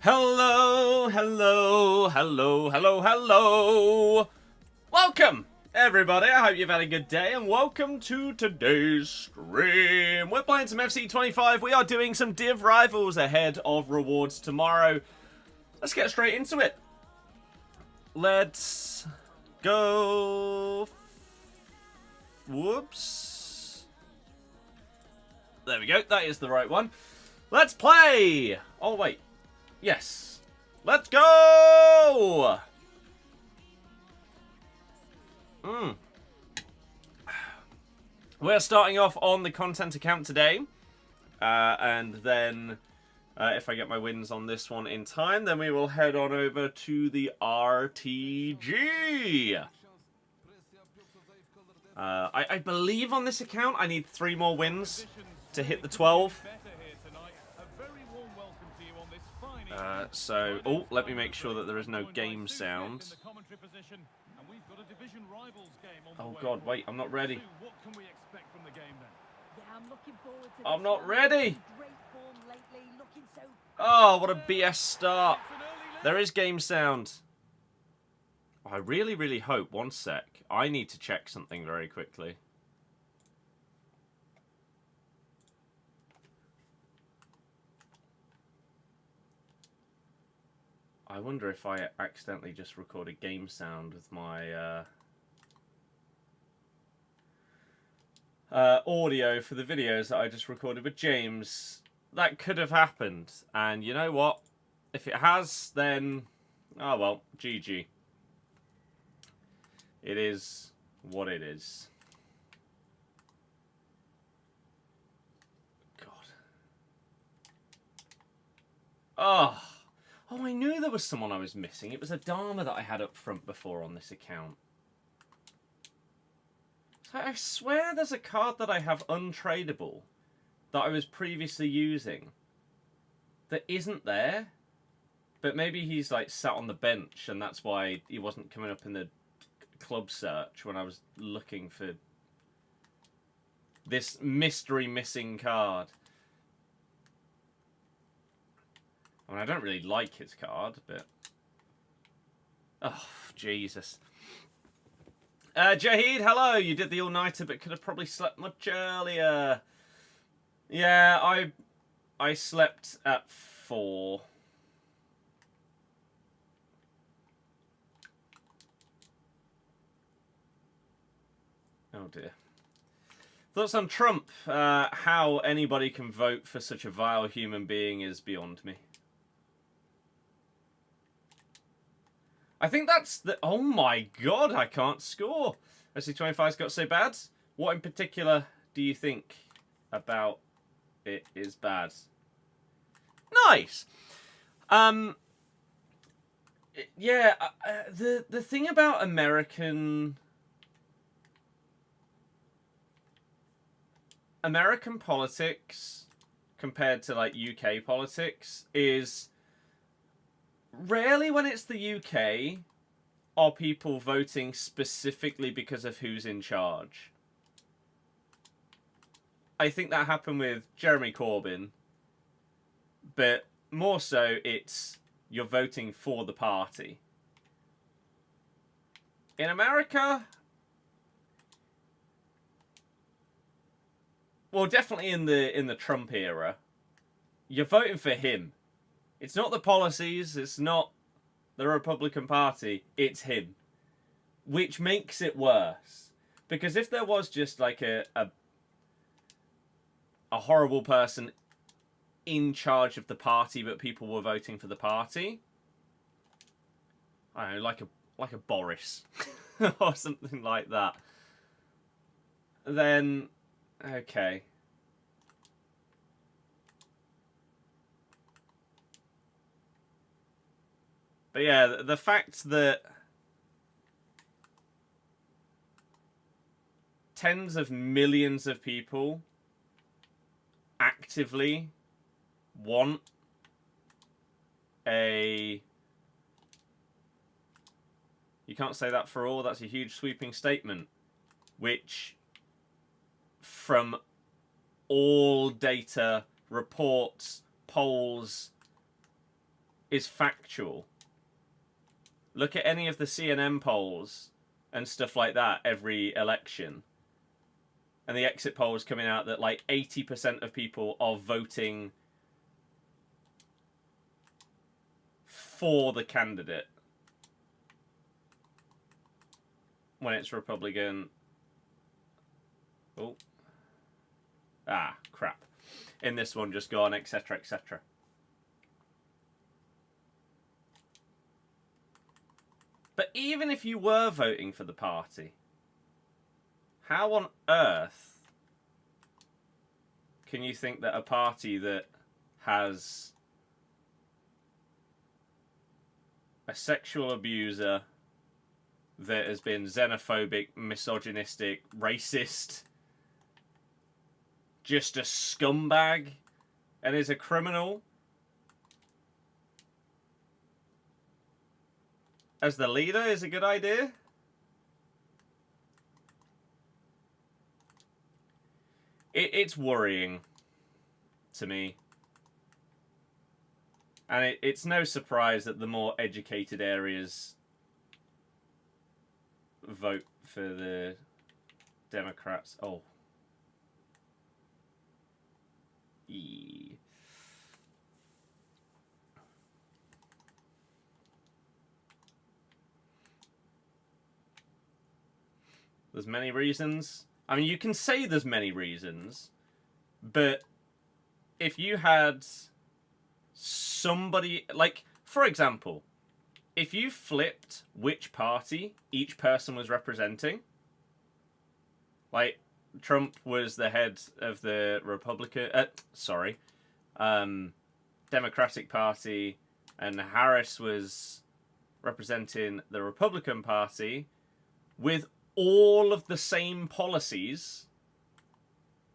Hello, hello, hello, hello, hello. Welcome, everybody. I hope you've had a good day, and welcome to today's stream. We're playing some FC25. We are doing some Div Rivals ahead of rewards tomorrow. Let's get straight into it. Let's go. Whoops. There we go. That is the right one. Let's play. Oh, wait. Yes. Let's go! We're starting off on the content account today. And then, if I get my wins on this one in time, then we will head on over to the RTG. I believe on this account I need 3 more wins to hit the 12. Oh, let me make sure that there is no game sound. Oh god, wait, I'm not ready. I'm not ready! Oh, what a BS start. There is game sound. I really, really hope, one sec, I need to check something very quickly. I wonder if I accidentally just recorded game sound with my audio for the videos that I just recorded with James. That could have happened. And you know what? If it has, then... oh well, GG. It is what it is. God. Oh. Oh, I knew there was someone I was missing. It was a Dharma that I had up front before on this account. So I swear there's a card that I have untradeable that I was previously using that isn't there. But maybe he's like sat on the bench and that's why he wasn't coming up in the club search when I was looking for this mystery missing card. I mean, I don't really like his card, but... oh, Jesus. Jahid, hello! You did the all-nighter, but could have probably slept much earlier. Yeah, I slept at 4. Oh, dear. Thoughts on Trump? How anybody can vote for such a vile human being is beyond me. I think that's the... oh my god, I can't score. FC25's got so bad. What in particular do you think about it is bad? Nice. Yeah, the thing about American politics compared to like UK politics is rarely when it's the UK are people voting specifically because of who's in charge. I think that happened with Jeremy Corbyn, but more so it's you're voting for the party. In America, well, definitely in the Trump era, you're voting for him. It's not the policies, it's not the Republican Party, it's him. Which makes it worse. Because if there was just like a horrible person in charge of the party, but people were voting for the party, I don't know, like a Boris or something like that, then okay. But yeah, the fact that tens of millions of people actively want a... you can't say that for all, that's a huge sweeping statement. Which, from all data, reports, polls, is factual. Look at any of the CNN polls and stuff like that every election. And the exit polls coming out that like 80% of people are voting for the candidate when it's Republican. Oh. Ah, crap. In this one, just gone, etc., etc. But even if you were voting for the party, how on earth can you think that a party that has a sexual abuser that has been xenophobic, misogynistic, racist, just a scumbag, and is a criminal, as the leader is a good idea? It's worrying to me. And it's no surprise that the more educated areas vote for the Democrats. Oh. There's many reasons. I mean, you can say there's many reasons, but if you had somebody, like, for example, if you flipped which party each person was representing, like, Trump was the head of the Democratic Party, and Harris was representing the Republican Party, with all of the same policies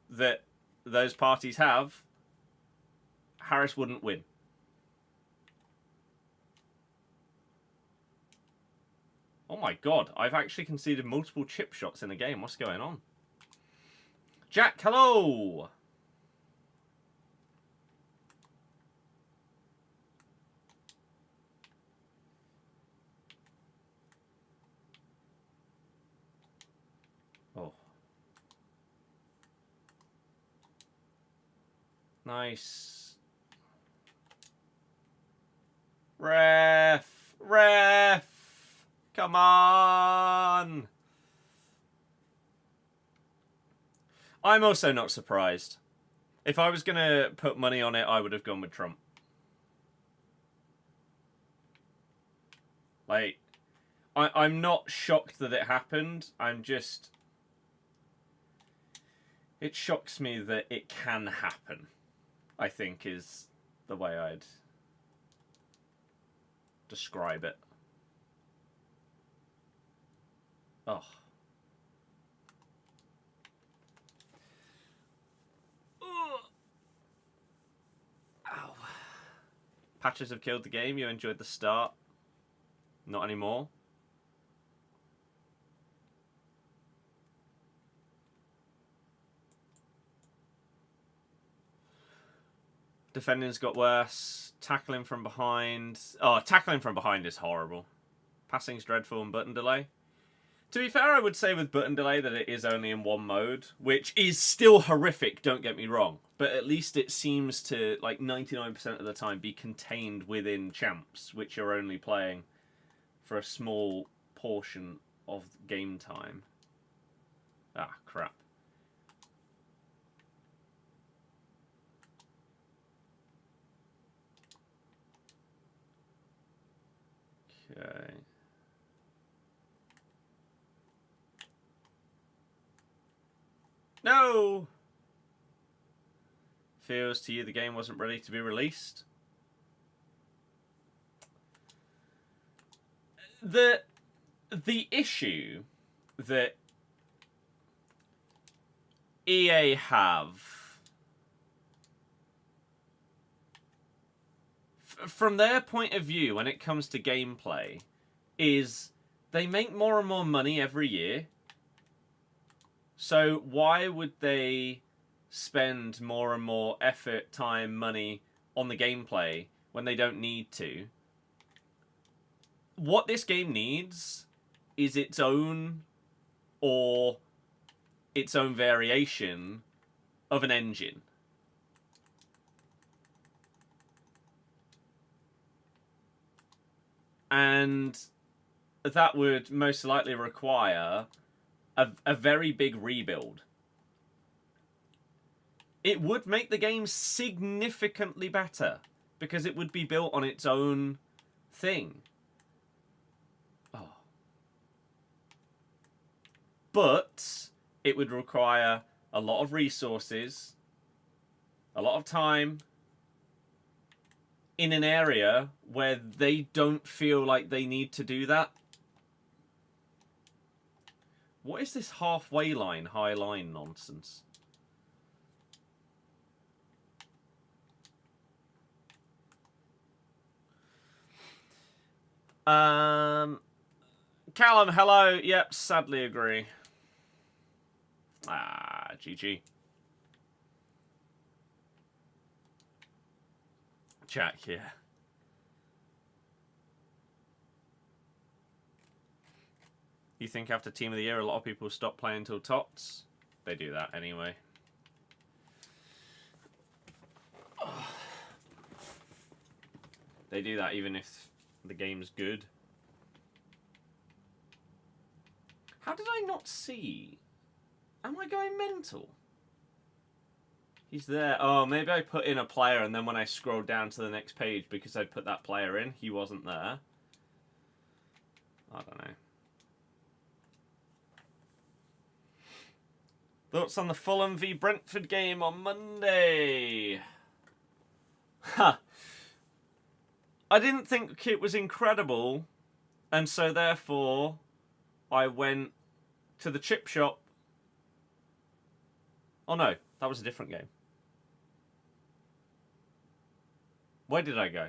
that those parties have, Harris wouldn't win. Oh my god, I've actually conceded multiple chip shots in a game. What's going on? Jack, hello! Oh. Nice. Ref! Come on! I'm also not surprised. If I was going to put money on it, I would have gone with Trump. Like, I'm not shocked that it happened. I'm just... It shocks me that it can happen, I think, is the way I'd describe it. Oh. Ow. Patches have killed the game. You enjoyed the start. Not anymore. Defending's got worse. Tackling from behind. Oh, tackling from behind is horrible. Passing's dreadful and button delay. To be fair, I would say with button delay that it is only in one mode, which is still horrific, don't get me wrong. But at least it seems to, like, 99% of the time be contained within champs, which are only playing for a small portion of game time. Ah, crap. Okay. No! Feels to you the game wasn't ready to be released? The issue that EA have, from their point of view when it comes to gameplay, is they make more and more money every year. So why would they spend more and more effort, time, money on the gameplay when they don't need to. What this game needs is its own or its own variation of an engine. And that would most likely require a very big rebuild. It would make the game significantly better because it would be built on its own thing. Oh. But it would require a lot of resources, a lot of time, in an area where they don't feel like they need to do that. What is this halfway line, high line nonsense? Callum, hello. Yep, sadly agree. GG. Jack, yeah. You think after Team of the Year a lot of people stop playing till TOTS? They do that anyway. They do that even if the game's good. How did I not see? Am I going mental? He's there. Oh, maybe I put in a player and then when I scrolled down to the next page because I put that player in, he wasn't there. I don't know. Thoughts on the Fulham v Brentford game on Monday? Ha! I didn't think it was incredible, and so therefore I went to the chip shop. Oh no, that was a different game. Where did I go?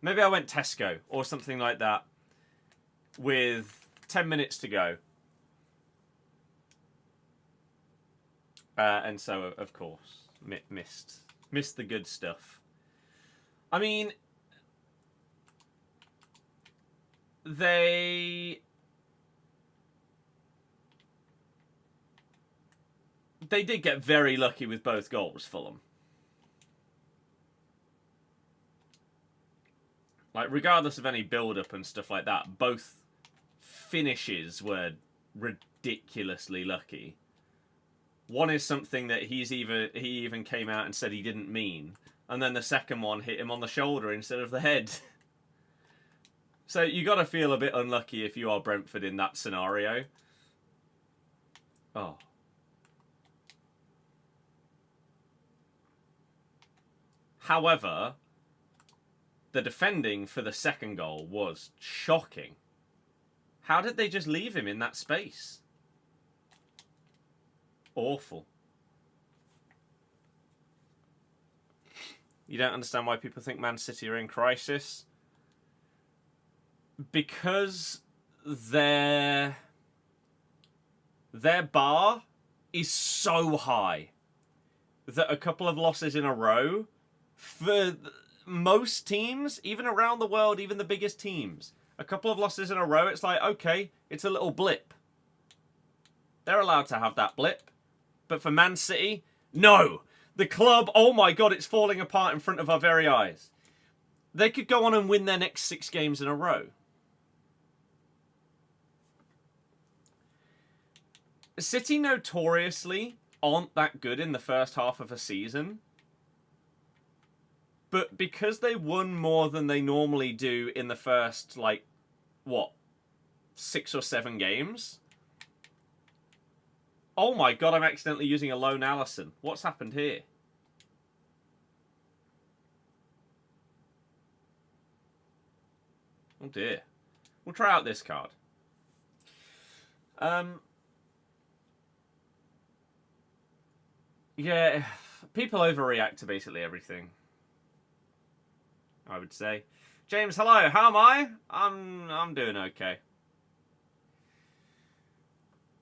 Maybe I went Tesco or something like that with 10 minutes to go. And so, of course, missed the good stuff. I mean, they did get very lucky with both goals, Fulham. Like, regardless of any build-up and stuff like that, both finishes were ridiculously lucky. One is something that he even came out and said he didn't mean, and then the second one hit him on the shoulder instead of the head. So you got to feel a bit unlucky if you are Brentford in that scenario. Oh. However, the defending for the second goal was shocking. How did they just leave him in that space? Awful. You don't understand why people think Man City are in crisis? Because their bar is so high that a couple of losses in a row, for most teams, even around the world, even the biggest teams, a couple of losses in a row, it's like, okay, it's a little blip. They're allowed to have that blip. But for Man City, no. The club, oh my God, it's falling apart in front of our very eyes. They could go on and win their next 6 games in a row. City notoriously aren't that good in the first half of a season. But because they won more than they normally do in the first, like, what, 6 or 7 games? Oh my God, I'm accidentally using a lone Allison. What's happened here? Oh dear. We'll try out this card. Yeah, people overreact to basically everything, I would say. James, hello. How am I? I'm doing okay.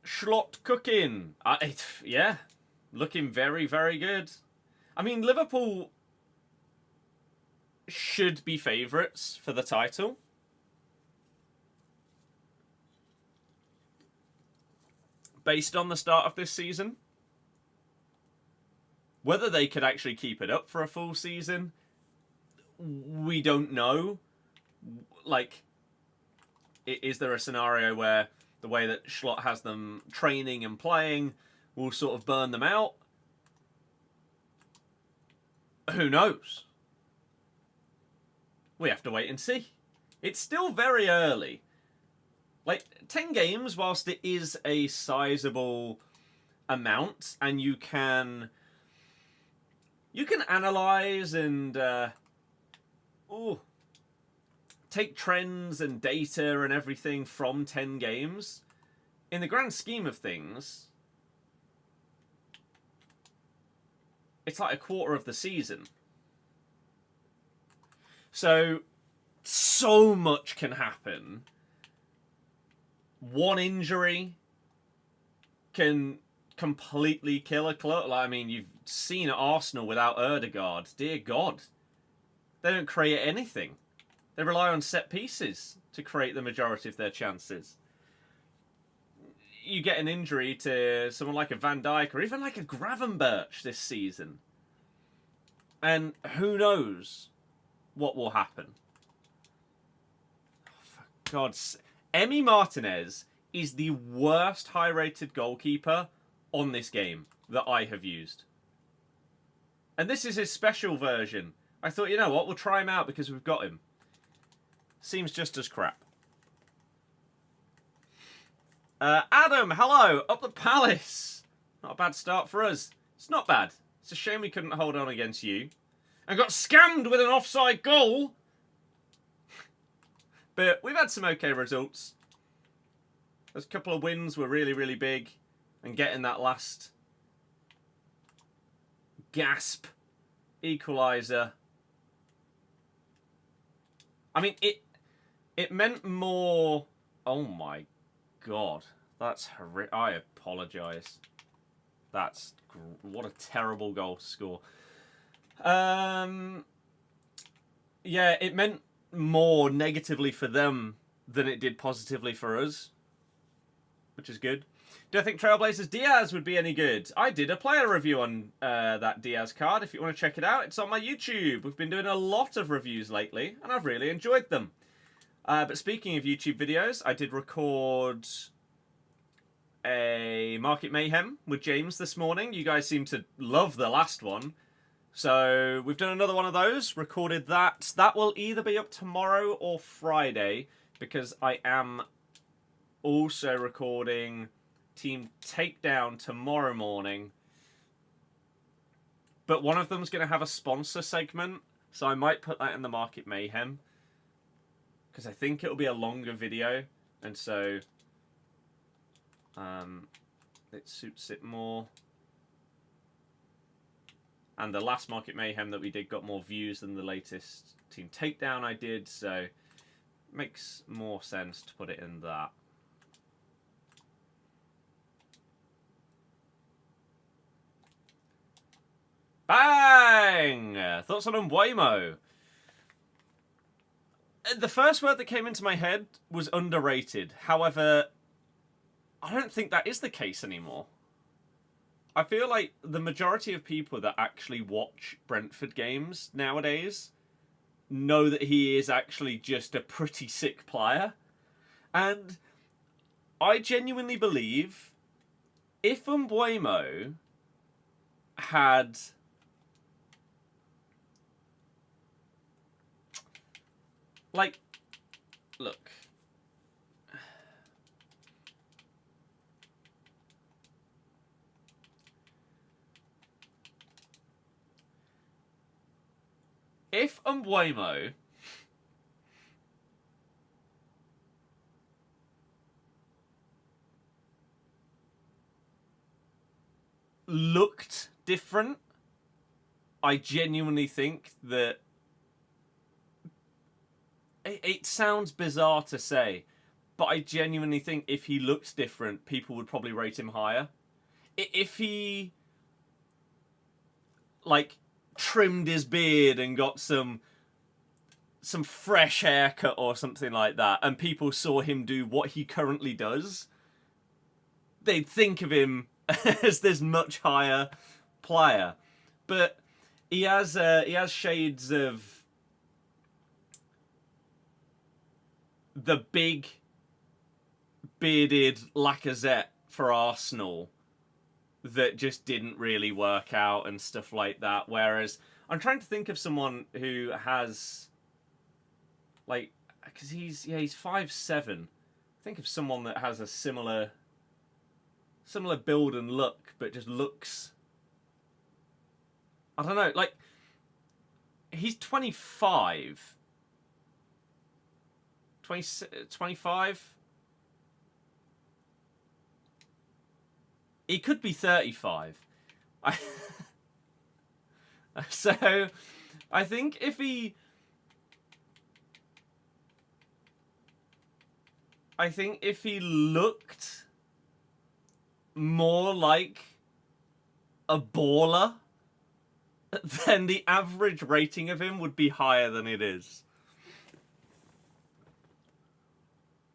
Schlot cooking. Yeah, looking very, very good. I mean, Liverpool should be favourites for the title. Based on the start of this season. Whether they could actually keep it up for a full season, we don't know. Like, is there a scenario where the way that Schlott has them training and playing will sort of burn them out? Who knows? We have to wait and see. It's still very early. Like, 10 games, whilst it is a sizable amount, and you can analyze and take trends and data and everything from 10 games. In the grand scheme of things, it's like a quarter of the season. So much can happen. One injury can completely kill a club. Like, I mean, you've seen at Arsenal without Rudiger. Dear God. They don't create anything. They rely on set pieces to create the majority of their chances. You get an injury to someone like a Van Dijk or even like a Gravenberch this season. And who knows what will happen. Oh, for God's sake. Emi Martinez is the worst high-rated goalkeeper on this game that I have used. And this is his special version. I thought, you know what, we'll try him out because we've got him. Seems just as crap. Adam, hello, up the Palace. Not a bad start for us. It's not bad. It's a shame we couldn't hold on against you. And got scammed with an offside goal. But we've had some okay results. There's a couple of wins were really, really big. And getting that last gasp equaliser. I mean, it meant more... Oh my God. That's horrific. I apologise. That's... What a terrible goal to score. Yeah, it meant more negatively for them than it did positively for us, which is good. Do I think Trailblazers Diaz would be any good? I did a player review on that Diaz card. If you want to check it out, it's on my YouTube. We've been doing a lot of reviews lately, and I've really enjoyed them. But speaking of YouTube videos, I did record a Market Mayhem with James this morning. You guys seem to love the last one. So we've done another one of those, recorded that. That will either be up tomorrow or Friday, because I am also recording Team Takedown tomorrow morning. But one of them's going to have a sponsor segment, so I might put that in the Market Mayhem, because I think it'll be a longer video, and so it suits it more. And the last Market Mayhem that we did got more views than the latest Team Takedown I did, so it makes more sense to put it in that. Bang! Thoughts on Mbuemo? The first word that came into my head was underrated. However, I don't think that is the case anymore. I feel like the majority of people that actually watch Brentford games nowadays know that he is actually just a pretty sick player. And I genuinely believe if Mbuemo had... Like, look... If Mbuemo looked different, I genuinely think that it sounds bizarre to say, but I genuinely think if he looked different, people would probably rate him higher. If he, like, trimmed his beard and got some some fresh haircut or something like that, and people saw him do what he currently does, they'd think of him as this much higher player. But he has shades of the big bearded Lacazette for Arsenal that just didn't really work out and stuff like that. Whereas I'm trying to think of someone who has, like, because he's 5'7". Think of someone that has a similar build and look, but just looks, I don't know, like, he's 25. 25? He could be 35. So, I think if he looked more like a baller, then the average rating of him would be higher than it is.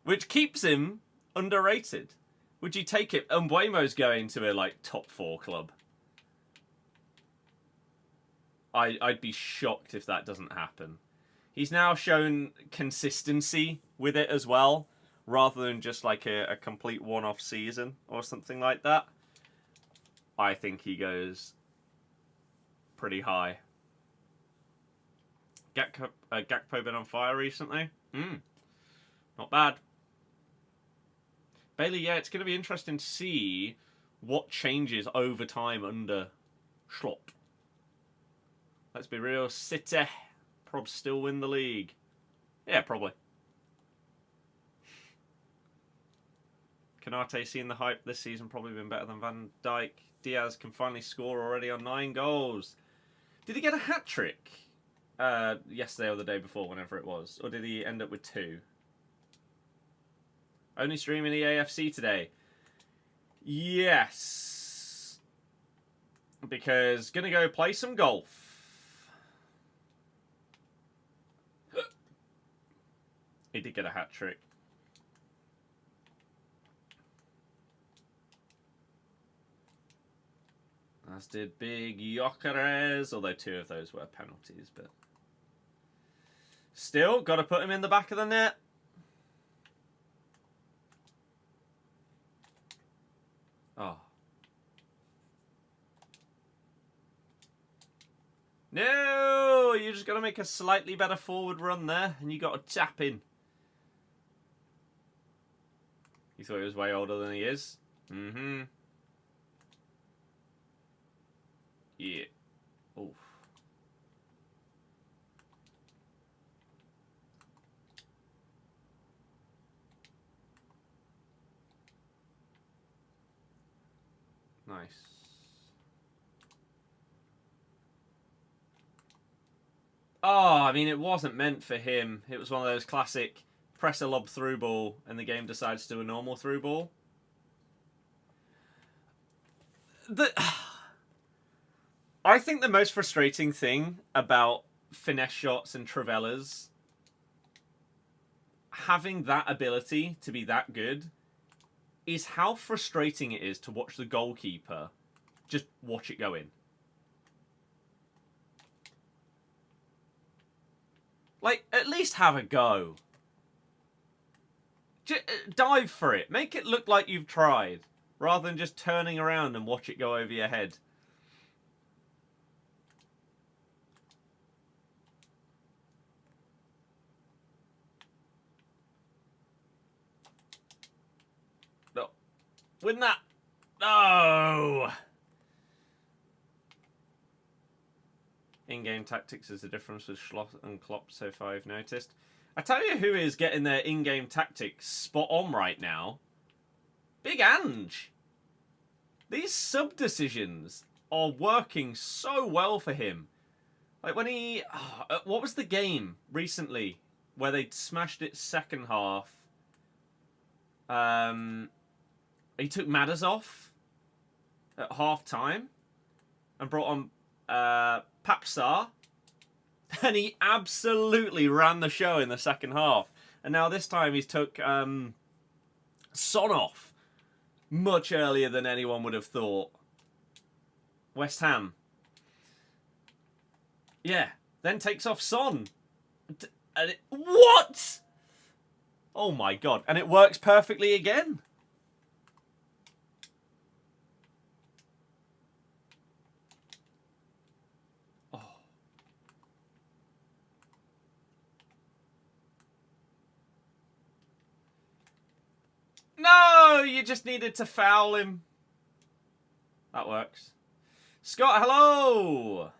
Which keeps him underrated. Would you take it? And Waymo's going to a, like, top 4 club. I'd be shocked if that doesn't happen. He's now shown consistency with it as well, rather than just like a complete one-off season or something like that. I think he goes pretty high. Gakpo been on fire recently? Not bad. Bailey, yeah, it's going to be interesting to see what changes over time under Schlopp. Let's be real, City probably still win the league. Yeah, probably. Canate seeing the hype this season, probably been better than Van Dijk. Diaz can finally score already on 9 goals. Did he get a hat-trick yesterday or the day before, whenever it was? Or did he end up with 2? Only streaming eafc today. Yes. Because gonna go play some golf. He did get a hat-trick. As did Big Gyökeres, although 2 of those were penalties, but still, got to put him in the back of the net. Oh. No! You just got to make a slightly better forward run there, and you got to tap in. You thought he was way older than he is? Mm-hmm. Yeah. Oof. Nice. Oh, I mean, it wasn't meant for him. It was one of those classic press a lob through ball and the game decides to do a normal through ball. I think the most frustrating thing about finesse shots and Trailblazers having that ability to be that good is how frustrating it is to watch the goalkeeper just watch it go in. Like, at least have a go. Just dive for it. Make it look like you've tried, rather than just turning around and watch it go over your head. No. Win that. No. In-game tactics is the difference with Schloss and Klopp so far, I've noticed. I tell you who is getting their in-game tactics spot on right now. Big Ange. These sub-decisions are working so well for him. Like when he... what was the game recently where they smashed it second half? He took Madders off at half-time and brought on Papsar. And he absolutely ran the show in the second half. And now this time he's took Son off much earlier than anyone would have thought. West Ham. Yeah. Then takes off Son. What? Oh my god. And it works perfectly again. Oh. No, you just needed to foul him. That works. Scott, hello.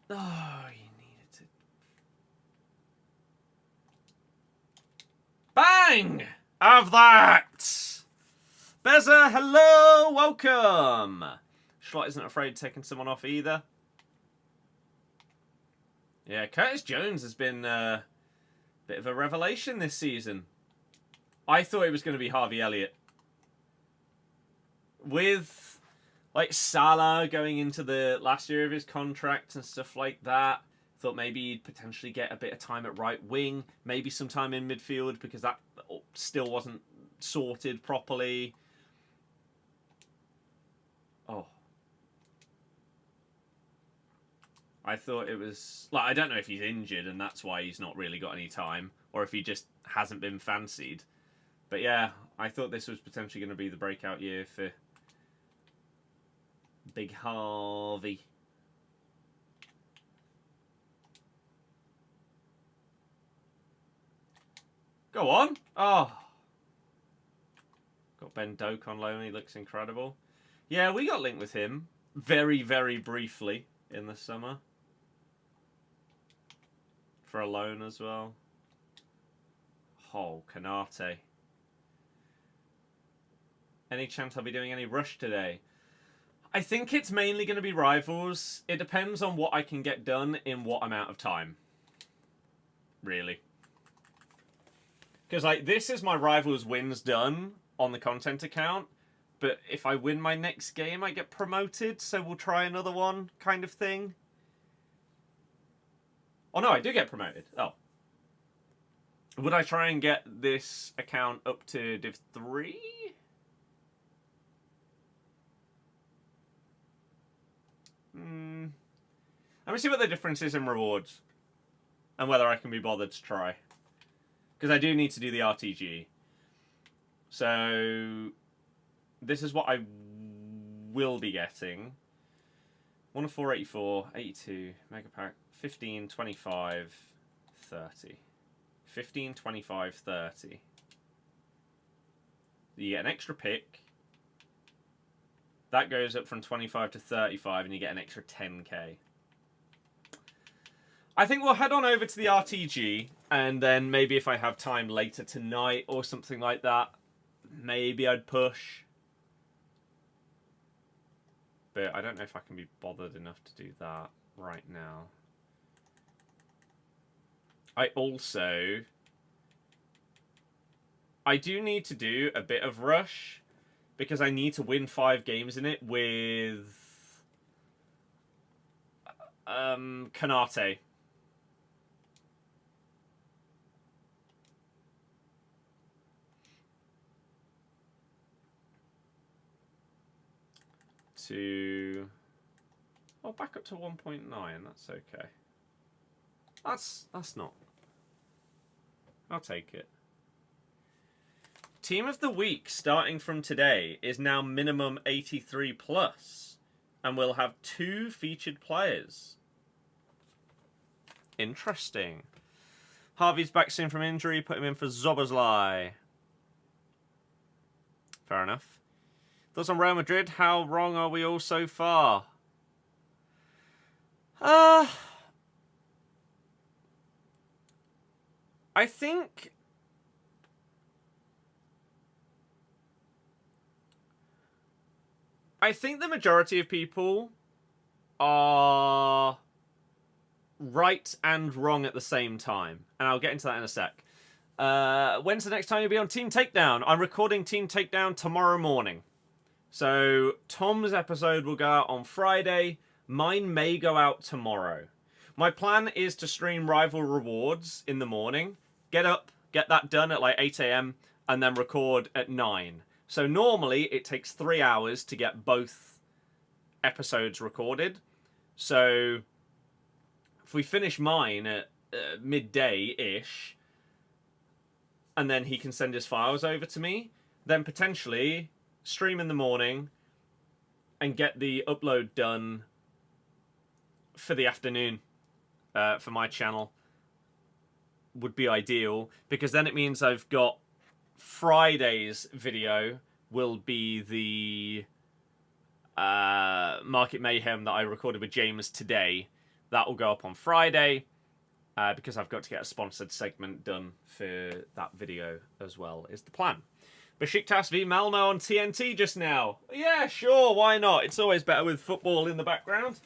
Oh, you needed to. Bang! Have that! Beza, hello! Welcome! Schlott isn't afraid of taking someone off either. Yeah, Curtis Jones has been a bit of a revelation this season. I thought it was going to be Harvey Elliott. With, like, Salah going into the last year of his contract and stuff like that, thought maybe he'd potentially get a bit of time at right wing, maybe some time in midfield, because that still wasn't sorted properly. Oh. I thought it was... Like, I don't know if he's injured and that's why he's not really got any time, or if he just hasn't been fancied. But yeah, I thought this was potentially going to be the breakout year for Big Harvey. Go on. Oh. Got Ben Doak on loan. He looks incredible. Yeah, we got linked with him very, very briefly in the summer. For a loan as well. Oh, Canate. Any chance I'll be doing any rush today? I think it's mainly going to be rivals. It depends on what I can get done in what amount of time. Really. Because, like, this is my rivals wins done on the content account. But if I win my next game, I get promoted. So we'll try another one kind of thing. Oh, no, I do get promoted. Oh. Would I try and get this account up to Div 3? Let me see what the difference is in rewards. And whether I can be bothered to try. Because I do need to do the RTG. So, this is what I will be getting. 1 of 484, 82, Mega Pack, 15, 25, 30. 15, 25, 30. You get an extra pick. That goes up from 25 to 35 and you get an extra 10k. I think we'll head on over to the RTG and then maybe if I have time later tonight or something like that, maybe I'd push. But I don't know if I can be bothered enough to do that right now. I do need to do a bit of rush because I need to win 5 games in it with Canate. Back up to 1.9. That's okay. That's not. I'll take it. Team of the week starting from today is now minimum 83 plus, and we'll have 2 featured players. Interesting. Harvey's back soon from injury. Put him in for Zoboslai. Fair enough. Thoughts on Real Madrid? How wrong are we all so far? I think the majority of people are right and wrong at the same time. And I'll get into that in a sec. When's the next time you'll be on Team Takedown? I'm recording Team Takedown tomorrow morning. So Tom's episode will go out on Friday. Mine may go out tomorrow. My plan is to stream Rival Rewards in the morning. Get up, get that done at like 8 a.m. and then record at 9. So normally it takes 3 hours to get both episodes recorded. So if we finish mine at midday-ish, and then he can send his files over to me, then potentially stream in the morning and get the upload done for the afternoon for my channel would be ideal, because then it means I've got Friday's video will be the Market Mayhem that I recorded with James today. That will go up on Friday because I've got to get a sponsored segment done for that video as well, is the plan. Besiktas v Malmo on TNT just now. Yeah, sure, why not? It's always better with football in the background.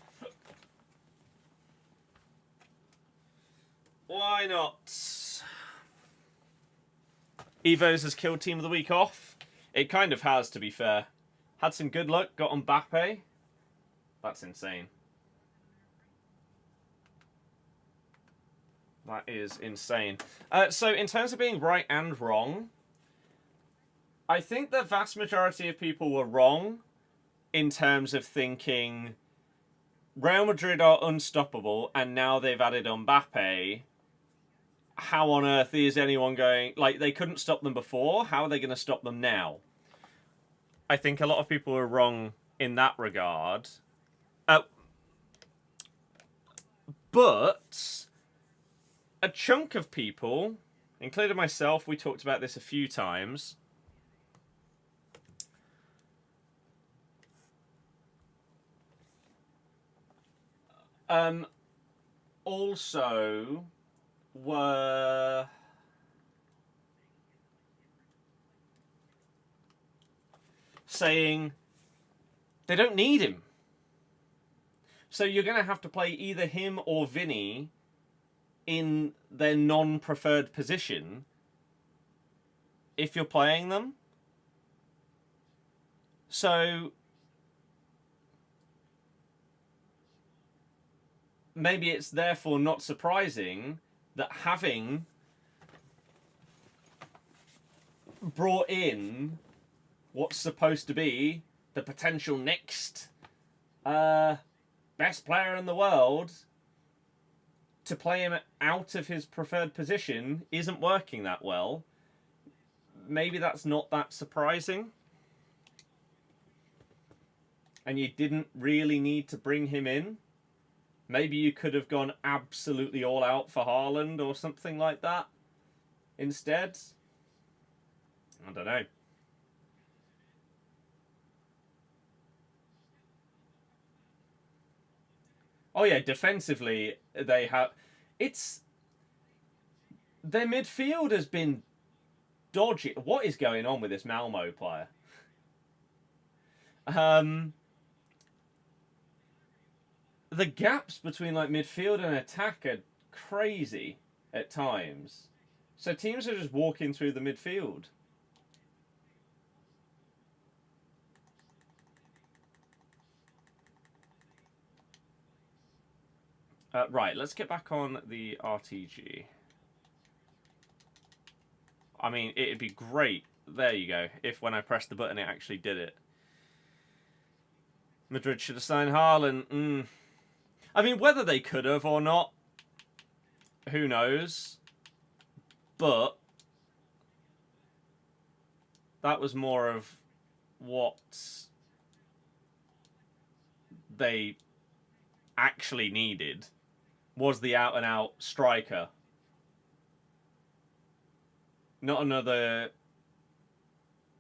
Why not? Evo's has killed Team of the Week off. It kind of has, to be fair. Had some good luck, got Mbappe. That's insane. That is insane. So in terms of being right and wrong, I think the vast majority of people were wrong in terms of thinking Real Madrid are unstoppable and now they've added Mbappe. How on earth is anyone going... Like, they couldn't stop them before. How are they going to stop them now? I think a lot of people are wrong in that regard. But a chunk of people, including myself, we talked about this a few times, also were saying they don't need him. So you're going to have to play either him or Vinny in their non-preferred position if you're playing them. So maybe it's therefore not surprising that having brought in what's supposed to be the potential next best player in the world to play him out of his preferred position isn't working that well. Maybe that's not that surprising. And you didn't really need to bring him in. Maybe you could have gone absolutely all out for Haaland or something like that instead. I don't know. Oh yeah, defensively they have... Their midfield has been dodgy. What is going on with this Malmo player? The gaps between like midfield and attack are crazy at times. So teams are just walking through the midfield. Right, let's get back on the RTG. I mean, it'd be great, there you go, if when I pressed the button it actually did it. Madrid should have signed Haaland. I mean, whether they could have or not, who knows? But that was more of what they actually needed, was the out-and-out striker. Not another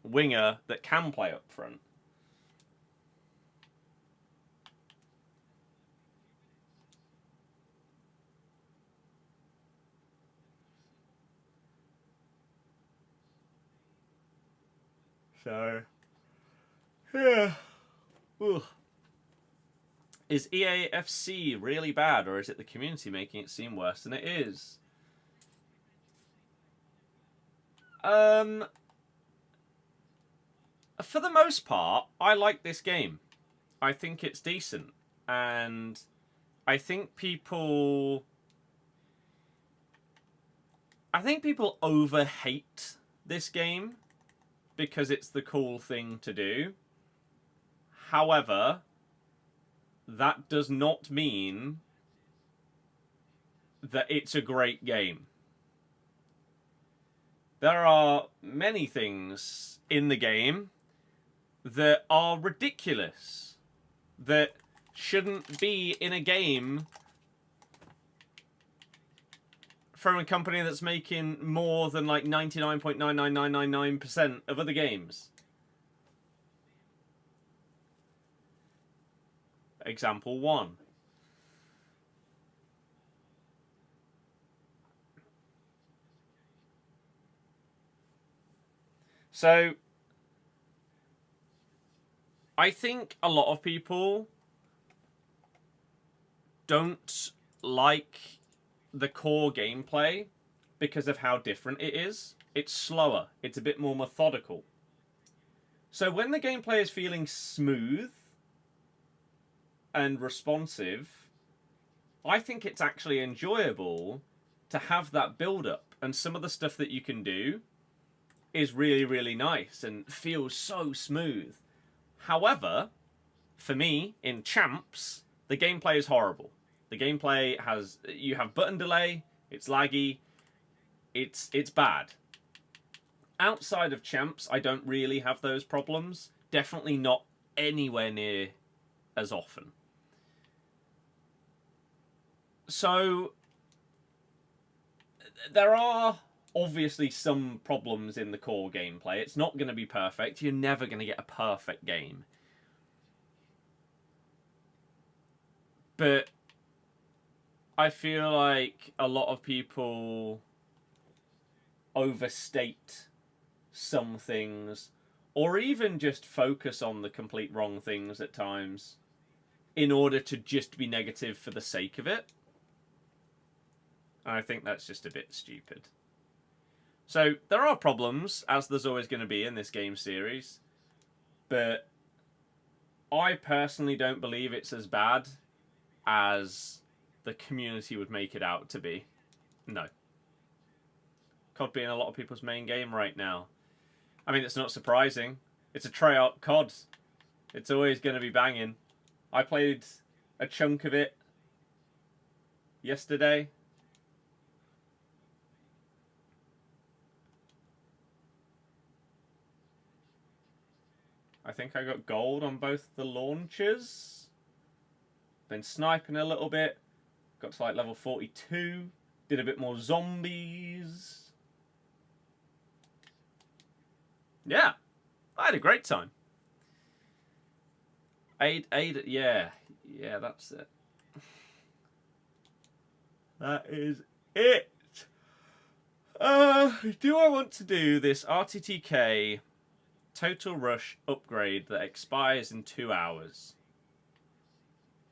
winger that can play up front. So, yeah. Ooh. Is EAFC really bad, or is it the community making it seem worse than it is? For the most part, I like this game. I think it's decent. And I think people over-hate this game because it's the cool thing to do. However, that does not mean that it's a great game. There are many things in the game that are ridiculous, that shouldn't be in a game from a company that's making more than like 99.99999% of other games. Example 1. So, I think a lot of people don't like the core gameplay because of how different it is. It's slower. It's a bit more methodical. So when the gameplay is feeling smooth and responsive, I think it's actually enjoyable to have that build-up. And some of the stuff that you can do is really, really nice and feels so smooth. However, for me, in Champs, the gameplay is horrible. The gameplay has... You have button delay, it's laggy, it's bad. Outside of Champs, I don't really have those problems. Definitely not anywhere near as often. So, there are obviously some problems in the core gameplay. It's not going to be perfect. You're never going to get a perfect game. But I feel like a lot of people overstate some things, or even just focus on the complete wrong things at times in order to just be negative for the sake of it. And I think that's just a bit stupid. So, there are problems, as there's always going to be in this game series, but I personally don't believe it's as bad as the community would make it out to be. No. COD being a lot of people's main game right now. I mean, it's not surprising. It's a tryout COD. It's always going to be banging. I played a chunk of it yesterday. I think I got gold on both the launchers. Been sniping a little bit. Got to like level 42. Did a bit more zombies. Yeah. I had a great time. Yeah, that's it. That is it. Do I want to do this RTTK Total Rush upgrade that expires in 2 hours?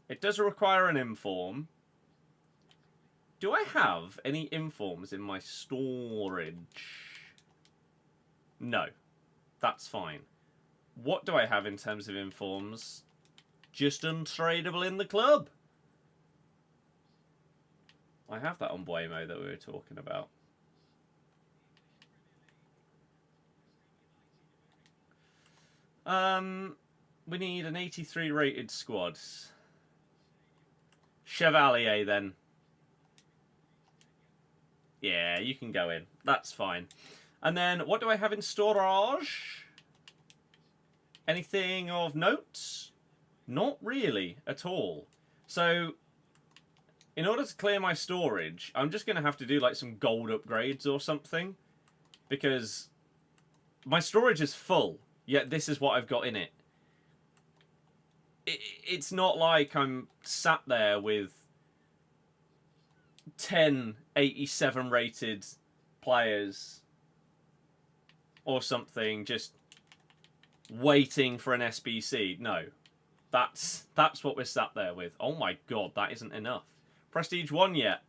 It does require an inform. Do I have any informs in my storage? No. That's fine. What do I have in terms of informs? Just untradeable in the club. I have that on Buemo that we were talking about. We need an 83 rated squad. Chevalier then. Yeah, you can go in. That's fine. And then, what do I have in storage? Anything of note? Not really at all. So, in order to clear my storage, I'm just going to have to do like some gold upgrades or something. Because my storage is full, yet this is what I've got in it. It's not like I'm sat there with 10 87 rated players or something just waiting for an SBC. No. That's what we're sat there with. Oh my god, that isn't enough. Prestige 1 yet?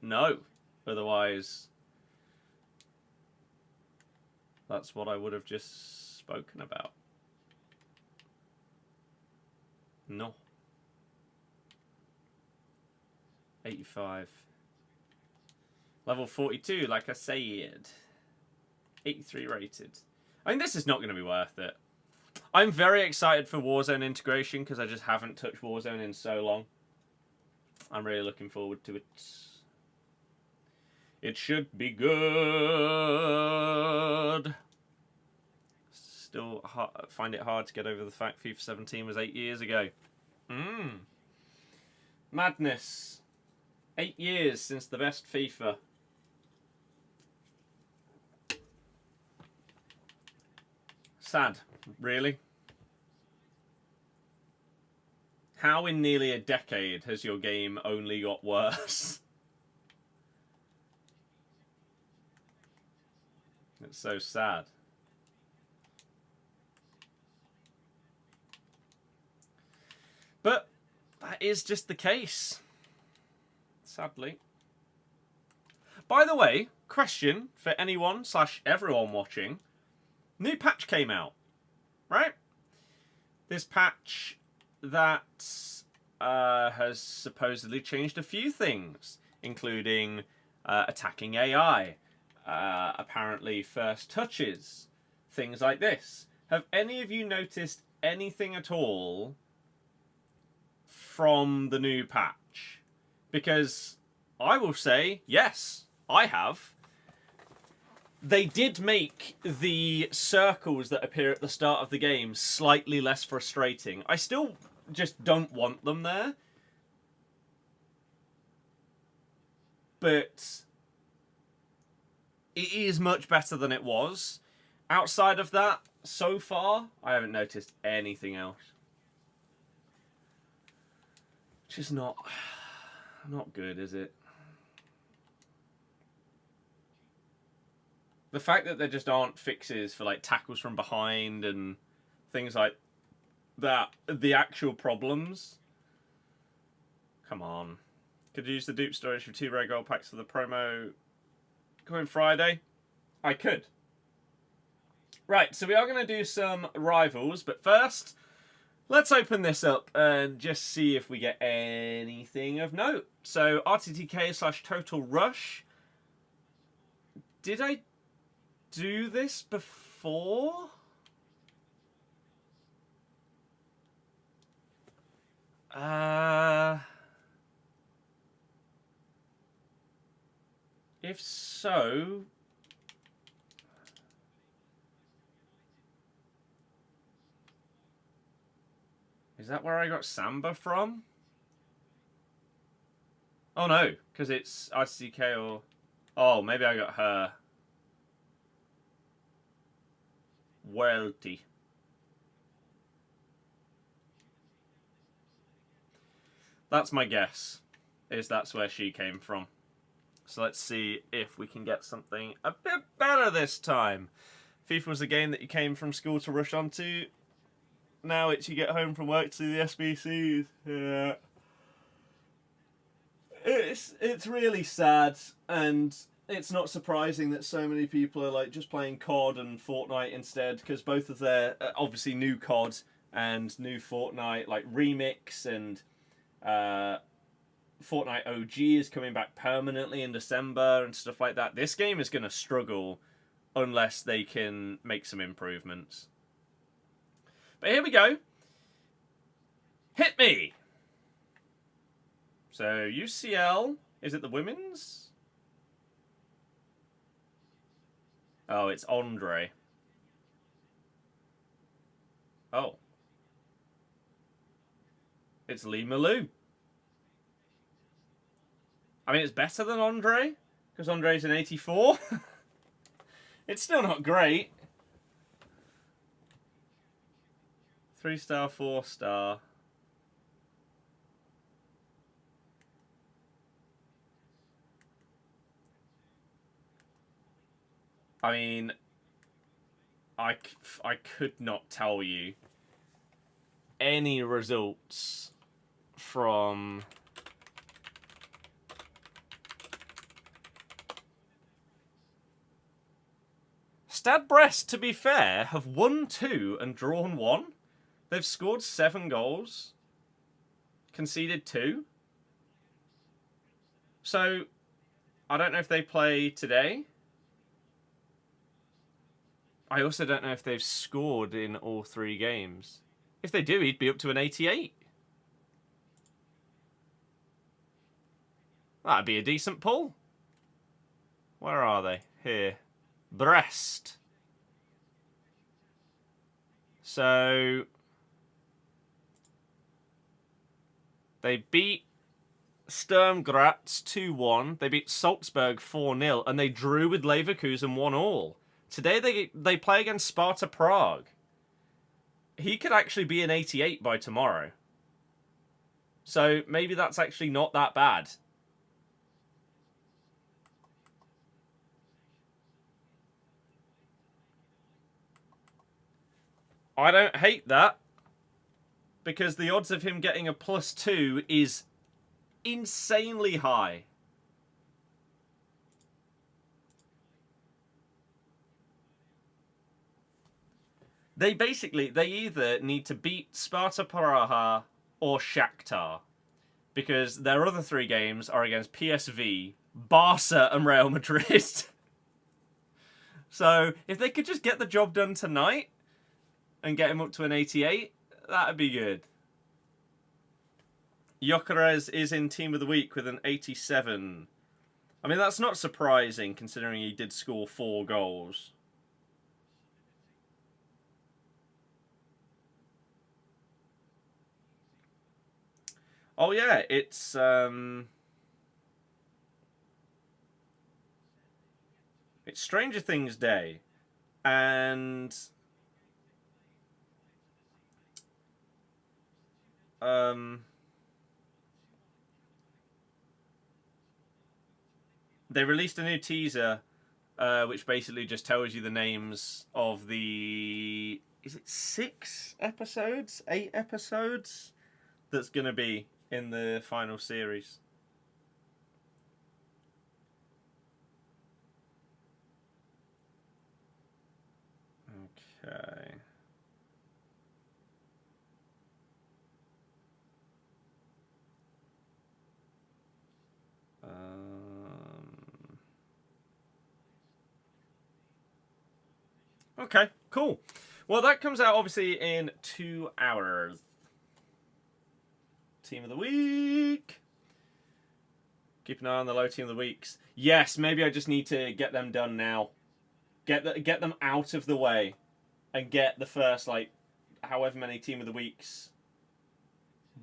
No. Otherwise... That's what I would have just spoken about. No. 85. Level 42, like I said. 83 rated. I mean, this is not going to be worth it. I'm very excited for Warzone integration because I just haven't touched Warzone in so long. I'm really looking forward to it. It should be good. Still find it hard to get over the fact FIFA 17 was 8 years ago. Madness. 8 years since the best FIFA. Sad, really. How in nearly a decade has your game only got worse? It's so sad. But that is just the case. Sadly. By the way, question for anyone / everyone watching. New patch came out, right? This patch that has supposedly changed a few things, including attacking AI, apparently first touches, things like this. Have any of you noticed anything at all from the new patch? Because I will say, yes, I have. They did make the circles that appear at the start of the game slightly less frustrating. I still just don't want them there. But it is much better than it was. Outside of that, so far, I haven't noticed anything else. Which is not good, is it? The fact that there just aren't fixes for like tackles from behind and things like that, the actual problems. Come on. Could you use the dupe storage for 2 rare gold packs for the promo coming Friday? I could. Right, so we are going to do some rivals, but first, let's open this up and just see if we get anything of note. So, RTTK / Total Rush. Did I do this before? If so, is that where I got Samba from? Oh no, because it's RTTK or... Oh, maybe I got her. Welty. That's my guess, is that's where she came from. So let's see if we can get something a bit better this time. FIFA was a game that you came from school to rush onto. Now it's you get home from work to the SBCs. Yeah. It's really sad, and it's not surprising that so many people are like just playing COD and Fortnite instead, because both of their obviously new COD and new Fortnite like remix and Fortnite OG is coming back permanently in December and stuff like that. This game is going to struggle unless they can make some improvements. But here we go. Hit me! So, UCL, is it the women's? Oh, it's Andre. Oh. It's Lee Malou. I mean, it's better than Andre, because Andre's an 84. It's still not great. 3-star, 4-star. I mean, I could not tell you any results from Stade Brest, to be fair, have won 2 and drawn 1. They've scored 7 goals, conceded 2. So, I don't know if they play today. I also don't know if they've scored in all 3 games. If they do, he'd be up to an 88. That'd be a decent pull. Where are they? Here. Brest. So, they beat Sturm Graz 2-1. They beat Salzburg 4-0. And they drew with Leverkusen 1-1. Today they play against Sparta Prague. He could actually be an 88 by tomorrow. So maybe that's actually not that bad. I don't hate that. Because the odds of him getting a +2 is insanely high. They either need to beat Sparta Praha or Shakhtar. Because their other 3 games are against PSV, Barca and Real Madrid. So, if they could just get the job done tonight and get him up to an 88, that'd be good. Gyökeres is in Team of the Week with an 87. I mean, that's not surprising considering he did score 4 goals. Oh yeah, it's Stranger Things Day, and they released a new teaser, which basically just tells you the names of the, is it 6 episodes, 8 episodes, that's gonna be in the final series. Okay. Okay, cool. Well, that comes out obviously in 2 hours. Team of the Week. Keep an eye on the low Team of the Weeks. Yes, maybe I just need to get them done now. Get them out of the way. And get the first, like, however many Team of the Weeks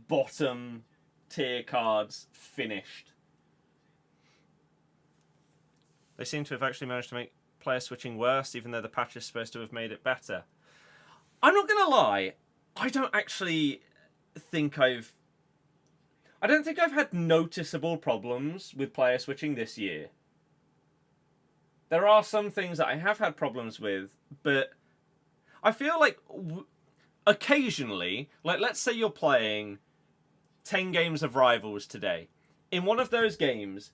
bottom tier cards finished. They seem to have actually managed to make player switching worse, even though the patch is supposed to have made it better. I'm not going to lie. I don't think I've had noticeable problems with player switching this year. There are some things that I have had problems with, but I feel like occasionally, like let's say you're playing 10 games of Rivals today. In one of those games,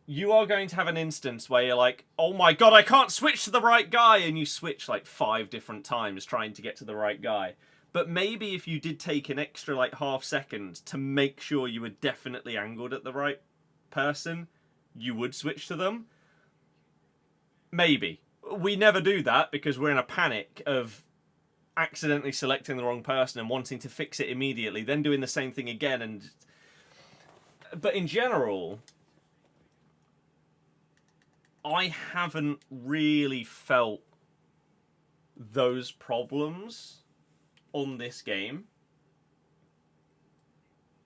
you are going to have an instance where you're like, oh my god, I can't switch to the right guy, and you switch like 5 different times trying to get to the right guy. But maybe if you did take an extra like half second to make sure you were definitely angled at the right person, you would switch to them. Maybe. We never do that because we're in a panic of accidentally selecting the wrong person and wanting to fix it immediately, then doing the same thing again. But in general, I haven't really felt those problems on this game.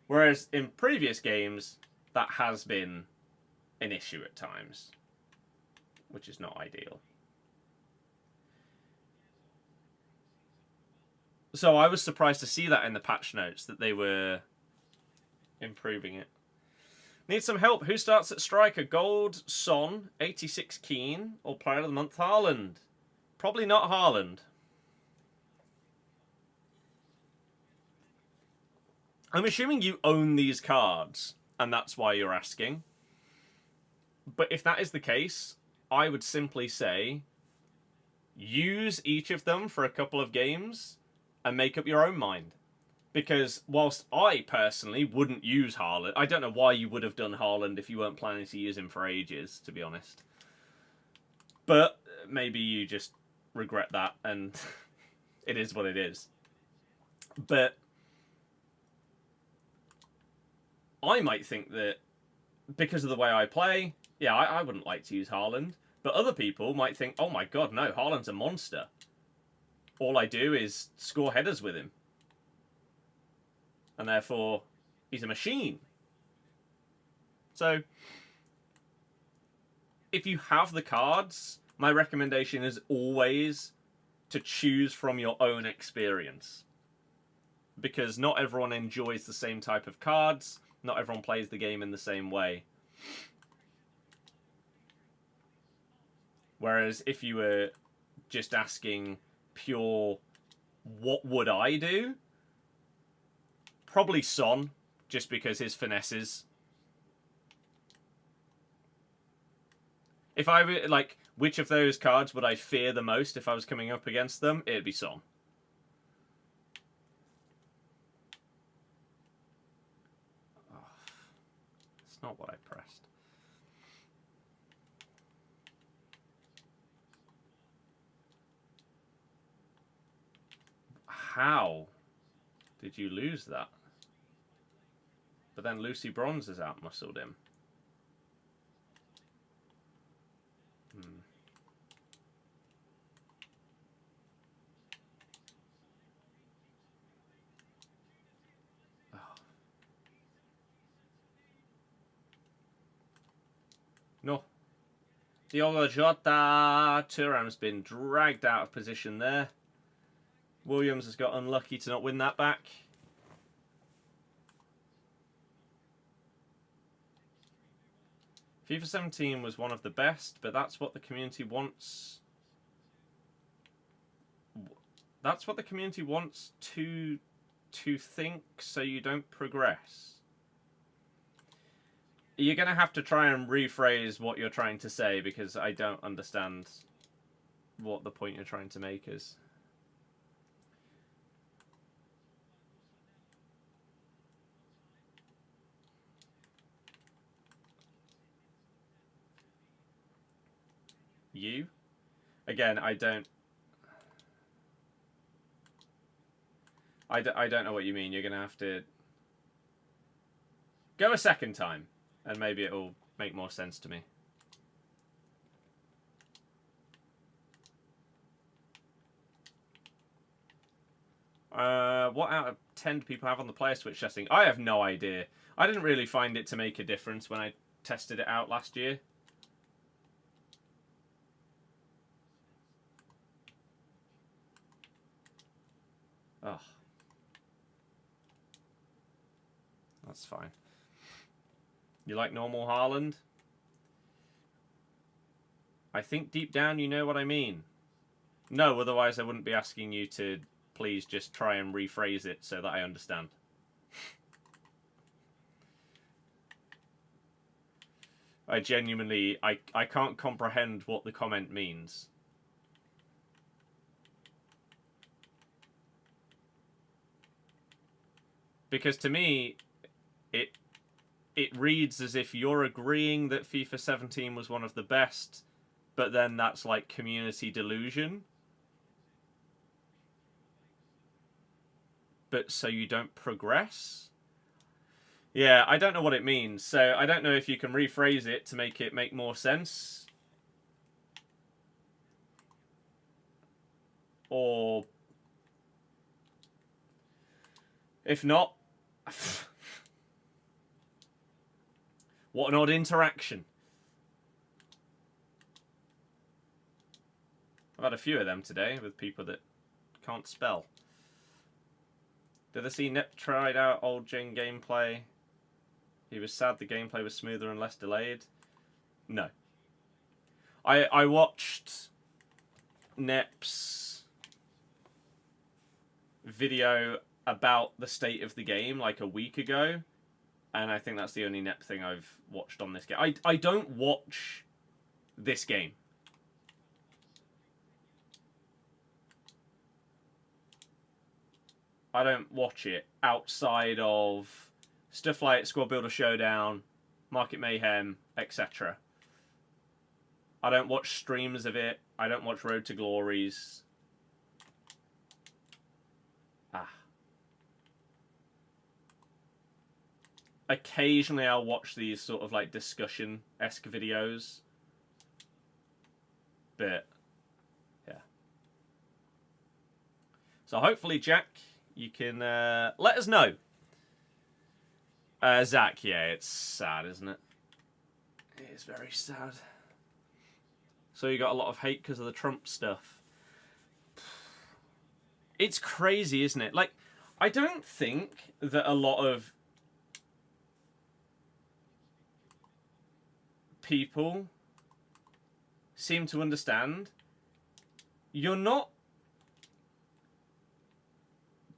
Whereas in previous games, that has been an issue at times, which is not ideal. So I was surprised to see that in the patch notes, that they were improving it. Need some help. Who starts at striker? Gold, Son, 86 Keane, or Player of the Month, Haaland? Probably not Haaland. I'm assuming you own these cards, and that's why you're asking. But if that is the case, I would simply say use each of them for a couple of games and make up your own mind. Because whilst I personally wouldn't use Haaland, I don't know why you would have done Haaland if you weren't planning to use him for ages, to be honest. But maybe you just regret that and it is what it is. But I might think that because of the way I play, yeah, I wouldn't like to use Haaland. But other people might think, oh my god, no, Haaland's a monster. All I do is score headers with him. And therefore, he's a machine. So, if you have the cards, my recommendation is always to choose from your own experience. Because not everyone enjoys the same type of cards. Not everyone plays the game in the same way. Whereas if you were just asking pure, what would I do? Probably Son, just because his finesses. If I were, like, which of those cards would I fear the most if I was coming up against them? It'd be Son. Oh, it's not what I pressed. How did you lose that? But then Lucy Bronze has outmuscled him. Oh. No. Diogo Jota. Thuram's been dragged out of position there. Williams has got unlucky to not win that back. FIFA 17 was one of the best, but that's what the community wants. That's what the community wants to think, so you don't progress. You're going to have to try and rephrase what you're trying to say, because I don't understand what the point you're trying to make is. You? Again, I don't know what you mean. You're going to have to go a second time, and maybe it'll make more sense to me. What out of 10 do people have on the player switch testing? I have no idea. I didn't really find it to make a difference when I tested it out last year. Oh. That's fine. You like normal Haaland? I think deep down you know what I mean. No, otherwise I wouldn't be asking you to please just try and rephrase it so that I understand. I genuinely, I can't comprehend what the comment means. Because to me, it reads as if you're agreeing that FIFA 17 was one of the best, but then that's like community delusion. But so you don't progress? Yeah, I don't know what it means, so I don't know if you can rephrase it to make it make more sense. Or if not, what an odd interaction. I've had a few of them today with people that can't spell. Did I see Nep tried out old gen gameplay? He was sad the gameplay was smoother and less delayed. No. I watched Nep's video about the state of the game like a week ago, and I think that's the only Nep thing I've watched on this game. I don't watch this game. I don't watch it outside of stuff like Squad Builder Showdown, Market Mayhem, etc. I don't watch streams of it. I don't watch Road to Glories. Occasionally I'll watch these sort of like discussion-esque videos. But, yeah. So hopefully, Jack, you can let us know. Zach, yeah, it's sad, isn't it? It is very sad. So you got a lot of hate because of the Trump stuff. It's crazy, isn't it? Like, I don't think that a lot of people seem to understand. You're not...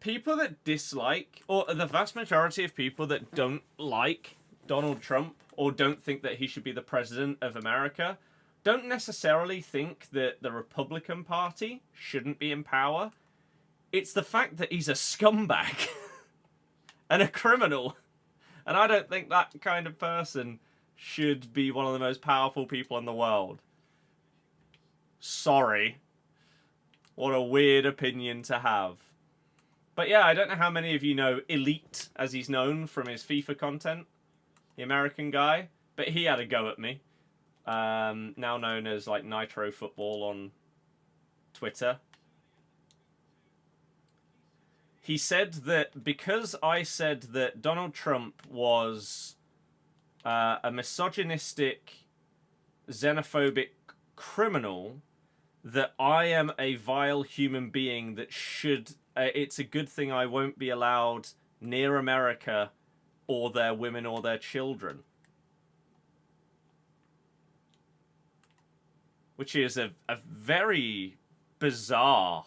People that dislike, or the vast majority of people that don't like Donald Trump or don't think that he should be the president of America, don't necessarily think that the Republican Party shouldn't be in power. It's the fact that he's a scumbag and a criminal. And I don't think that kind of person should be one of the most powerful people in the world. Sorry. What a weird opinion to have. But yeah, I don't know how many of you know Elite, as he's known from his FIFA content. The American guy. But he had a go at me. Now known as like Nitro Football on Twitter. He said that because I said that Donald Trump was a misogynistic, xenophobic criminal, that I am a vile human being that should... it's a good thing I won't be allowed near America or their women or their children. Which is a very bizarre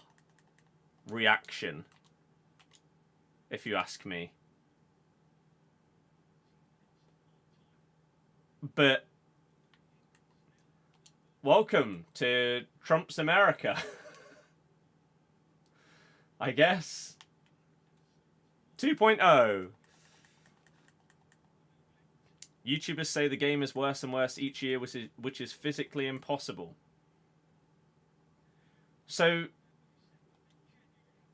reaction, if you ask me. But welcome to Trump's America. I guess. 2.0. YouTubers say the game is worse and worse each year, which is physically impossible. So,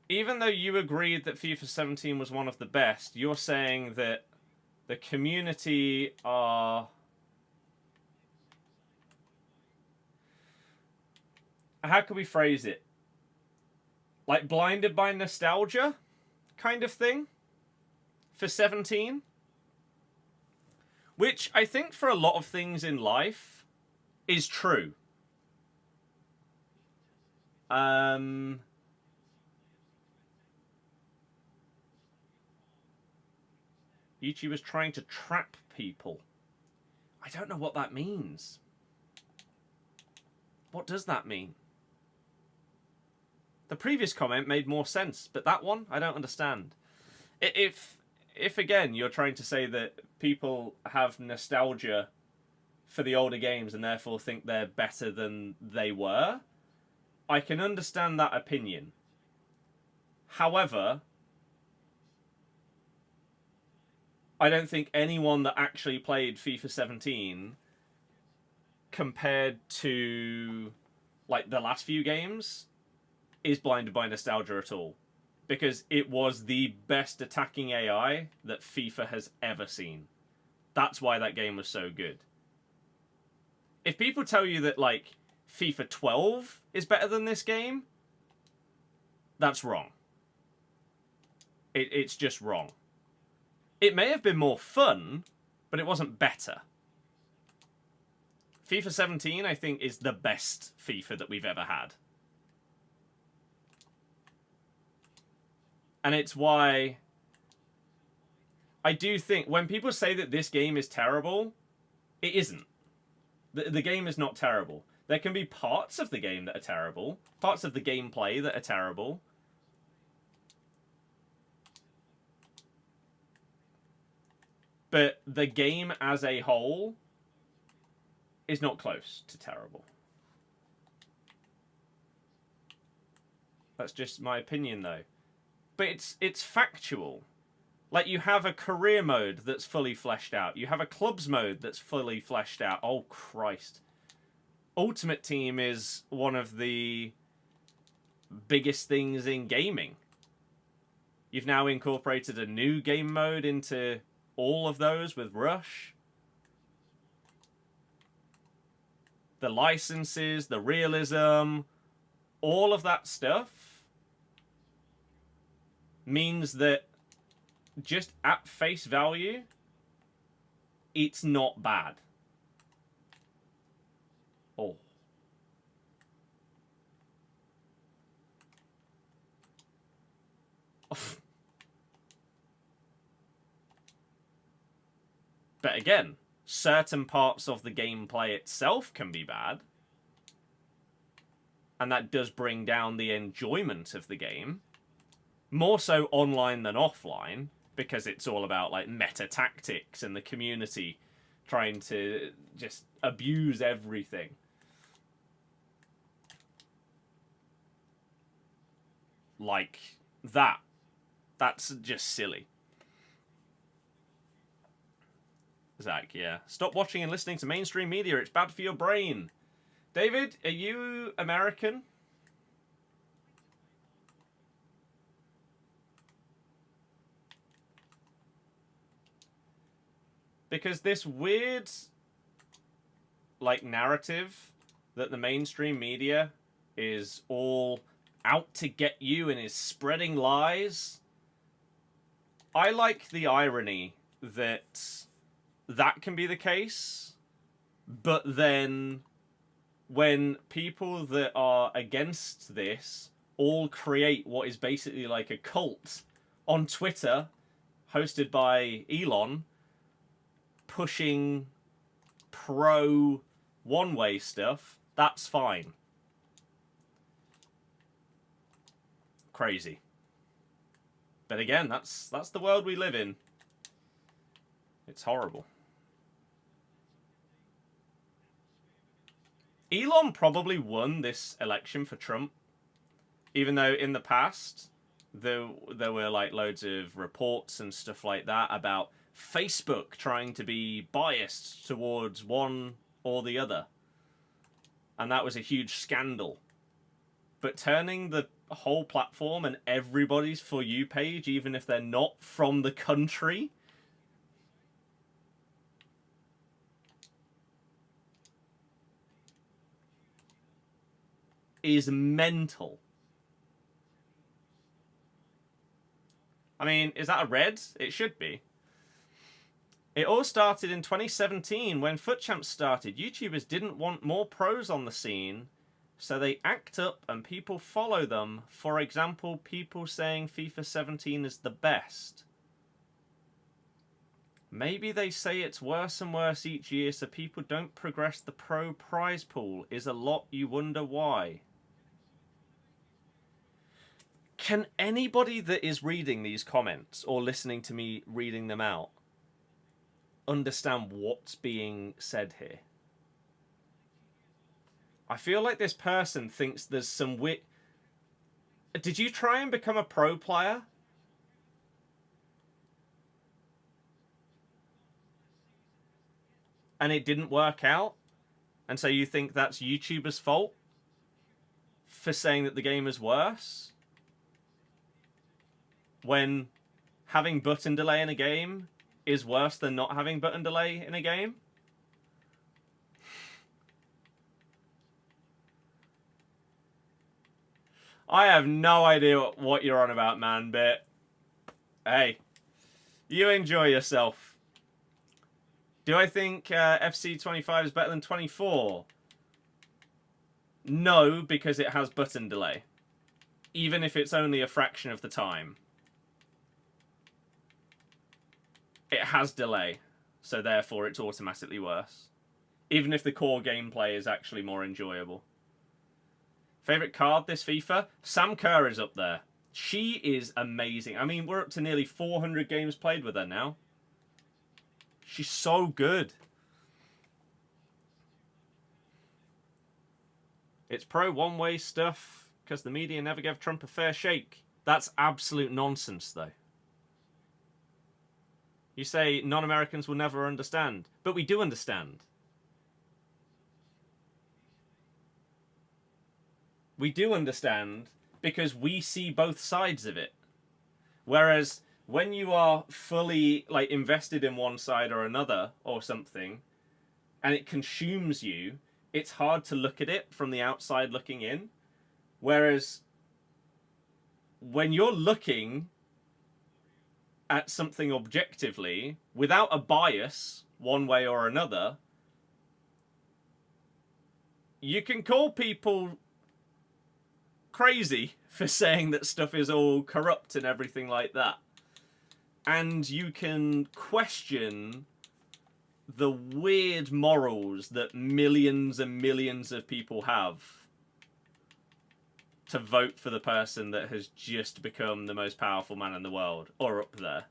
even though you agreed that FIFA 17 was one of the best, you're saying that the community are... How can we phrase it? Like blinded by nostalgia kind of thing for 17? Which I think for a lot of things in life is true. YouTubers trying to trap people. I don't know what that means. What does that mean? The previous comment made more sense, but that one, I don't understand. If again, you're trying to say that people have nostalgia for the older games and therefore think they're better than they were, I can understand that opinion. However, I don't think anyone that actually played FIFA 17 compared to like the last few games is blinded by nostalgia at all. Because it was the best attacking AI that FIFA has ever seen. That's why that game was so good. If people tell you that, like, FIFA 12 is better than this game, that's wrong. It's just wrong. It may have been more fun, but it wasn't better. FIFA 17, I think, is the best FIFA that we've ever had. And it's why I do think when people say that this game is terrible, it isn't. The game is not terrible. There can be parts of the game that are terrible, parts of the gameplay that are terrible. But the game as a whole is not close to terrible. That's just my opinion, though. but it's factual. Like, you have a career mode that's fully fleshed out. You have a clubs mode that's fully fleshed out. Oh, Christ. Ultimate Team is one of the biggest things in gaming. You've now incorporated a new game mode into all of those with Rush. The licenses, the realism, all of that stuff means that just at face value, it's not bad. Oh. But again, certain parts of the gameplay itself can be bad. And that does bring down the enjoyment of the game. More so online than offline, because it's all about like meta tactics and the community trying to just abuse everything. Like that. That's just silly. Zach, yeah. Stop watching and listening to mainstream media. It's bad for your brain. David, are you American? Because this weird, like, narrative that the mainstream media is all out to get you and is spreading lies. I like the irony that that can be the case, but then when people that are against this all create what is basically like a cult on Twitter, hosted by Elon, pushing pro one-way stuff, that's fine. Crazy. But again, that's the world we live in. It's horrible. Elon probably won this election for Trump, even though in the past there were like loads of reports and stuff like that about Facebook trying to be biased towards one or the other. And that was a huge scandal. But turning the whole platform and everybody's For You page, even if they're not from the country, is mental. I mean, is that a red? It should be. It all started in 2017 when FUT Champs started. YouTubers didn't want more pros on the scene, so they act up and people follow them. For example, people saying FIFA 17 is the best. Maybe they say it's worse and worse each year so people don't progress the pro prize pool. Is a lot, you wonder why. Can anybody that is reading these comments or listening to me reading them out understand what's being said here? I feel like this person thinks there's some wit. Did you try and become a pro player? And it didn't work out? And so you think that's YouTubers' fault for saying that the game is worse? When having button delay in a game is worse than not having button delay in a game? I have no idea what you're on about, man, but hey, you enjoy yourself. Do I think FC25 is better than 24? No, because it has button delay. Even if it's only a fraction of the time. It has delay, so therefore it's automatically worse. Even if the core gameplay is actually more enjoyable. Favourite card this FIFA? Sam Kerr is up there. She is amazing. I mean, we're up to nearly 400 games played with her now. She's so good. It's pro one-way stuff because the media never gave Trump a fair shake. That's absolute nonsense, though. You say non-Americans will never understand, but we do understand. We do understand because we see both sides of it. Whereas when you are fully like invested in one side or another or something, and it consumes you, it's hard to look at it from the outside looking in. Whereas when you're looking at something objectively, without a bias, one way or another, you can call people crazy for saying that stuff is all corrupt and everything like that. And you can question the weird morals that millions and millions of people have to vote for the person that has just become the most powerful man in the world, or up there.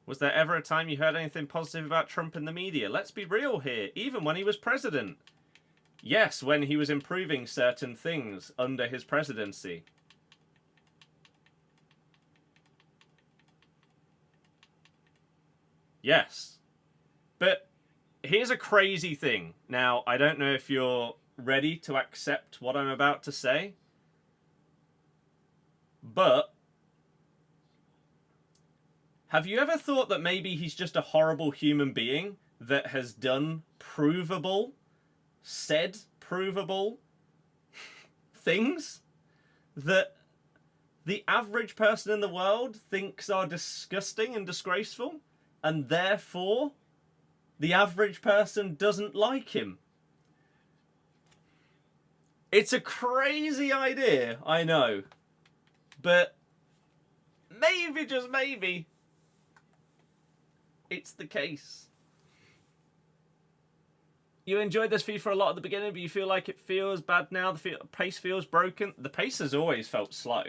Was there ever a time you heard anything positive about Trump in the media? Let's be real here. Even when he was president. Yes, when he was improving certain things under his presidency. Yes. But here's a crazy thing. Now, I don't know if you're ready to accept what I'm about to say. But have you ever thought that maybe he's just a horrible human being that has done provable, said provable things that the average person in the world thinks are disgusting and disgraceful, and therefore the average person doesn't like him? It's a crazy idea, I know, but maybe, just maybe, it's the case. You enjoyed this FIFA a lot at the beginning, but you feel like it feels bad now. The pace feels broken. The pace has always felt slow.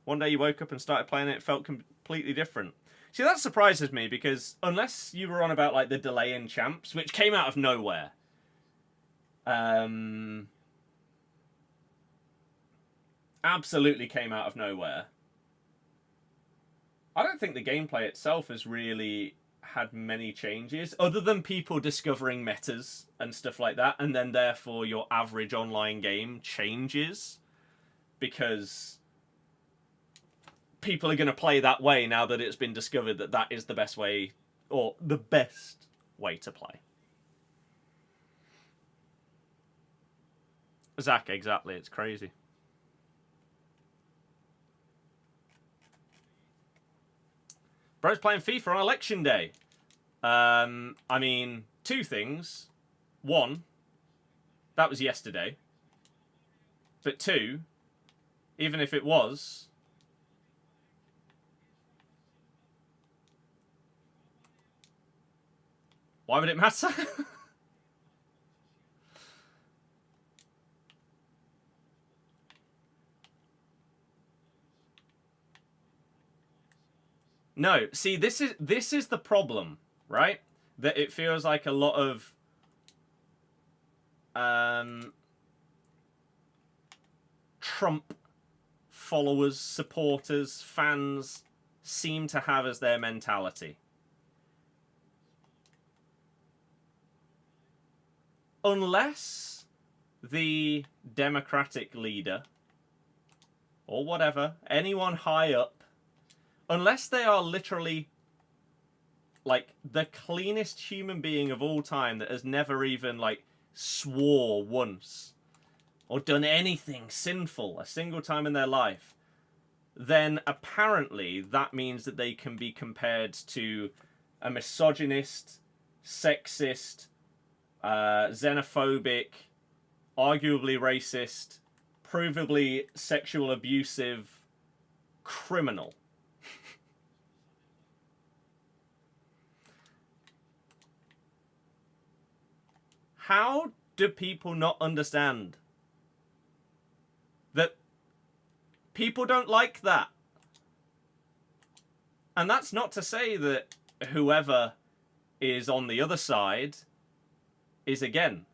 One day you woke up and started playing it, it felt completely different. See, that surprises me, because unless you were on about like the delay in champs, which came out of nowhere. Absolutely came out of nowhere. I don't think the gameplay itself has really had many changes, other than people discovering metas and stuff like that, and then therefore your average online game changes because people are going to play that way now that it's been discovered that that is the best way, or the best way to play. Zach, exactly. It's crazy. Bro's playing FIFA on election day. I mean, two things. One, that was yesterday. But two, even if it was, why would it matter? No, see, this is the problem, right? That it feels like a lot of Trump followers, supporters, fans seem to have as their mentality. Unless the Democratic leader, or whatever, anyone high up, unless they are literally like the cleanest human being of all time that has never even like swore once or done anything sinful a single time in their life, then apparently that means that they can be compared to a misogynist, sexist, xenophobic, arguably racist, provably sexual abusive criminal. How do people not understand that people don't like that? And that's not to say that whoever is on the other side is, again,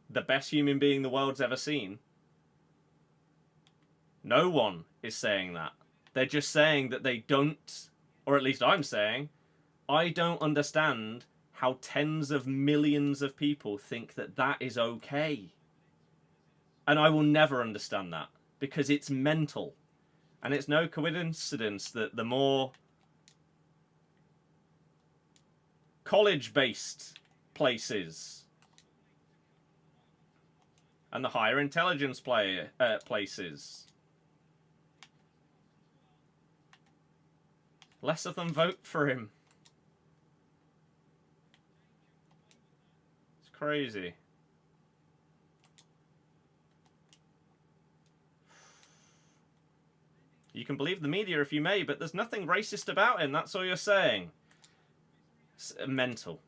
the best human being the world's ever seen. No one is saying that. They're just saying that they don't, or at least I'm saying, I don't understand how tens of millions of people think that that is okay. And I will never understand that, because it's mental. And it's no coincidence that the more college-based places and the higher intelligence places, less of them vote for him. It's crazy. You can believe the media if you may, but there's nothing racist about him. That's all you're saying. It's mental.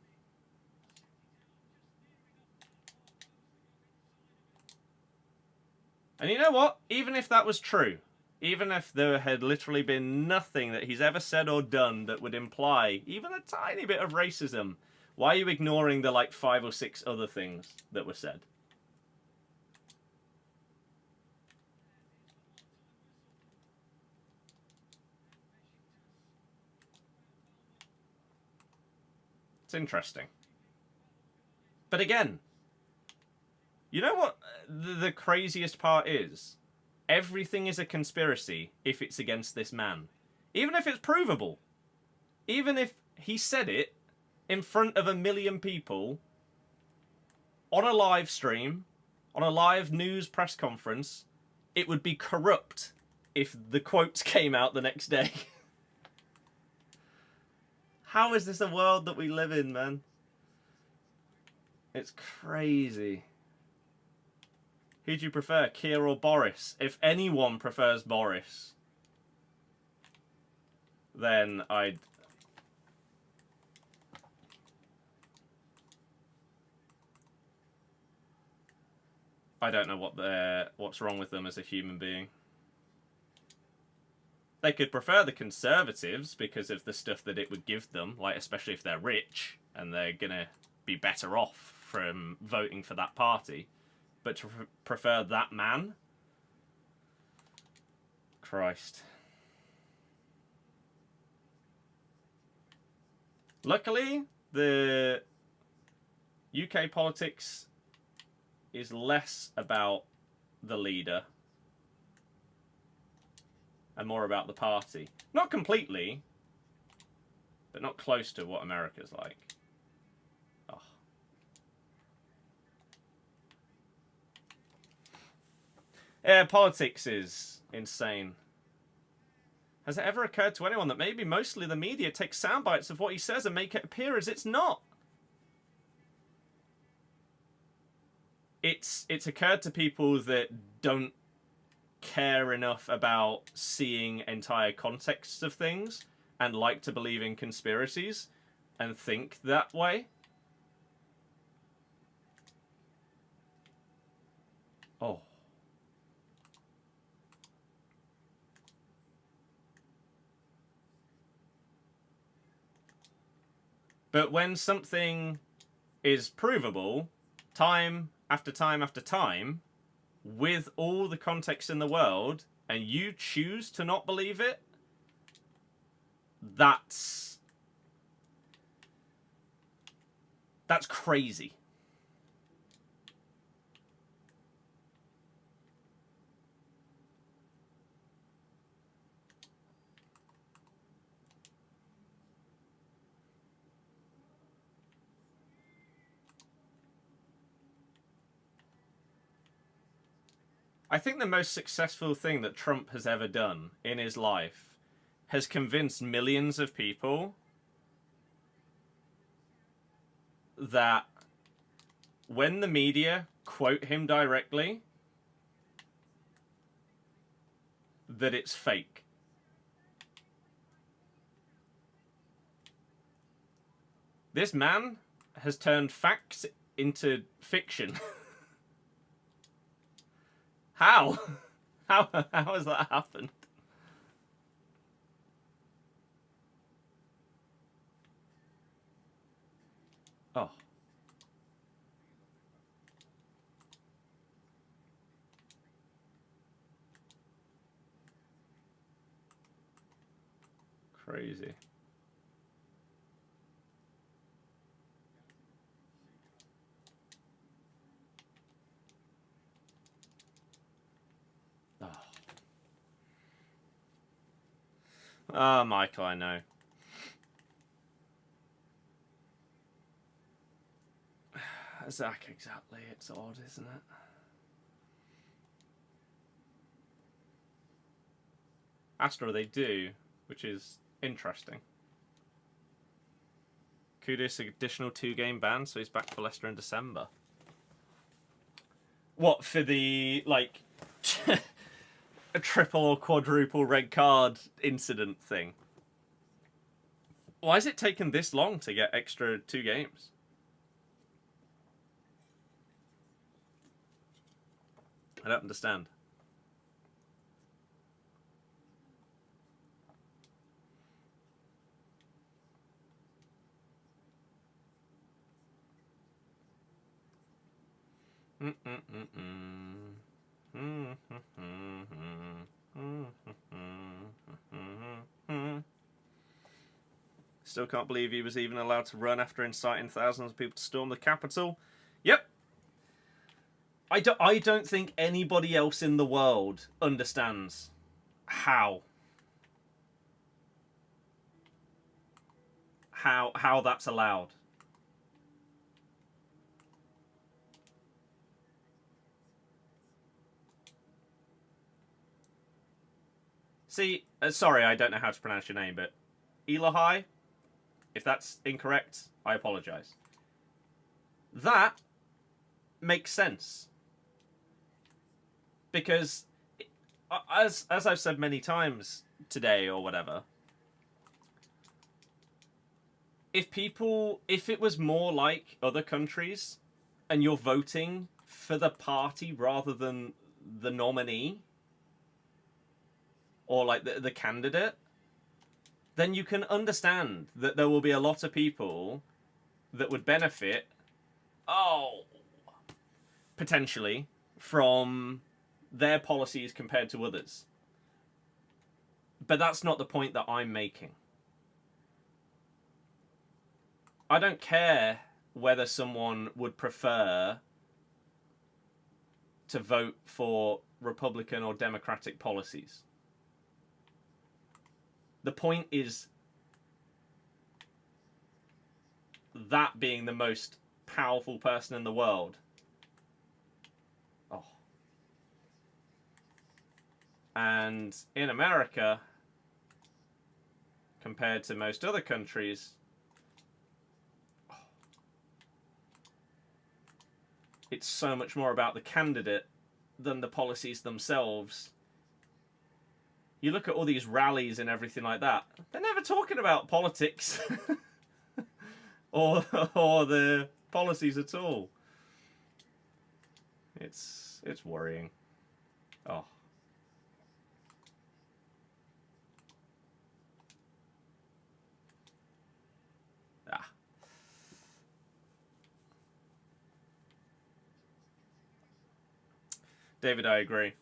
And you know what? Even if that was true, even if there had literally been nothing that he's ever said or done that would imply even a tiny bit of racism, why are you ignoring the like 5 or 6 other things that were said? It's interesting. But again, you know what the craziest part is? Everything is a conspiracy if it's against this man. Even if it's provable. Even if he said it in front of 1 million people on a live stream, on a live news press conference, it would be corrupt if the quotes came out the next day. How is this a world that we live in, man? It's crazy. Who do you prefer, Keir or Boris? If anyone prefers Boris, then I don't know what's wrong with them as a human being. They could prefer the Conservatives because of the stuff that it would give them, like especially if they're rich and they're gonna be better off from voting for that party. But to prefer that man? Christ. Luckily, the UK politics is less about the leader and more about the party. Not completely, but not close to what America's like. Oh. Yeah, politics is insane. Has it ever occurred to anyone that maybe mostly the media take sound bites of what he says and make it appear as it's not? It's occurred to people that don't care enough about seeing entire contexts of things and like to believe in conspiracies and think that way. Oh. But when something is provable, time after time after time, with all the context in the world, and you choose to not believe it, that's crazy. I think the most successful thing that Trump has ever done in his life has convinced millions of people that when the media quote him directly, that it's fake. This man has turned facts into fiction. How? How has that happened? Oh. Crazy. Oh, Michael, I know. Zach, exactly. It's odd, isn't it? Astro, they do, which is interesting. Kudus, additional 2-game ban, so he's back for Leicester in December. What, for the, like, a triple or quadruple red card incident thing? Why has it taken this long to get extra 2 games? I don't understand. Still can't believe he was even allowed to run after inciting thousands of people to storm the capital. Yep. I don't think anybody else in the world understands how that's allowed. See, sorry, I don't know how to pronounce your name, but Elohai, if that's incorrect, I apologize. That makes sense. Because, as I've said many times today or whatever, if it was more like other countries and you're voting for the party rather than the nominee or like the candidate, then you can understand that there will be a lot of people that would benefit, potentially, from their policies compared to others. But that's not the point that I'm making. I don't care whether someone would prefer to vote for Republican or Democratic policies. The point is that being the most powerful person in the world. Oh. And in America, compared to most other countries, it's so much more about the candidate than the policies themselves. You look at all these rallies and everything like that, they're never talking about politics or the policies at all. It's worrying. Oh. David, I agree.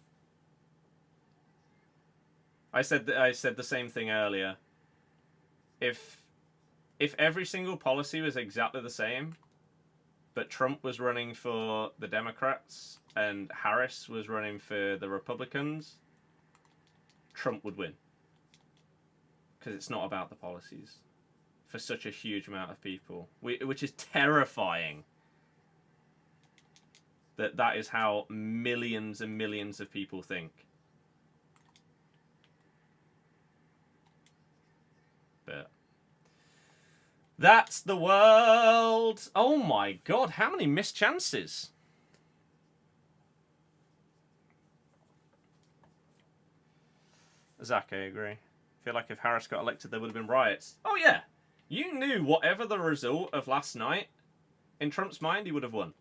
I said the same thing earlier. If every single policy was exactly the same, but Trump was running for the Democrats and Harris was running for the Republicans, Trump would win. Because it's not about the policies for such a huge amount of people, which is terrifying. That is how millions and millions of people think. But that's the world. Oh my god, how many missed chances? Zach, I agree. I feel like if Harris got elected, there would have been riots. Oh yeah, you knew whatever the result of last night, in Trump's mind, he would have won.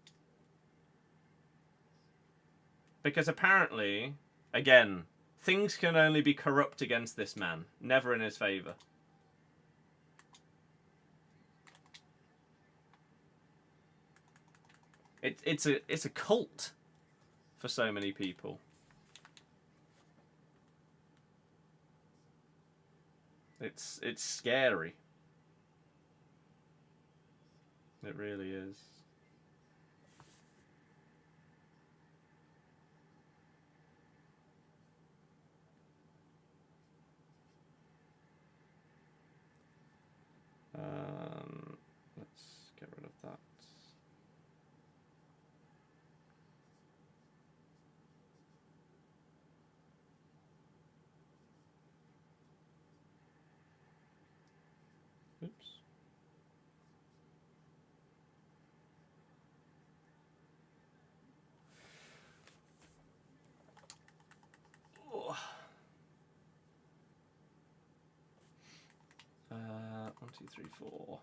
Because apparently, again, things can only be corrupt against this man, never in his favour. It's a cult for so many people. It's scary. It really is. Let's get rid of that. Oops. Oh. 1, 2, 3, 4.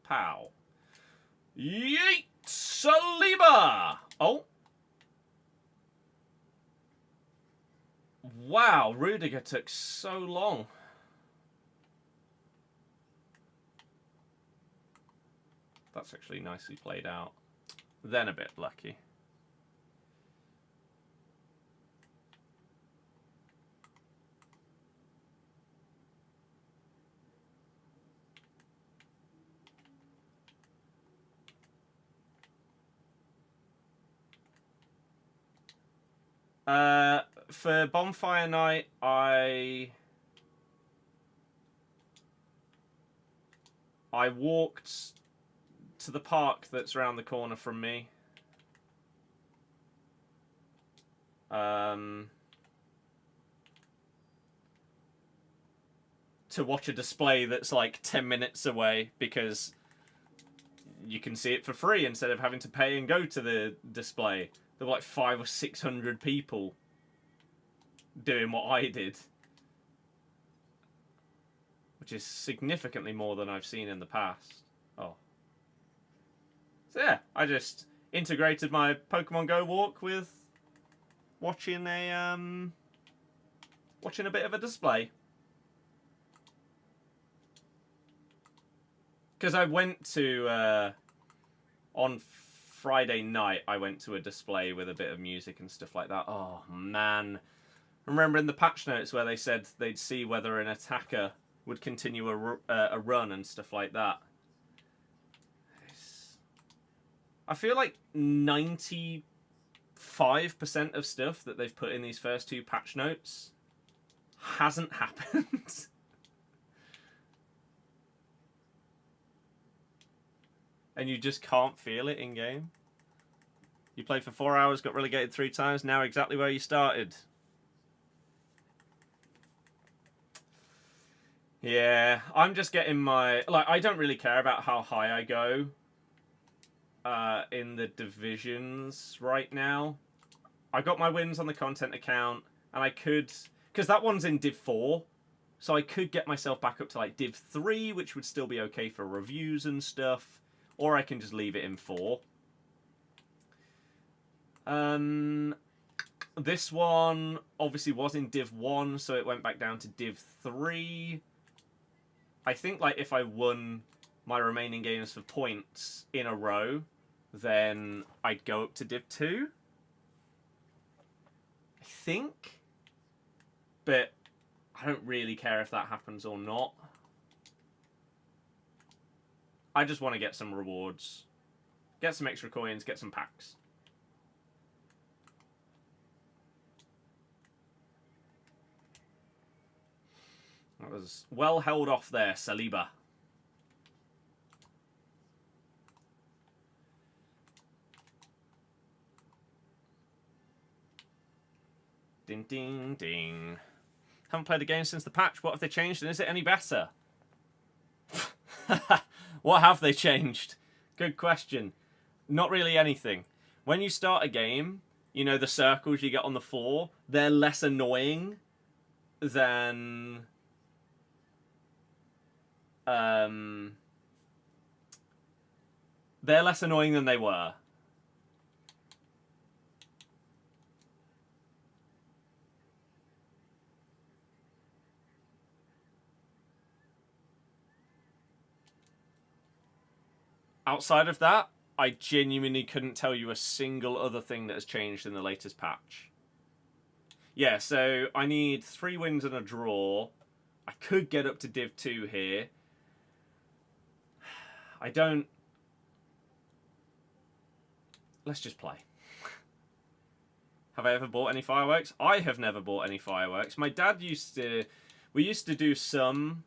Pow. Yeet! Saliba! Oh. Wow, Rudiger took so long. That's actually nicely played out. Then a bit lucky. For Bonfire Night, I walked to the park that's around the corner from me. To watch a display that's like 10 minutes away because you can see it for free instead of having to pay and go to the display. There were like 500 or 600 people doing what I did, which is significantly more than I've seen in the past. Oh. So yeah, I just integrated my Pokemon Go walk with watching a bit of a display. Because I went to on Friday night, I went to a display with a bit of music and stuff like that. Oh man, remember in the patch notes where they said they'd see whether an attacker would continue a run and stuff like that. I feel like 95% of stuff that they've put in these first 2 patch notes hasn't happened. And you just can't feel it in game. You played for 4 hours, got relegated 3 times, now exactly where you started. Yeah, I'm just getting my... Like, I don't really care about how high I go in the divisions right now. I got my wins on the content account, and I could... Because that one's in Div 4, so I could get myself back up to, like, Div 3, which would still be okay for reviews and stuff. Or I can just leave it in 4. This one obviously was in Div 1, so it went back down to Div 3. I think like if I won my remaining games for points in a row, then I'd go up to Div 2. I think. But I don't really care if that happens or not. I just want to get some rewards. Get some extra coins, get some packs. That was well held off there, Saliba. Ding, ding, ding. Haven't played the game since the patch. What have they changed and is it any better? What have they changed? Good question. Not really anything. When you start a game, you know, the circles you get on the floor, they're less annoying than... they're less annoying than they were. Outside of that, I genuinely couldn't tell you a single other thing that has changed in the latest patch. Yeah, so I need 3 wins and a draw. I could get up to Div 2 here. I don't... Let's just play. Have I ever bought any fireworks? I have never bought any fireworks. My dad used to... We used to do some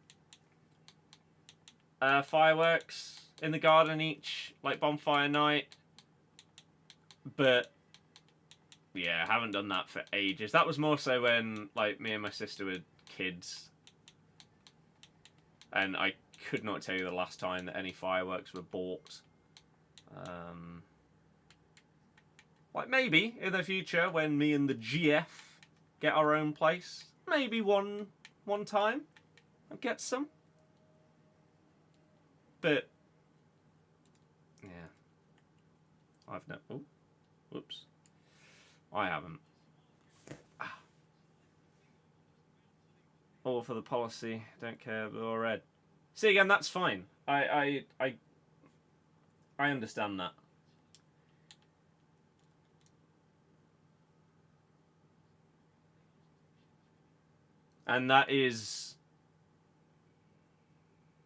fireworks in the garden each, like bonfire night. But, yeah, I haven't done that for ages. That was more so when, like, me and my sister were kids. And I could not tell you the last time that any fireworks were bought. Like, maybe in the future when me and the GF get our own place. Maybe one time I'll get some. But, yeah. I've no... Oh, whoops. I haven't. Ah. All for the policy. Don't care, blue or red. See, again, that's fine. I understand that. And that is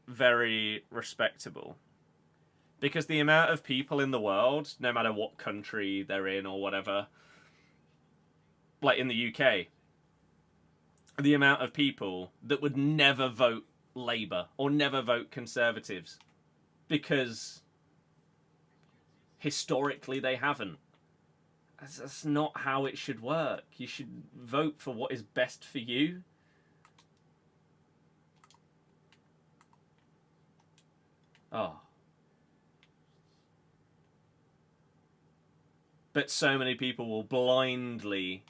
very respectable. Because the amount of people in the world, no matter what country they're in or whatever, like in the UK, the amount of people that would never vote Labour or never vote Conservatives because historically they haven't. That's not how it should work. You should vote for what is best for you. Oh. But so many people will blindly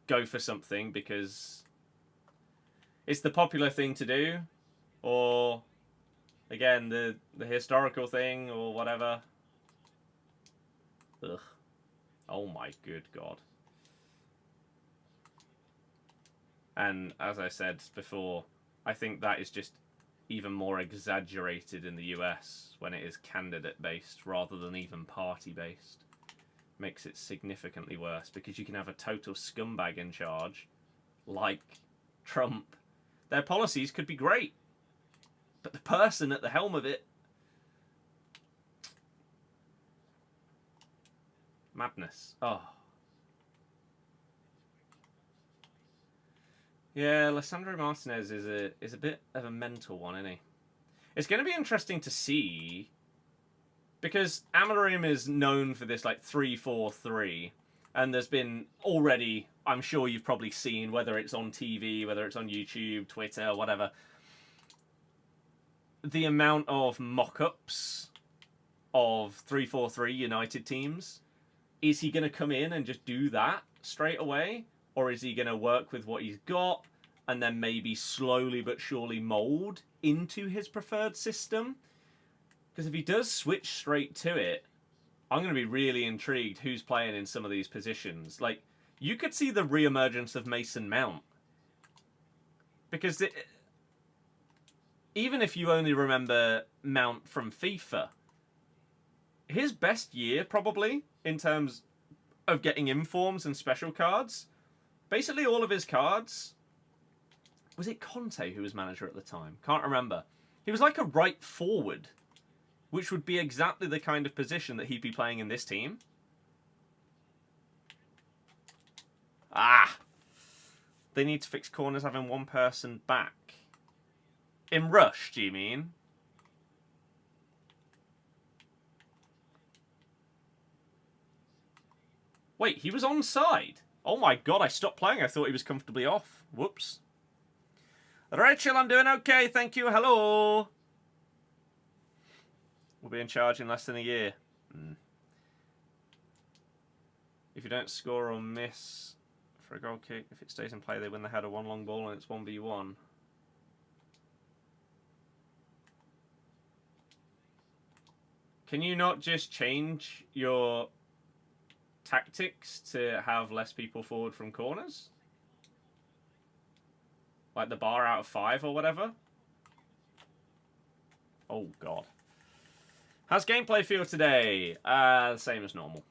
go for something because it's the popular thing to do, or again the historical thing or whatever. Ugh. Oh my good God. And as I said before, I think that is just even more exaggerated in the US when it is candidate-based rather than even party-based. Makes it significantly worse because you can have a total scumbag in charge, like Trump. Their policies could be great, but the person at the helm of it... Madness. Oh. Yeah, Lisandro Martinez is a bit of a mental one, isn't he? It's going to be interesting to see, because Amarim is known for this like 3-4-3, and there's been already, I'm sure you've probably seen, whether it's on TV, whether it's on YouTube, Twitter, whatever, the amount of mock-ups of 3-4-3 United teams. Is he going to come in and just do that straight away? Or is he going to work with what he's got and then maybe slowly but surely mould into his preferred system? Because if he does switch straight to it, I'm going to be really intrigued who's playing in some of these positions. Like, you could see the re-emergence of Mason Mount. Because even if you only remember Mount from FIFA, his best year, probably, in terms of getting informs and special cards, basically all of his cards... Was it Conte who was manager at the time? Can't remember. He was like a right forward, which would be exactly the kind of position that he'd be playing in this team. Ah! They need to fix corners having one person back. In Rush, do you mean? Wait, he was onside? Oh my God, I stopped playing. I thought he was comfortably off. Whoops. Rachel, I'm doing okay, thank you. Hello. We'll be in charge in less than a year. If you don't score or miss for a goal kick, if it stays in play, they win the header, one long ball, and it's 1v1. Can you not just change your tactics to have less people forward from corners? Like the bar out of 5 or whatever? Oh, God. How's gameplay feel today? Same as normal.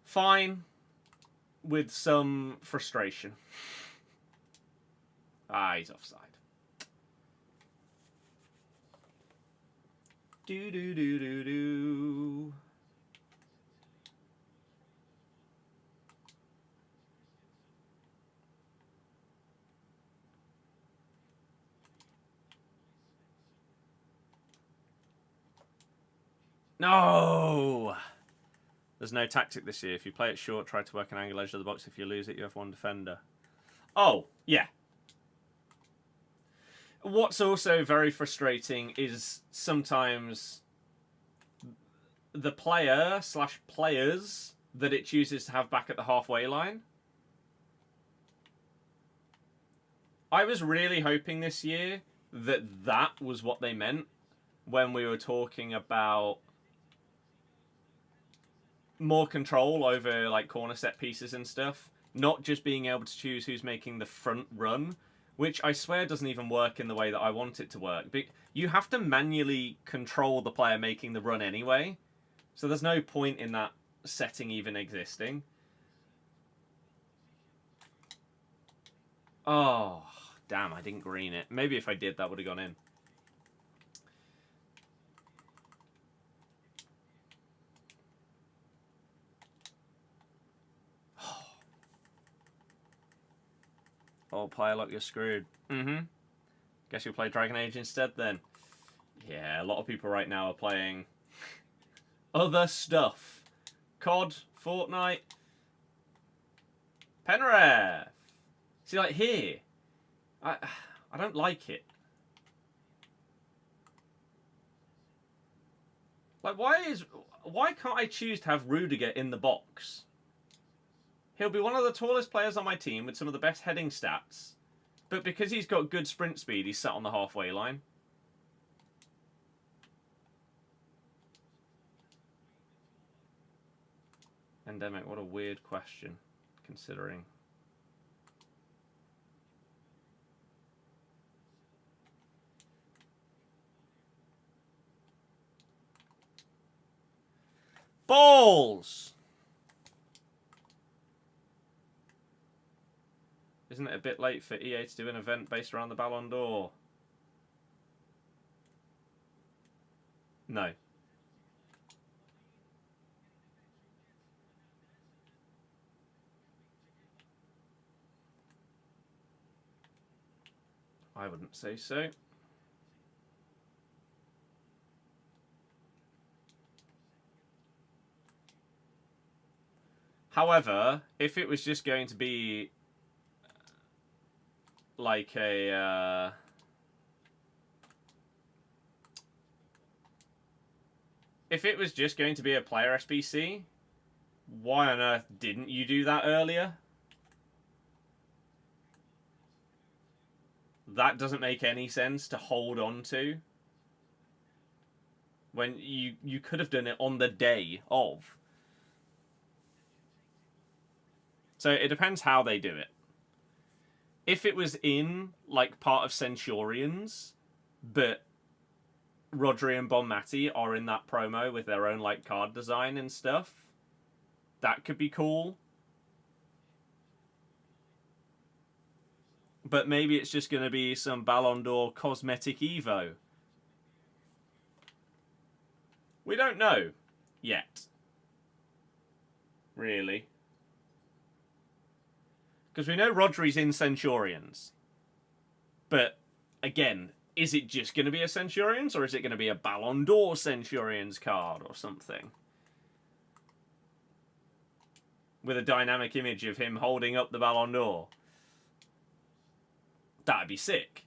Fine, with some frustration. He's offside. Do do do do do. No! There's no tactic this year. If you play it short, try to work an angle edge of the box. If you lose it, you have one defender. Oh, yeah. What's also very frustrating is sometimes the player/players that it chooses to have back at the halfway line. I was really hoping this year that that was what they meant when we were talking about more control over like corner set pieces and stuff, not just being able to choose who's making the front run, which I swear doesn't even work in the way that I want it to work. But you have to manually control the player making the run anyway, so there's no point in that setting even existing. Oh, damn, I didn't green it. Maybe if I did, that would have gone in. Oh, player lock, you're screwed. Mm-hmm. Guess you'll play Dragon Age instead then. Yeah, a lot of people right now are playing other stuff. COD, Fortnite, Penrith. See, like here, I don't like it. Like, why can't I choose to have Rudiger in the box? He'll be one of the tallest players on my team with some of the best heading stats. But because he's got good sprint speed, he's sat on the halfway line. Endemic, what a weird question, considering. Balls! Isn't it a bit late for EA to do an event based around the Ballon d'Or? No. I wouldn't say so. However, if it was just going to be like a if it was just going to be a player SBC, why on earth didn't you do that earlier? That doesn't make any sense to hold on to when you could have done it on the day of. So it depends how they do it. If it was in, like, part of Centurions, but Rodrygo and Bonmati are in that promo with their own, like, card design and stuff, that could be cool. But maybe it's just going to be some Ballon d'Or cosmetic Evo. We don't know yet. Really. Because we know Rodri's in Centurions. But, again, is it just going to be a Centurions, or is it going to be a Ballon d'Or Centurions card or something? With a dynamic image of him holding up the Ballon d'Or. That'd be sick.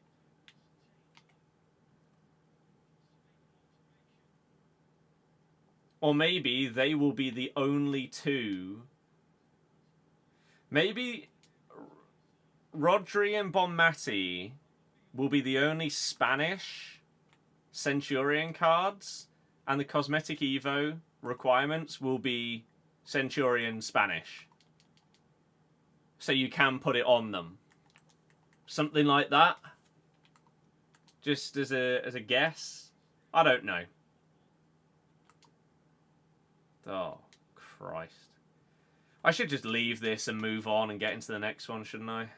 Or maybe they will be the only two. Maybe Rodri and Bonmati will be the only Spanish Centurion cards, and the cosmetic Evo requirements will be Centurion Spanish. So you can put it on them. Something like that. Just as a guess. I don't know. Oh, Christ. I should just leave this and move on and get into the next one, shouldn't I?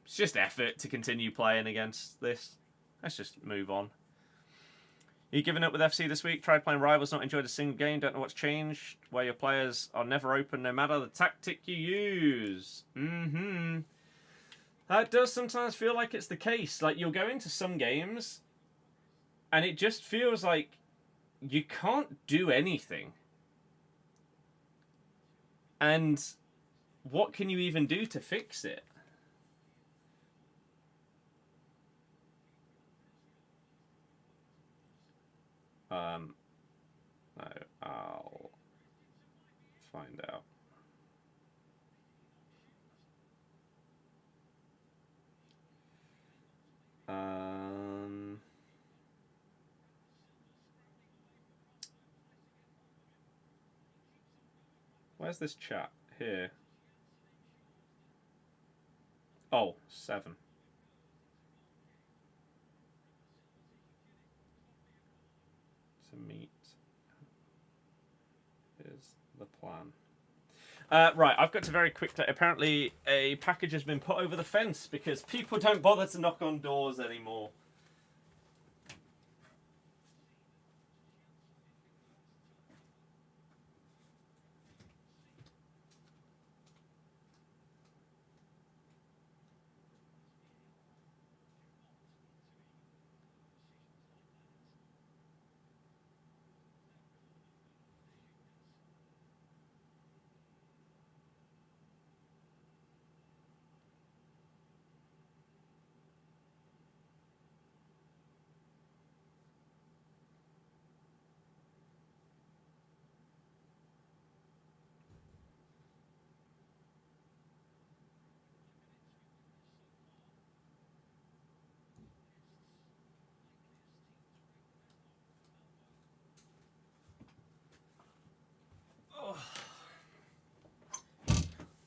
It's just effort to continue playing against this. Let's just move on. Are you giving up with FC this week? Tried playing Rivals, not enjoyed a single game, don't know what's changed. Where your players are never open no matter the tactic you use. That does sometimes feel like it's the case. Like, you'll go into some games and it just feels like you can't do anything. And what can you even do to fix it? No, I'll find out. Where's this chat? Here. Oh, 7. To meet is the plan. Right, I've got to very quickly. Apparently, a package has been put over the fence because people don't bother to knock on doors anymore.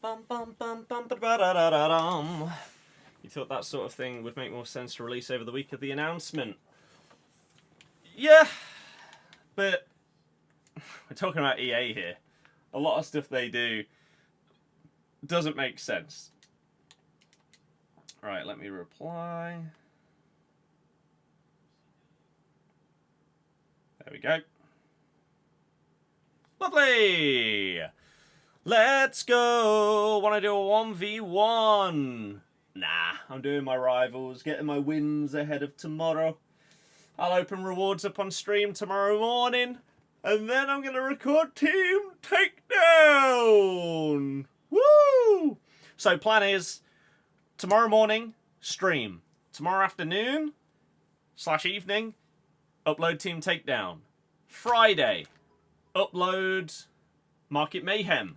Bum, bum, bum, bum, ba, da, da, da, dum. You thought that sort of thing would make more sense to release over the week of the announcement? Yeah, but we're talking about EA here. A lot of stuff they do doesn't make sense. Right, let me reply. There we go. Lovely! Let's go! Want to do a 1v1? Nah, I'm doing my rivals, getting my wins ahead of tomorrow. I'll open rewards up on stream tomorrow morning, and then I'm going to record Team Takedown! Woo! So plan is, tomorrow morning, stream. Tomorrow afternoon, / evening, upload Team Takedown. Friday, upload Market Mayhem.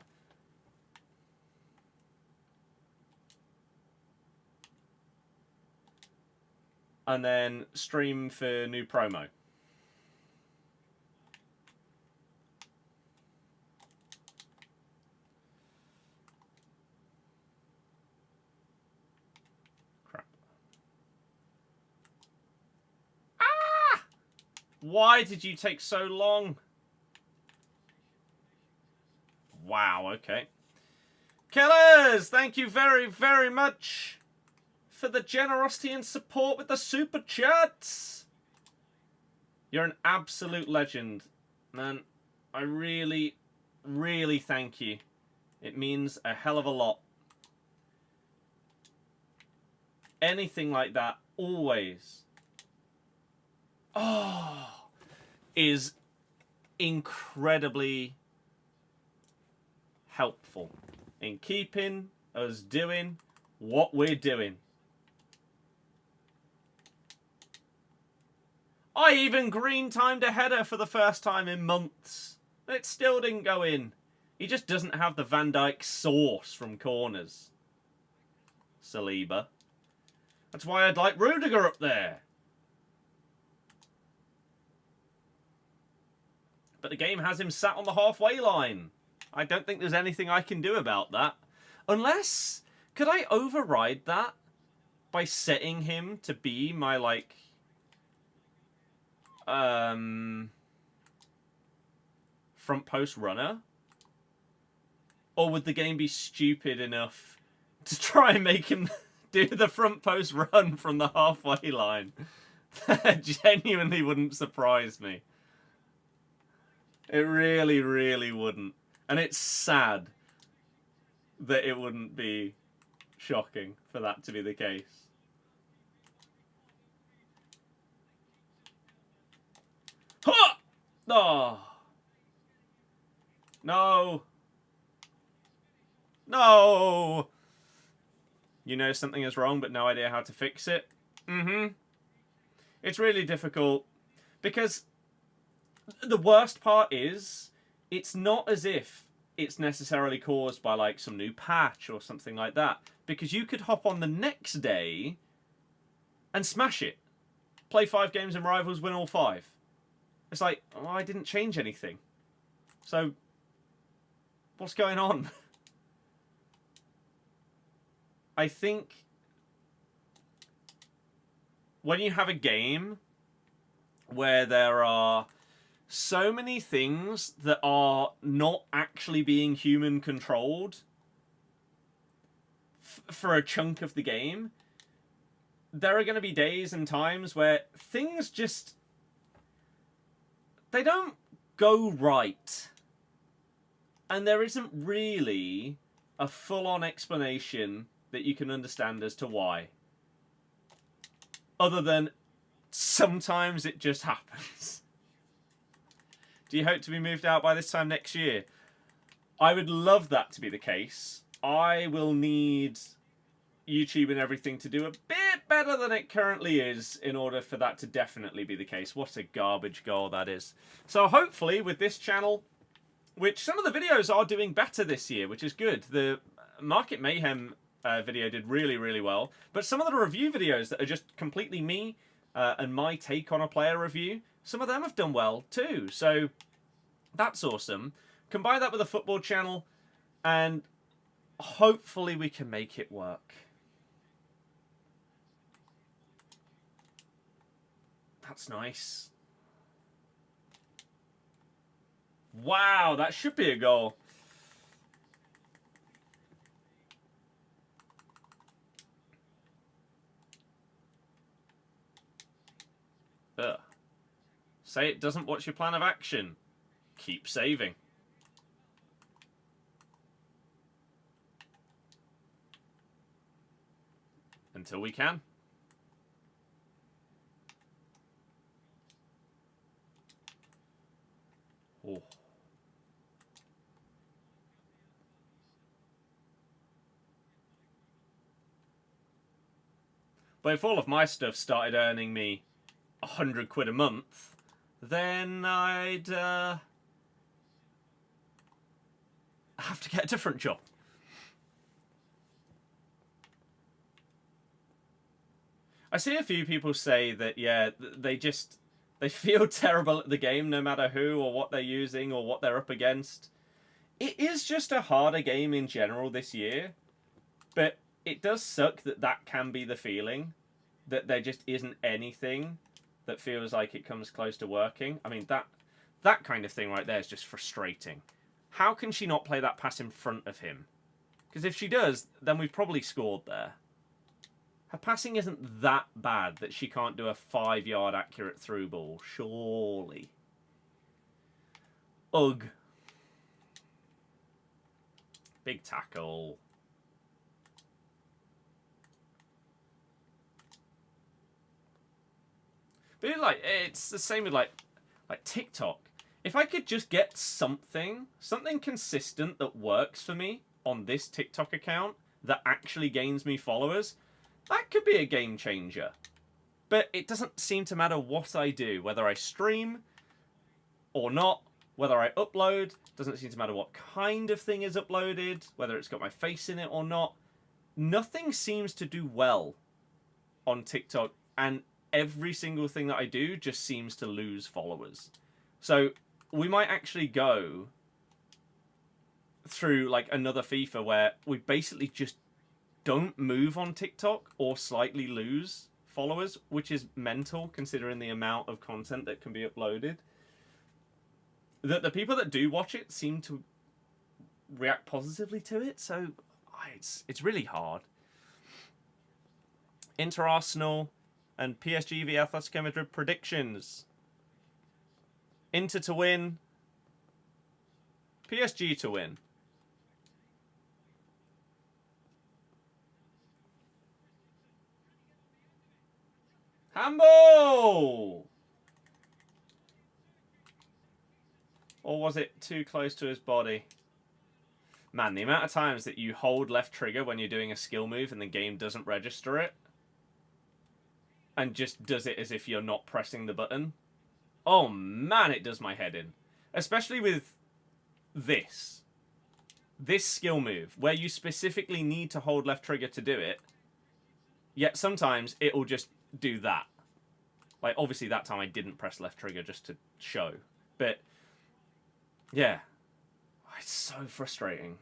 And then stream for new promo. Crap. Ah! Why did you take so long? Wow, okay. Killers, thank you very, very much for the generosity and support with the super chats. You're an absolute legend, man. I really, really thank you. It means a hell of a lot. Anything like that, always, is incredibly helpful in keeping us doing what we're doing. I even green-timed a header for the first time in months. It still didn't go in. He just doesn't have the Van Dijk sauce from corners. Saliba. That's why I'd like Rudiger up there. But the game has him sat on the halfway line. I don't think there's anything I can do about that. Unless, could I override that by setting him to be my, like, front post runner? Or would the game be stupid enough to try and make him do the front post run from the halfway line? That genuinely wouldn't surprise me. It really, really wouldn't. And it's sad that it wouldn't be shocking for that to be the case. Ha! Oh. No. No. You know something is wrong, but no idea how to fix it. It's really difficult because the worst part is it's not as if it's necessarily caused by like some new patch or something like that, because you could hop on the next day and smash it, play 5 games in Rivals, win all 5. It's like, oh, I didn't change anything, so what's going on? I think when you have a game where there are so many things that are not actually being human controlled for a chunk of the game, there are going to be days and times where things just, they don't go right. And there isn't really a full-on explanation that you can understand as to why. Other than sometimes it just happens. Do you hope to be moved out by this time next year? I would love that to be the case. I will need YouTube and everything to do a bit better than it currently is in order for that to definitely be the case. What a garbage goal that is. So hopefully with this channel, which some of the videos are doing better this year, which is good. The Market Mayhem video did really, really well. But some of the review videos that are just completely me and my take on a player review, some of them have done well too. So that's awesome. Combine that with a football channel and hopefully we can make it work. That's nice. Wow, that should be a goal. Ugh. Say it doesn't watch your plan of action. Keep saving. Until we can. Oh. But if all of my stuff started earning me 100 quid a month, then I'd have to get a different job. I see a few people say that, yeah, they feel terrible at the game no matter who or what they're using or what they're up against. It is just a harder game in general this year, but it does suck that that can be the feeling, that there just isn't anything that feels like it comes close to working. I mean, that kind of thing right there is just frustrating. How can she not play that pass in front of him? Because if she does, then we've probably scored there. Her passing isn't that bad that she can't do a 5-yard accurate through ball, surely. Ugh. Big tackle. But like, it's the same with like TikTok. If I could just get something consistent that works for me on this TikTok account that actually gains me followers, that could be a game changer. But it doesn't seem to matter what I do, whether I stream or not, whether I upload, doesn't seem to matter what kind of thing is uploaded, whether it's got my face in it or not. Nothing seems to do well on TikTok, and every single thing that I do just seems to lose followers. So we might actually go through like another FIFA where we basically just don't move on TikTok or slightly lose followers, which is mental considering the amount of content that can be uploaded. The people that do watch it seem to react positively to it, so it's really hard. Inter Arsenal and PSG v Atletico Madrid predictions. Inter to win. PSG to win. Handball! Or was it too close to his body? Man, the amount of times that you hold left trigger when you're doing a skill move and the game doesn't register it and just does it as if you're not pressing the button. Oh man, it does my head in. Especially with this skill move where you specifically need to hold left trigger to do it, yet sometimes it will just do that. Like, obviously that time I didn't press left trigger just to show, but yeah, it's so frustrating.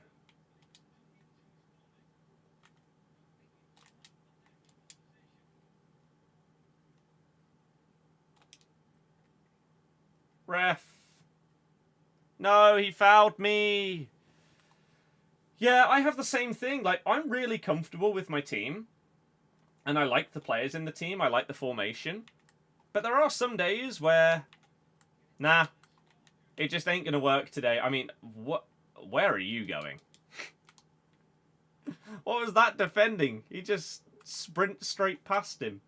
Ref. No, he fouled me. Yeah, I have the same thing. Like, I'm really comfortable with my team. And I like the players in the team. I like the formation. But there are some days where, nah, it just ain't going to work today. I mean, where are you going? What was that defending? He just sprint straight past him.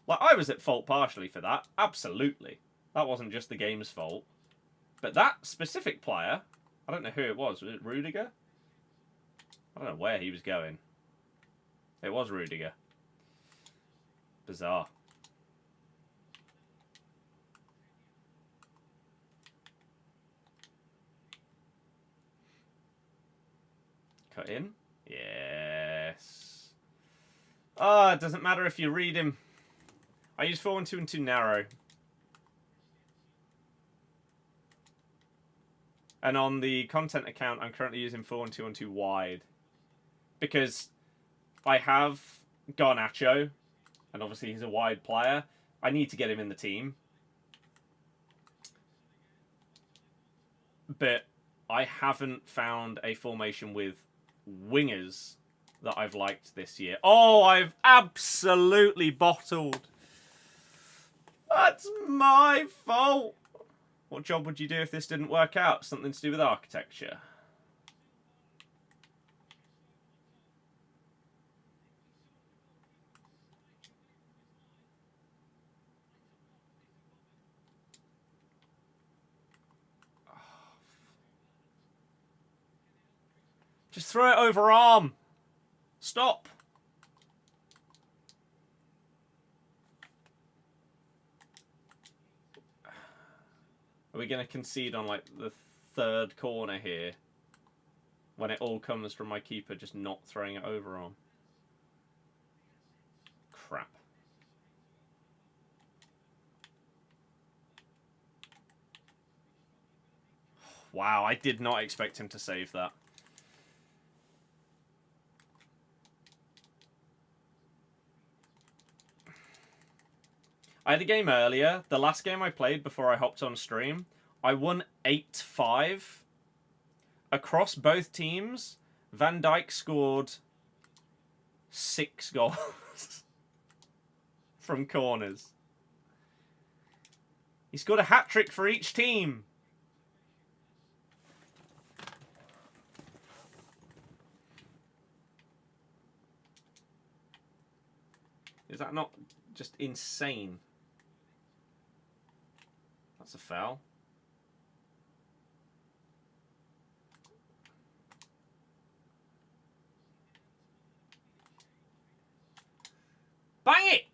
Like, I was at fault partially for that. Absolutely. That wasn't just the game's fault. But that specific player, I don't know who it was. Was it Rudiger? I don't know where he was going. It was Rudiger. Bizarre. Cut in. Yes. Oh, it doesn't matter if you read him. I use 4-1-2 and 2 narrow. And on the content account, I'm currently using 4-1-2 and 2 wide. Because I have Garnacho, and obviously he's a wide player. I need to get him in the team. But I haven't found a formation with wingers that I've liked this year. Oh, I've absolutely bottled. That's my fault. What job would you do if this didn't work out? Something to do with architecture. Just throw it over arm. Stop. Are we going to concede on like the third corner here? When it all comes from my keeper just not throwing it over arm. Crap. Wow, I did not expect him to save that. I had a game earlier. The last game I played before I hopped on stream, I won 8-5. Across both teams, Van Dijk scored 6 goals from corners. He scored a hat-trick for each team. Is that not just insane? That's a foul. Bang it!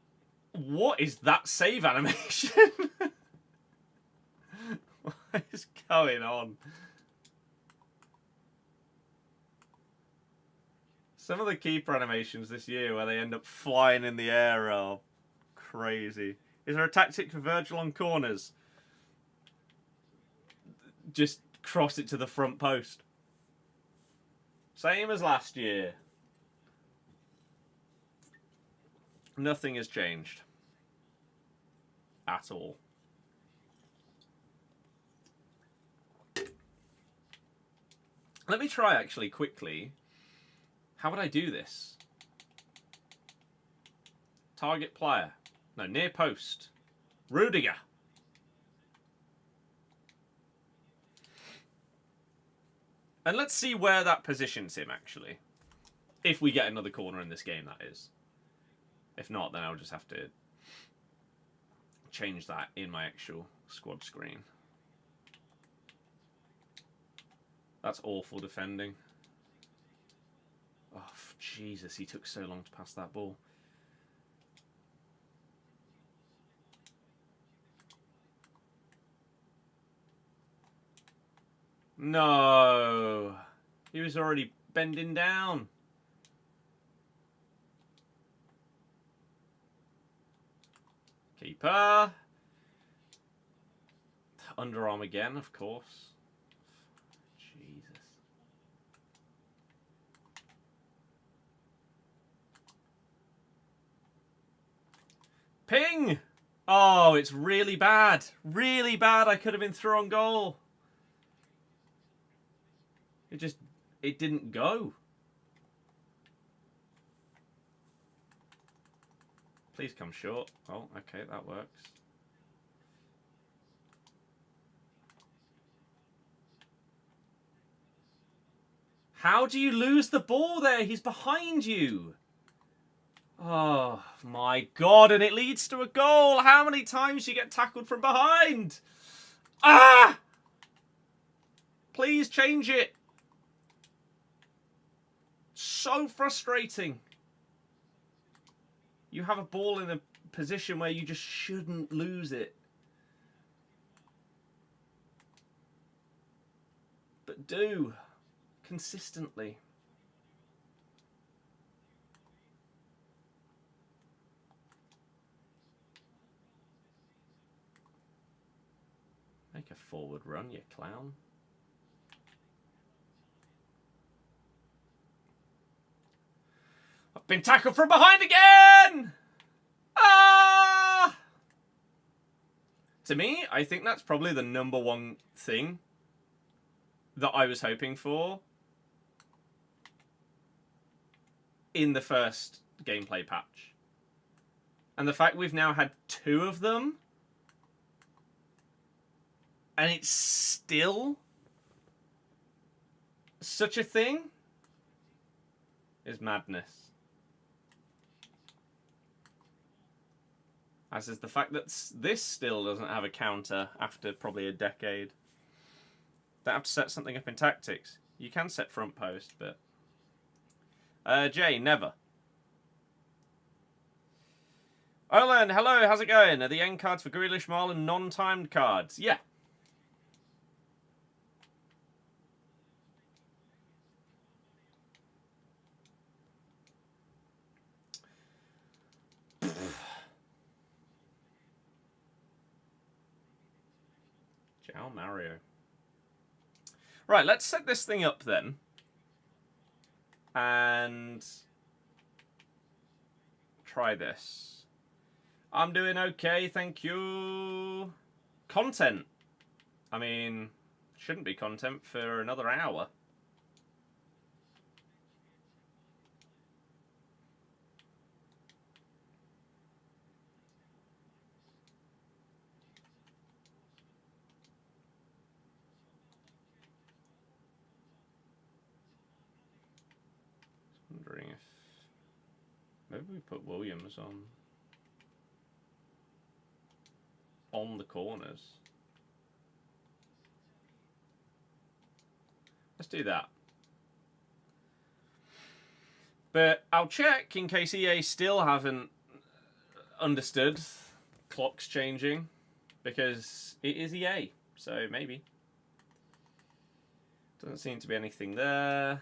What is that save animation? What is going on? Some of the keeper animations this year where they end up flying in the air are crazy. Is there a tactic for Virgil on corners? Just cross it to the front post. Same as last year. Nothing has changed. At all. Let me try, actually, quickly. How would I do this? Target player. No, near post. Rudiger. And let's see where that positions him, actually. If we get another corner in this game, that is. If not, then I'll just have to change that in my actual squad screen. That's awful defending. Oh, Jesus, he took so long to pass that ball. No. He was already bending down. Keeper. Underarm again, of course. Jesus. Ping! Oh, it's really bad. Really bad. I could have been through on goal. It didn't go. Please come short. Oh, okay, that works. How do you lose the ball there? He's behind you. Oh, my God. And it leads to a goal. How many times you get tackled from behind? Ah! Please change it. So frustrating. You have a ball in a position where you just shouldn't lose it. But do. Consistently. Make a forward run, you clown. I've been tackled from behind again! Ah! To me, I think that's probably the #1 thing that I was hoping for in the first gameplay patch. And the fact we've now had 2 of them, and it's still such a thing, is madness. As is the fact that this still doesn't have a counter after probably a decade. Don't have to set something up in tactics. You can set front post, but... Jay, never. Olan, hello, how's it going? Are the end cards for Grealish, Marlon non-timed cards? Yeah. Ciao, Mario. Right, let's set this thing up then. And try this. I'm doing okay, thank you. Content. I mean, shouldn't be content for another hour. Wondering if maybe we put Williams on the corners. Let's do that. But I'll check in case EA still haven't understood clocks changing, because it is EA, so maybe. Doesn't seem to be anything there.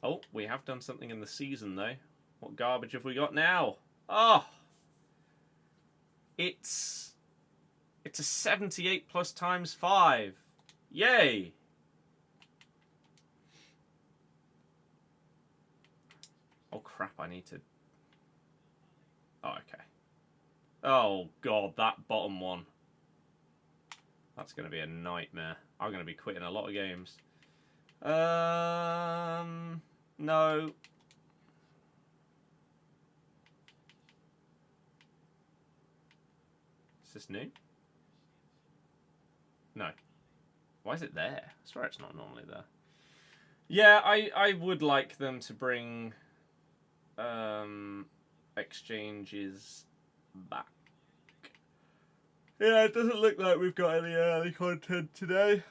Oh, we have done something in the season, though. What garbage have we got now? Oh! It's a 78 plus times 5. Yay! Oh, crap, I need to... Oh, okay. Oh, God, that bottom one. That's going to be a nightmare. I'm going to be quitting a lot of games. No. Is this new? No. Why is it there? I swear it's not normally there. Yeah, I would like them to bring exchanges back. Yeah, it doesn't look like we've got any early content today.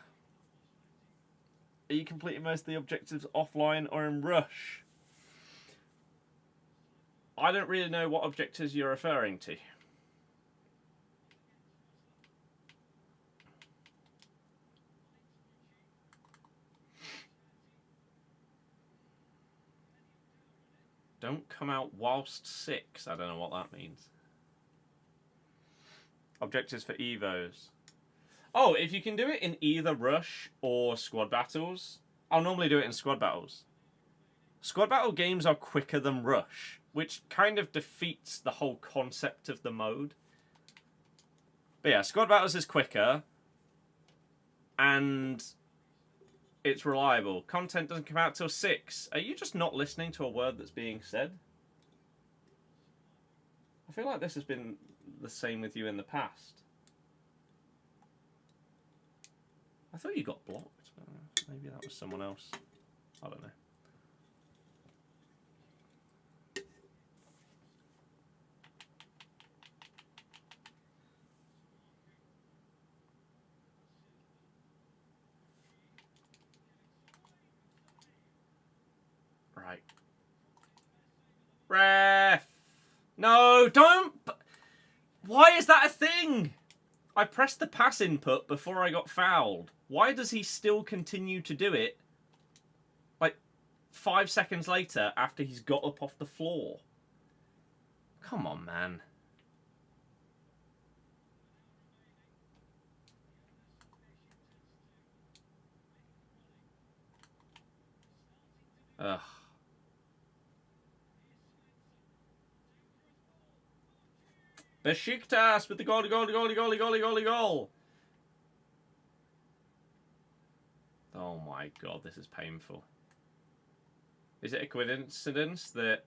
Are you completing most of the objectives offline or in Rush? I don't really know what objectives you're referring to. Don't come out whilst 6. I don't know what that means. Objectives for Evos. Oh, if you can do it in either Rush or Squad Battles, I'll normally do it in Squad Battles. Squad Battle games are quicker than Rush, which kind of defeats the whole concept of the mode. But yeah, Squad Battles is quicker, and it's reliable. Content doesn't come out till 6. Are you just not listening to a word that's being said? I feel like this has been the same with you in the past. I thought you got blocked, but maybe that was someone else. I don't know. Right. Ref! No, don't! Why is that a thing? I pressed the pass input before I got fouled. Why does he still continue to do it, like, 5 seconds later after he's got up off the floor? Come on, man. Ugh. Besiktas with the goal. Oh my god, this is painful. Is it a coincidence that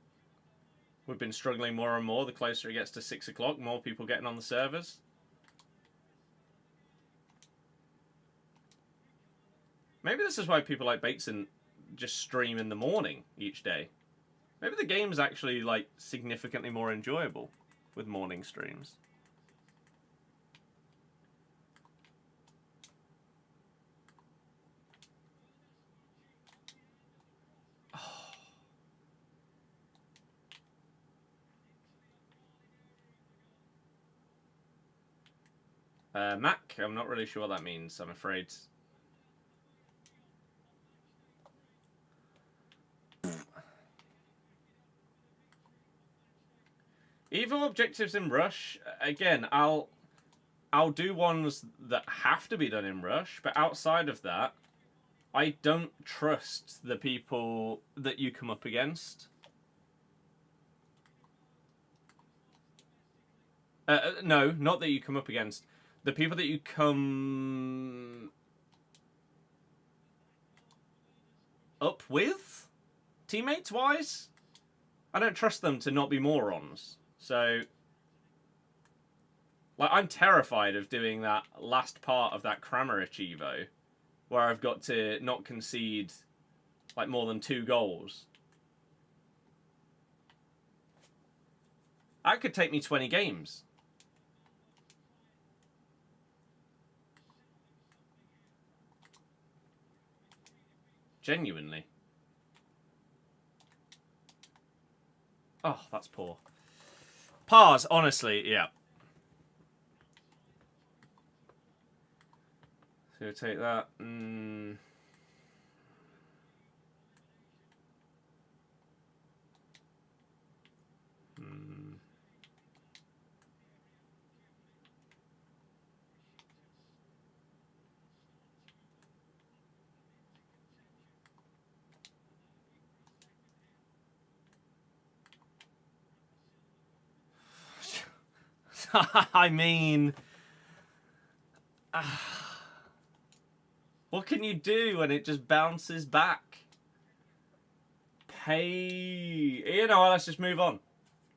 we've been struggling more and more the closer it gets to 6 o'clock, more people getting on the servers? Maybe this is why people like Bateson just stream in the morning each day. Maybe the game's actually like significantly more enjoyable with morning streams. Mac, I'm not really sure what that means, I'm afraid. Evil objectives in Rush, again, I'll do ones that have to be done in Rush, but outside of that, I don't trust the people that you come up against. No, not that you come up against. The people that you come up with, teammates-wise, I don't trust them to not be morons. So, like, I'm terrified of doing that last part of that Kramaric Evo, where I've got to not concede, like, more than 2 goals. That could take me 20 games. Genuinely. Oh, that's poor. Pars, honestly, yeah. So we'll take that. I mean... what can you do when it just bounces back? You know what, let's just move on.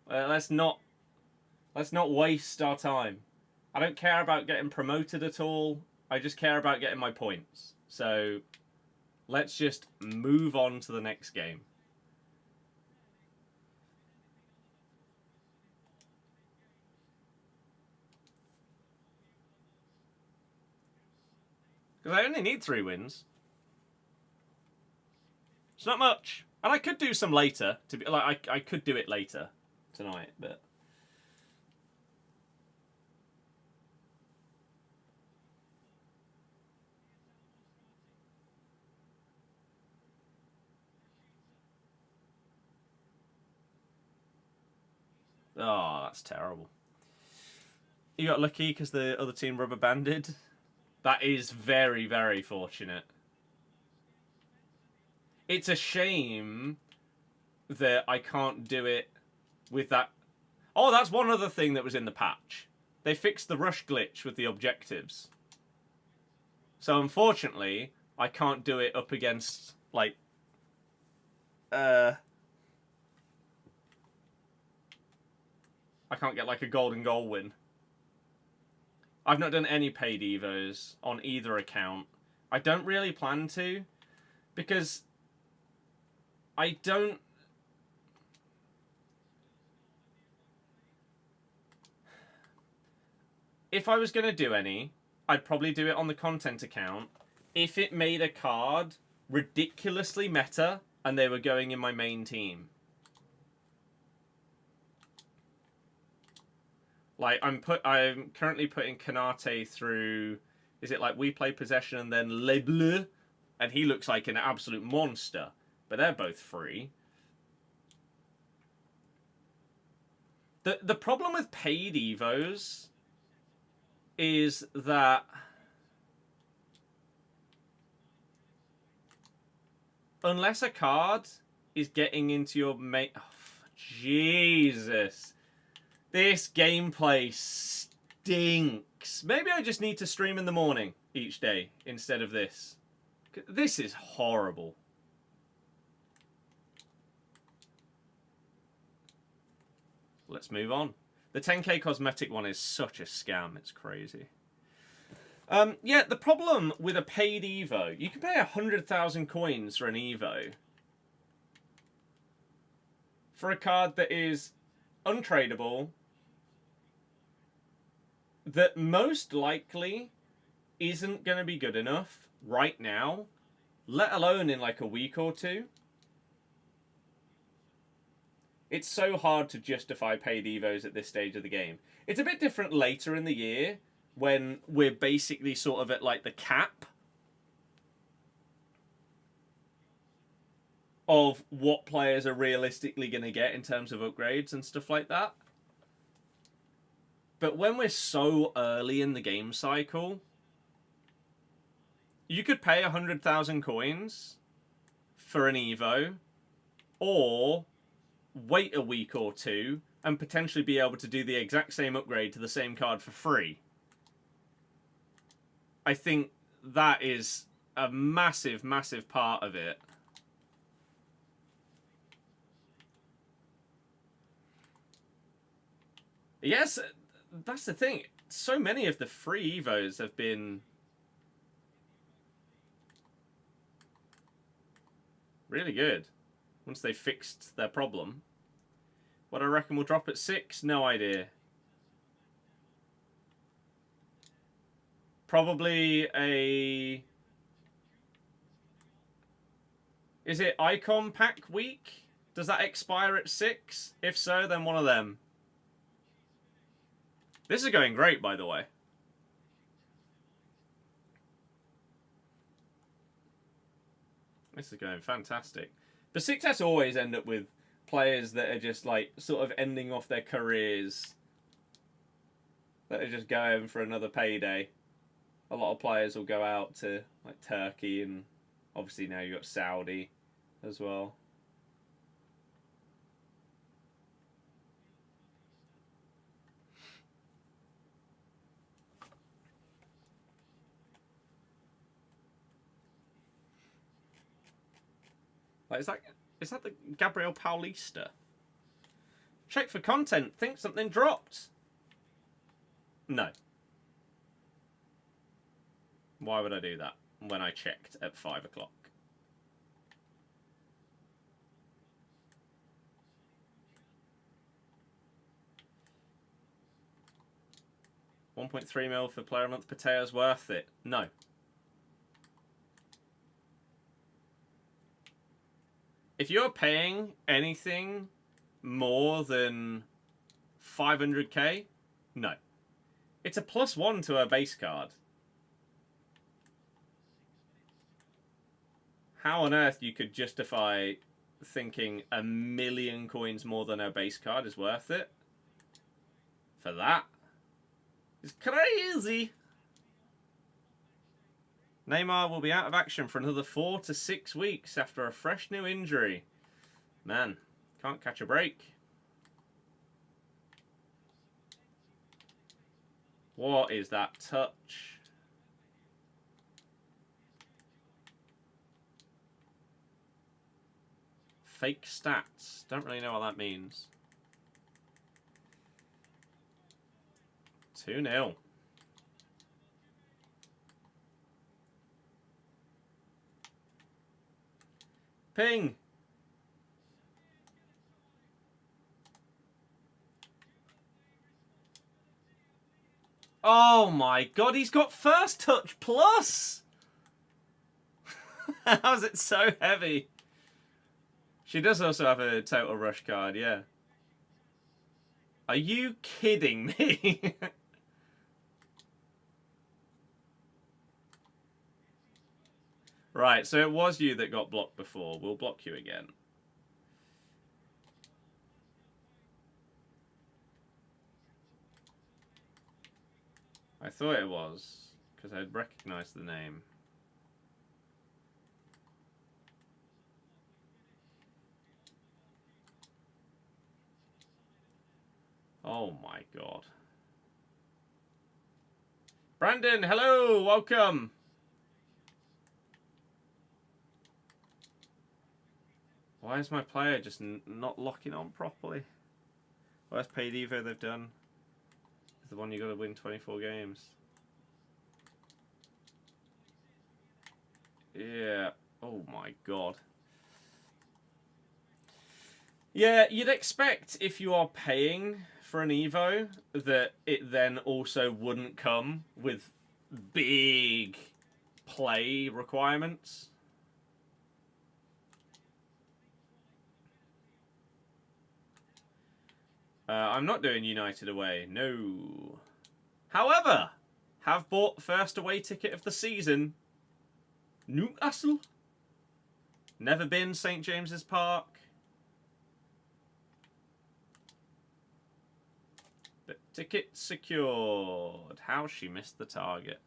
Let's not waste our time. I don't care about getting promoted at all. I just care about getting my points. So let's just move on to the next game. Because I only need 3 wins. It's not much. And I could do some later. To be like, I could do it later tonight, but... oh, that's terrible. You got lucky because the other team rubber banded. That is very, very fortunate. It's a shame that I can't do it with that. Oh, that's one other thing that was in the patch. They fixed the rush glitch with the objectives. So unfortunately, I can't do it up against, like... I can't get, like, a golden goal win. I've not done any paid evos on either account. I don't really plan to, because I don't... if I was going to do any, I'd probably do it on the content account if it made a card ridiculously meta and they were going in my main team. Like, I'm currently putting Kanate through, is it like We Play Possession and then Les Bleus? And he looks like an absolute monster. But they're both free. The problem with paid evos is that unless a card is getting into your main... oh, Jesus. This gameplay stinks. Maybe I just need to stream in the morning each day instead of this. This is horrible. Let's move on. The 10k cosmetic one is such a scam. It's crazy. Yeah, the problem with a paid Evo, you can pay 100,000 coins for an Evo. For a card that is untradeable, that most likely isn't going to be good enough right now, let alone in like a week or two. It's so hard to justify paid evos at this stage of the game. It's a bit different later in the year when we're basically sort of at like the cap of what players are realistically going to get in terms of upgrades and stuff like that. But when we're so early in the game cycle, you could pay 100,000 coins for an Evo, or wait a week or two and potentially be able to do the exact same upgrade to the same card for free. I think that is a massive, massive part of it. Yes, that's the thing. So many of the free Evos have been really good once they fixed their problem. What I reckon will drop at 6? No idea. Probably a... is it Icon Pack Week? Does that expire at 6? If so, then one of them. This is going great, by the way. This is going fantastic. But success always end up with players that are just like sort of ending off their careers, that are just going for another payday. A lot of players will go out to like Turkey, and obviously now you've got Saudi as well. Like, is that the Gabriel Paulista? Check for content. Think something dropped. No. Why would I do that when I checked at 5 o'clock? $1.3 mil for player a month. Putellas worth it? No. If you're paying anything more than 500k, no. It's a +1 to a base card. How on earth you could justify thinking 1,000,000 coins more than a base card is worth it? For that? It's crazy. Neymar will be out of action for another 4 to 6 weeks after a fresh new injury. Man, can't catch a break. What is that touch? Fake stats. Don't really know what that means. 2-0. Ping. Oh my god, he's got first touch plus! How's it so heavy? She does also have a total rush card, yeah. Are you kidding me? Right, so it was you that got blocked before. We'll block you again. I thought it was, because I'd recognized the name. Oh my god. Brandon, hello, welcome. Why is my player just not locking on properly? Worst paid Evo they've done is the one you got to win 24 games. Yeah. Oh my god. Yeah, you'd expect if you are paying for an Evo that it then also wouldn't come with big play requirements. I'm not doing United away, no. However, have bought first away ticket of the season. Newcastle. Never been St. James's Park. But ticket secured. How she missed the target.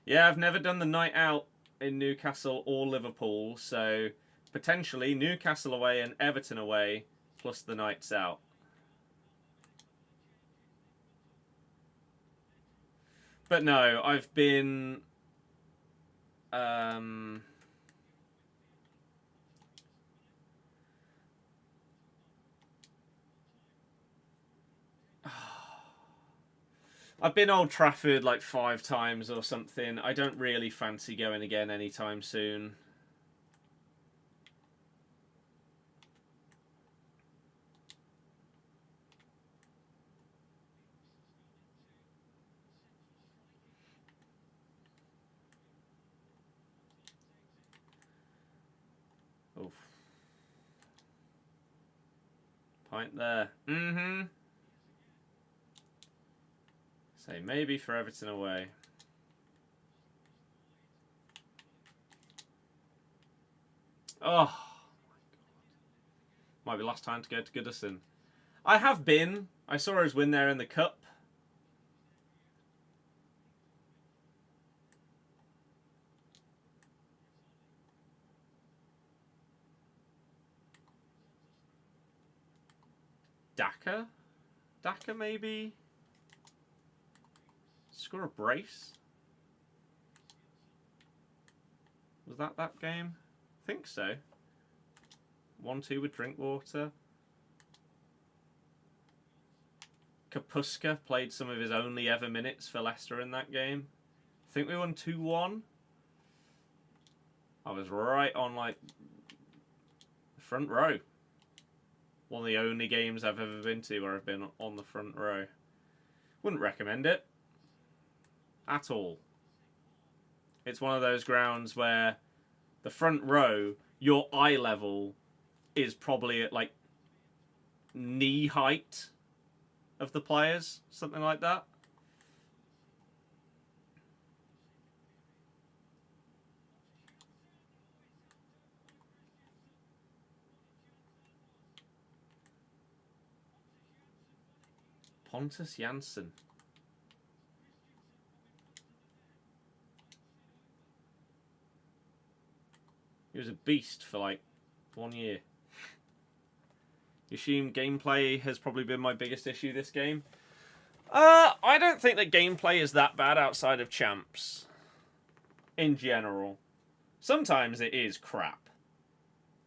Yeah, I've never done the night out in Newcastle or Liverpool, so potentially Newcastle away and Everton away, plus the nights out. But no, I've been... I've been Old Trafford like 5 times or something. I don't really fancy going again anytime soon. Oof. Pint there. Mm-hmm. Say maybe for Everton away. Oh my god. Might be last time to go to Goodison. I have been. I saw us win there in the cup. Daka? Daka maybe? Score a brace? Was that game? I think so. 1-2 with Drinkwater. Kapuska played some of his only ever minutes for Leicester in that game. I think we won 2-1. I was right on, like, the front row. One of the only games I've ever been to where I've been on the front row. Wouldn't recommend it. At all. It's one of those grounds where the front row, your eye level is probably at, like, knee height of the players. Something like that. Pontus Jansson. He was a beast for like 1 year. You assume gameplay has probably been my biggest issue this game? I don't think that gameplay is that bad outside of champs. In general. Sometimes it is crap.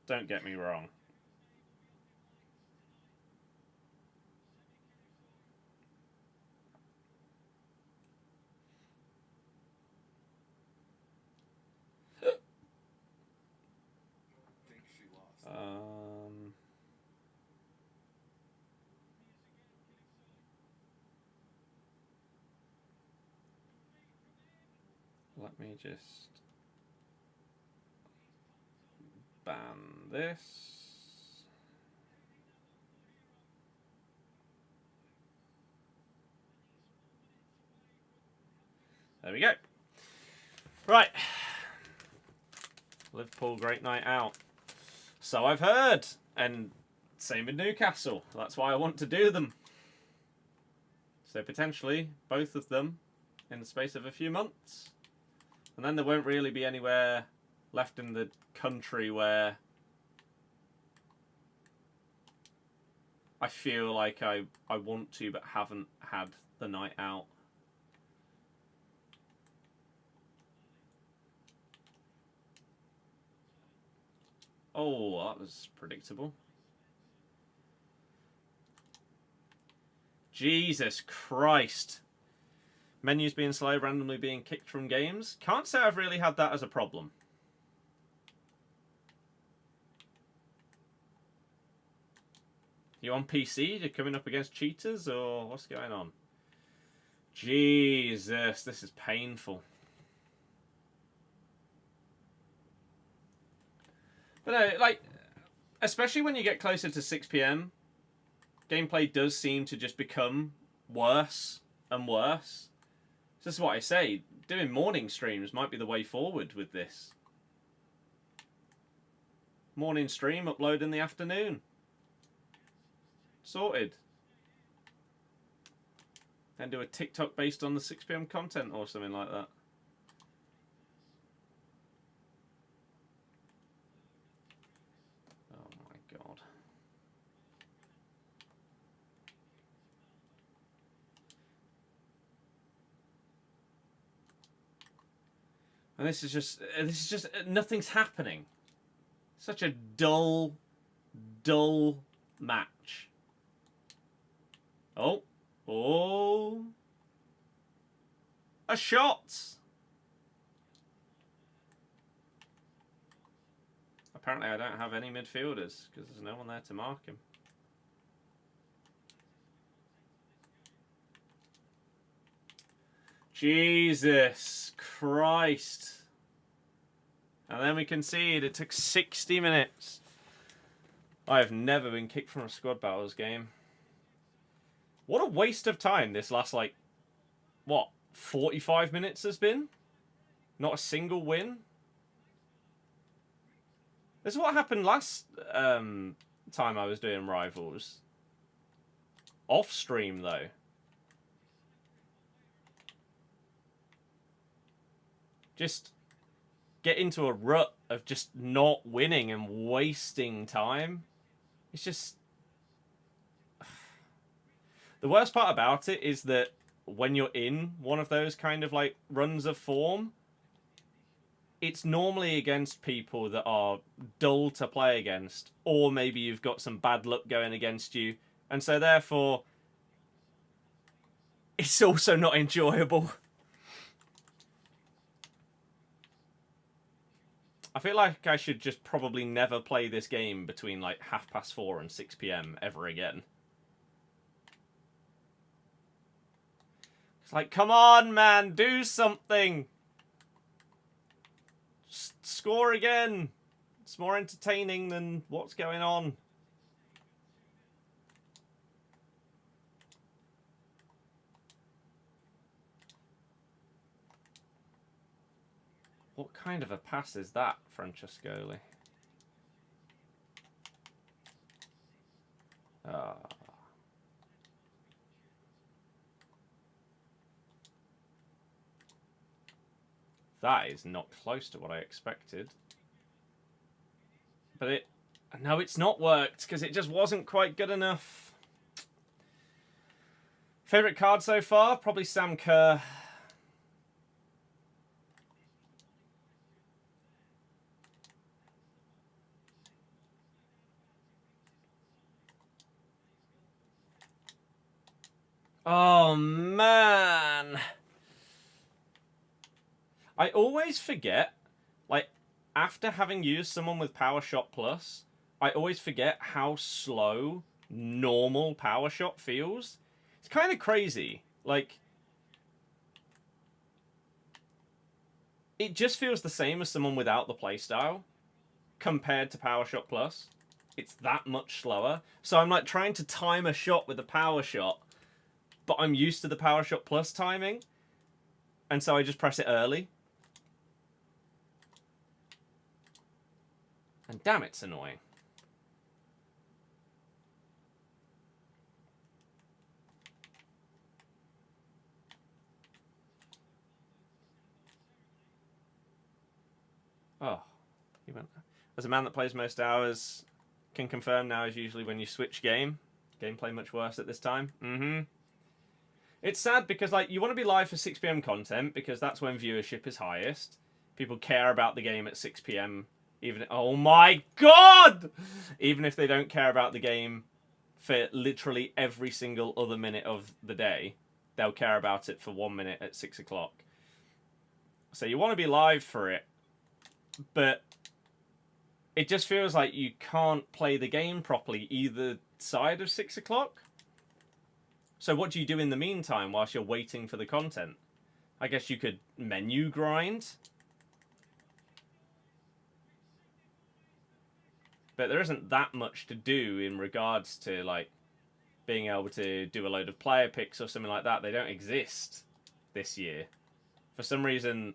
Don't get me wrong. Let me just ban this. There we go. Right. Liverpool, great night out. So I've heard. And same with Newcastle. That's why I want to do them. So potentially both of them in the space of a few months. And then there won't really be anywhere left in the country where I feel like I want to but haven't had the night out. Oh, that was predictable. Jesus Christ. Menus being slow, randomly being kicked from games. Can't say I've really had that as a problem. You on PC? You're coming up against cheaters, or what's going on? Jesus, this is painful. But no, like, especially when you get closer to 6 PM, gameplay does seem to just become worse and worse. This is what I say. Doing morning streams might be the way forward with this. Morning stream, upload in the afternoon. Sorted. Then do a TikTok based on the 6 PM content or something like that. Oh my God. And this is just nothing's happening. Such a dull match. Oh. A shot. Apparently I don't have any midfielders because there's no one there to mark him. Jesus Christ. And then we concede. It took 60 minutes. I have never been kicked from a squad battles game. What a waste of time this last, like, what, 45 minutes has been? Not a single win? This is what happened last time I was doing Rivals. Off stream, though. Just get into a rut of just not winning and wasting time. It's just... The worst part about it is that when you're in one of those kind of like runs of form, it's normally against people that are dull to play against, or maybe you've got some bad luck going against you, and so therefore it's also not enjoyable. I feel like I should just probably never play this game between like 4:30 and 6 PM ever again. It's like, come on, man, do something. Just score again. It's more entertaining than what's going on. What kind of a pass is that, Francescoli? That is not close to what I expected. But no, it's not worked, because it just wasn't quite good enough. Favourite card so far? Probably Sam Kerr. Oh, man. I always forget, like, after having used someone with Power Shot Plus, I always forget how slow normal Power Shot feels. It's kind of crazy. Like, it just feels the same as someone without the playstyle compared to Power Shot Plus. It's that much slower. So I'm like trying to time a shot with a Power Shot, but I'm used to the Power Shot Plus timing, and so I just press it early. And damn, it's annoying. Oh, he went there. As a man that plays most hours, can confirm now is usually when you switch gameplay much worse at this time. It's sad because like you want to be live for 6 PM content because that's when viewership is highest. People care about the game at 6 PM. Even oh my god! Even if they don't care about the game for literally every single other minute of the day, they'll care about it for 1 minute at 6 o'clock. So you want to be live for it, but it just feels like you can't play the game properly either side of 6 o'clock. So what do you do in the meantime whilst you're waiting for the content? I guess you could menu grind. But there isn't that much to do in regards to like being able to do a load of player picks or something like that. They don't exist this year. For some reason,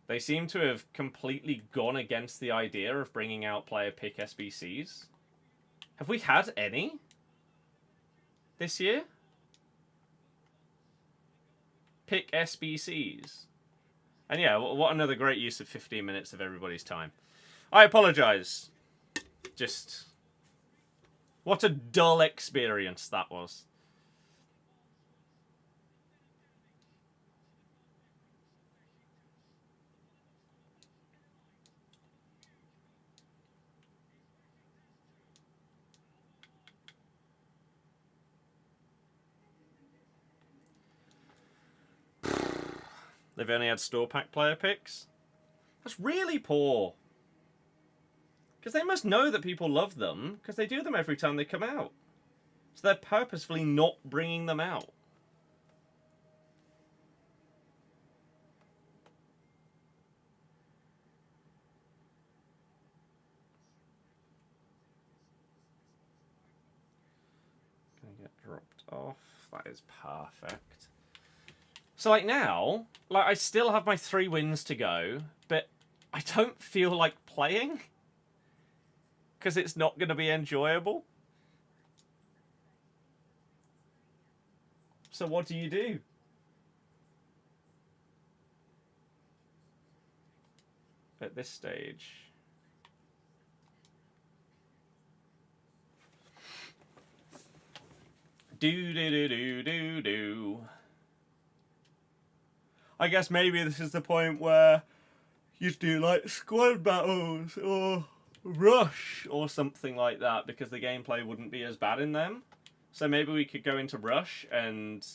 they seem to have completely gone against the idea of bringing out player pick SBCs. Have we had any this year? Pick SBCs. And yeah, what another great use of 15 minutes of everybody's time. I apologise. Just, what a dull experience that was. They've only had store pack player picks? That's really poor. Because they must know that people love them, because they do them every time they come out. So they're purposefully not bringing them out. Gonna get dropped off. That is perfect. So like now, like I still have my 3 wins to go, but I don't feel like playing. Because it's not going to be enjoyable. So what do you do? At this stage. Do. I guess maybe this is the point where you do like squad battles or rush or something like that, because the gameplay wouldn't be as bad in them. So maybe we could go into rush and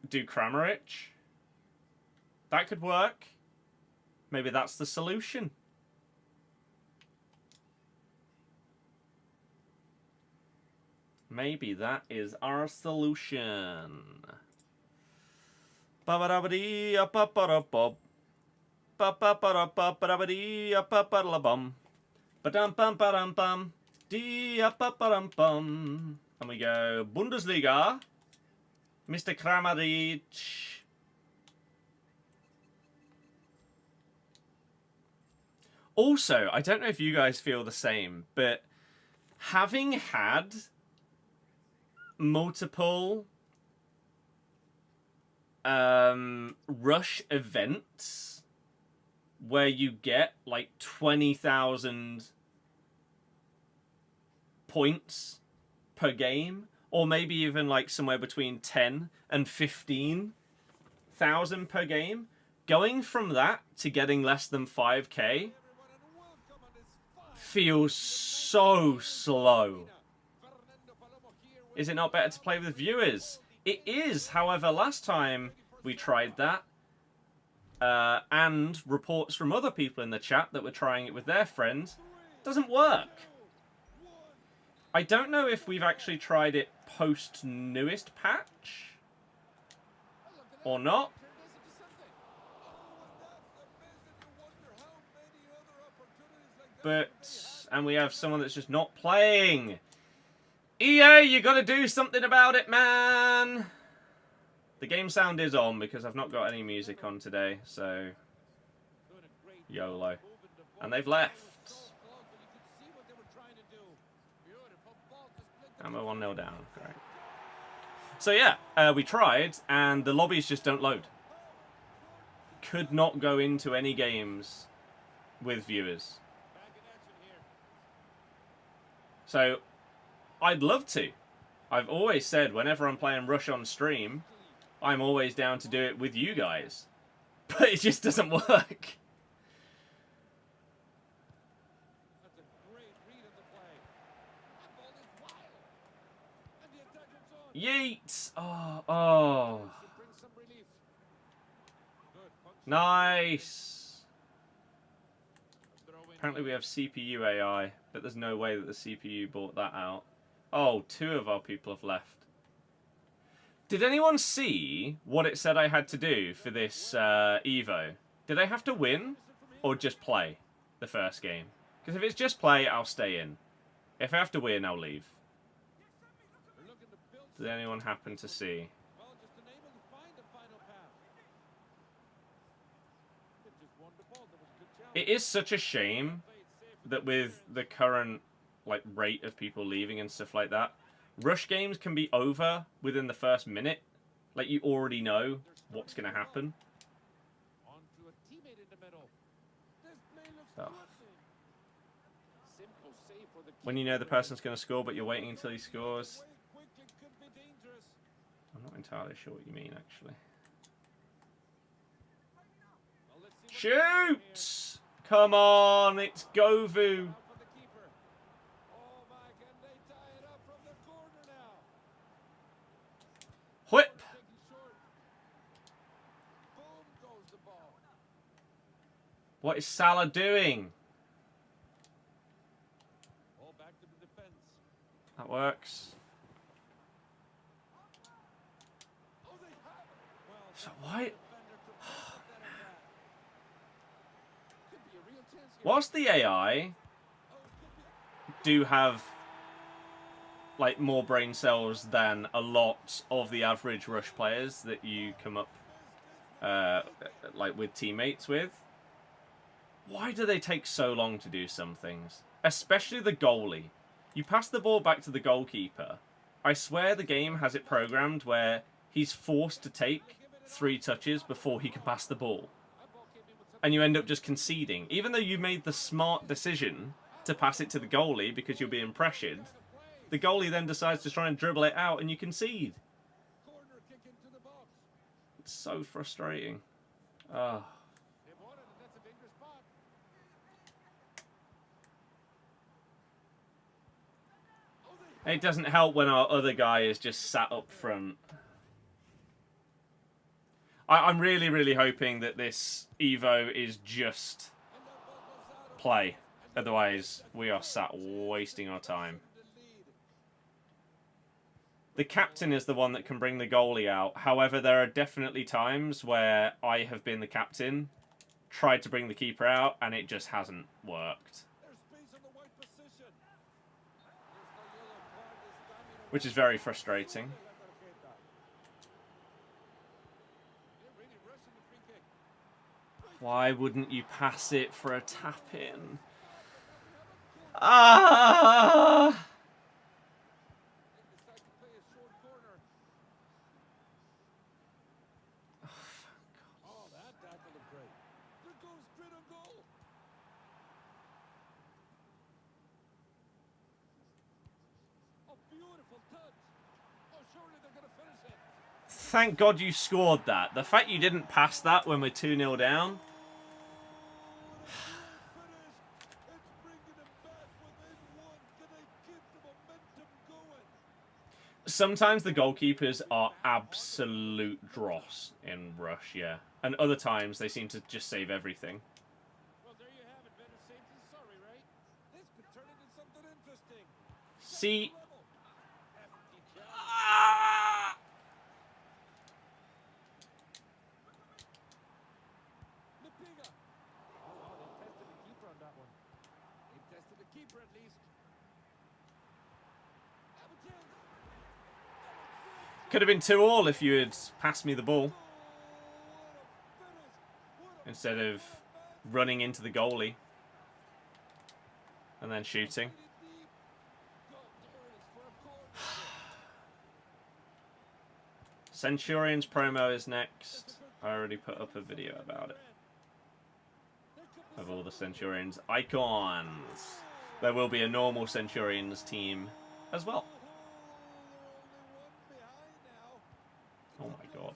do Kramaric. That could work. Maybe that's the solution. Maybe that is our solution. And we go Bundesliga. Mr. Kramaric. Also, I don't know if you guys feel the same, but having had multiple rush events where you get like 20,000 points per game, or maybe even like somewhere between 10 and 15,000 per game, going from that to getting less than 5k feels so slow. Is it not better to play with viewers? It is. However, last time we tried that, and reports from other people in the chat that were trying it with their friends, doesn't work. I don't know if we've actually tried it post newest patch or not. But, and we have someone that's just not playing. EA, you gotta do something about it, man. The game sound is on because I've not got any music on today, so YOLO. And they've left. And we're 1-0 down. Great. So yeah, we tried, and the lobbies just don't load. Could not go into any games with viewers. So I'd love to. I've always said whenever I'm playing Rush on stream, I'm always down to do it with you guys. But it just doesn't work. Yeet! Oh. Nice! Apparently we have CPU AI, but there's no way that the CPU bought that out. Oh, 2 of our people have left. Did anyone see what it said I had to do for this Evo? Did I have to win or just play the first game? Because if it's just play, I'll stay in. If I have to win, I'll leave. Did anyone happen to see? It is such a shame that with the current rate of people leaving and stuff like that, rush games can be over within the first minute. Like, you already know what's going to happen. Oh. When you know the person's going to score, but you're waiting until he scores. I'm not entirely sure what you mean, actually. Shoot! Come on, it's Govu. Whip! What is Salah doing? That works. So why? Whilst the AI do have more brain cells than a lot of the average rush players that you come up with teammates with, why do they take so long to do some things? Especially the goalie. You pass the ball back to the goalkeeper. I swear the game has it programmed where he's forced to take 3 touches before he can pass the ball. And you end up just conceding. Even though you made the smart decision to pass it to the goalie because you're being pressured. The goalie then decides to try and dribble it out and you concede. It's so frustrating. Oh. It doesn't help when our other guy is just sat up front. I'm really, really hoping that this Evo is just play. Otherwise, we are sat wasting our time. The captain is the one that can bring the goalie out. However, there are definitely times where I have been the captain, tried to bring the keeper out, and it just hasn't worked. Which is very frustrating. Why wouldn't you pass it for a tap-in? Ah! Thank God you scored that. The fact you didn't pass that when we're 2-0 down. Sometimes the goalkeepers are absolute dross in Rush, yeah. And other times they seem to just save everything. Well, there you have it. Better safe than sorry, right? This could turn into something interesting. See. Ah! Could have been 2-2 if you had passed me the ball. Instead of running into the goalie. And then shooting. Centurions promo is next. I already put up a video about it. Of all the Centurions Icons. There will be a normal Centurions team as well. Oh my God.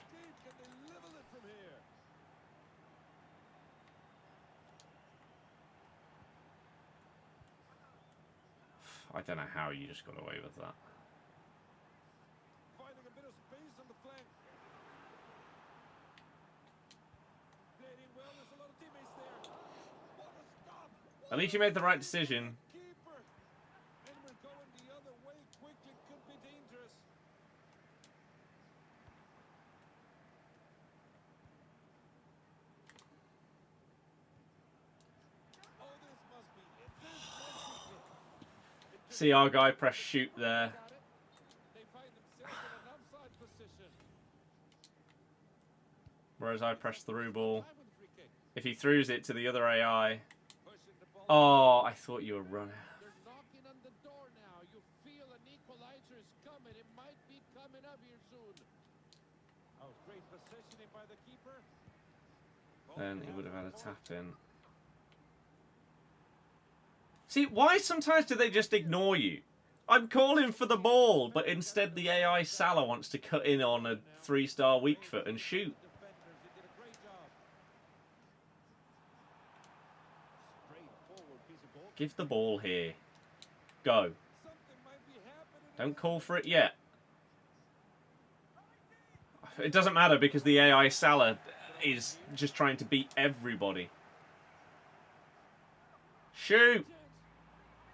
I don't know how you just got away with that. Finding a bit of space on the flank. Playing well, there's a lot of teammates there. What a stop. At least you made the right decision. And we're going the other way quick, it could be dangerous. See our guy press shoot there. Whereas I press through ball. If he throws it to the other AI. Oh, I thought you were running. Then he would have had a tap in. See, why sometimes do they just ignore you? I'm calling for the ball, but instead the AI Salah wants to cut in on a 3-star weak foot and shoot. Give the ball here. Go. Don't call for it yet. It doesn't matter because the AI Salah is just trying to beat everybody. Shoot!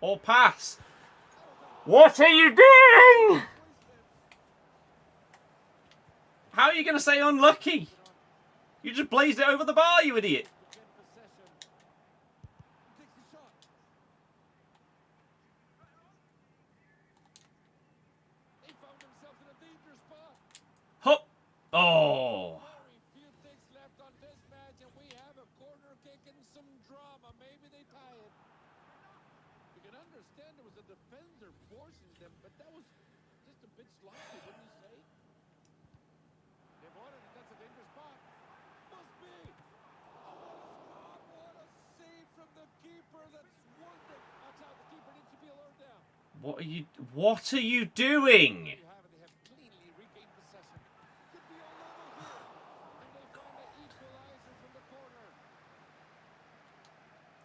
Or pass. What are you doing? How are you going to say unlucky? You just blazed it over the bar, you idiot. Hup. Oh. Defender forcing them, but that was just a bit sloppy, wouldn't you say? They've ordered it. That's a dangerous spot. Must be. Oh, what a save from the keeper. That's wonderful. That's how What are you doing?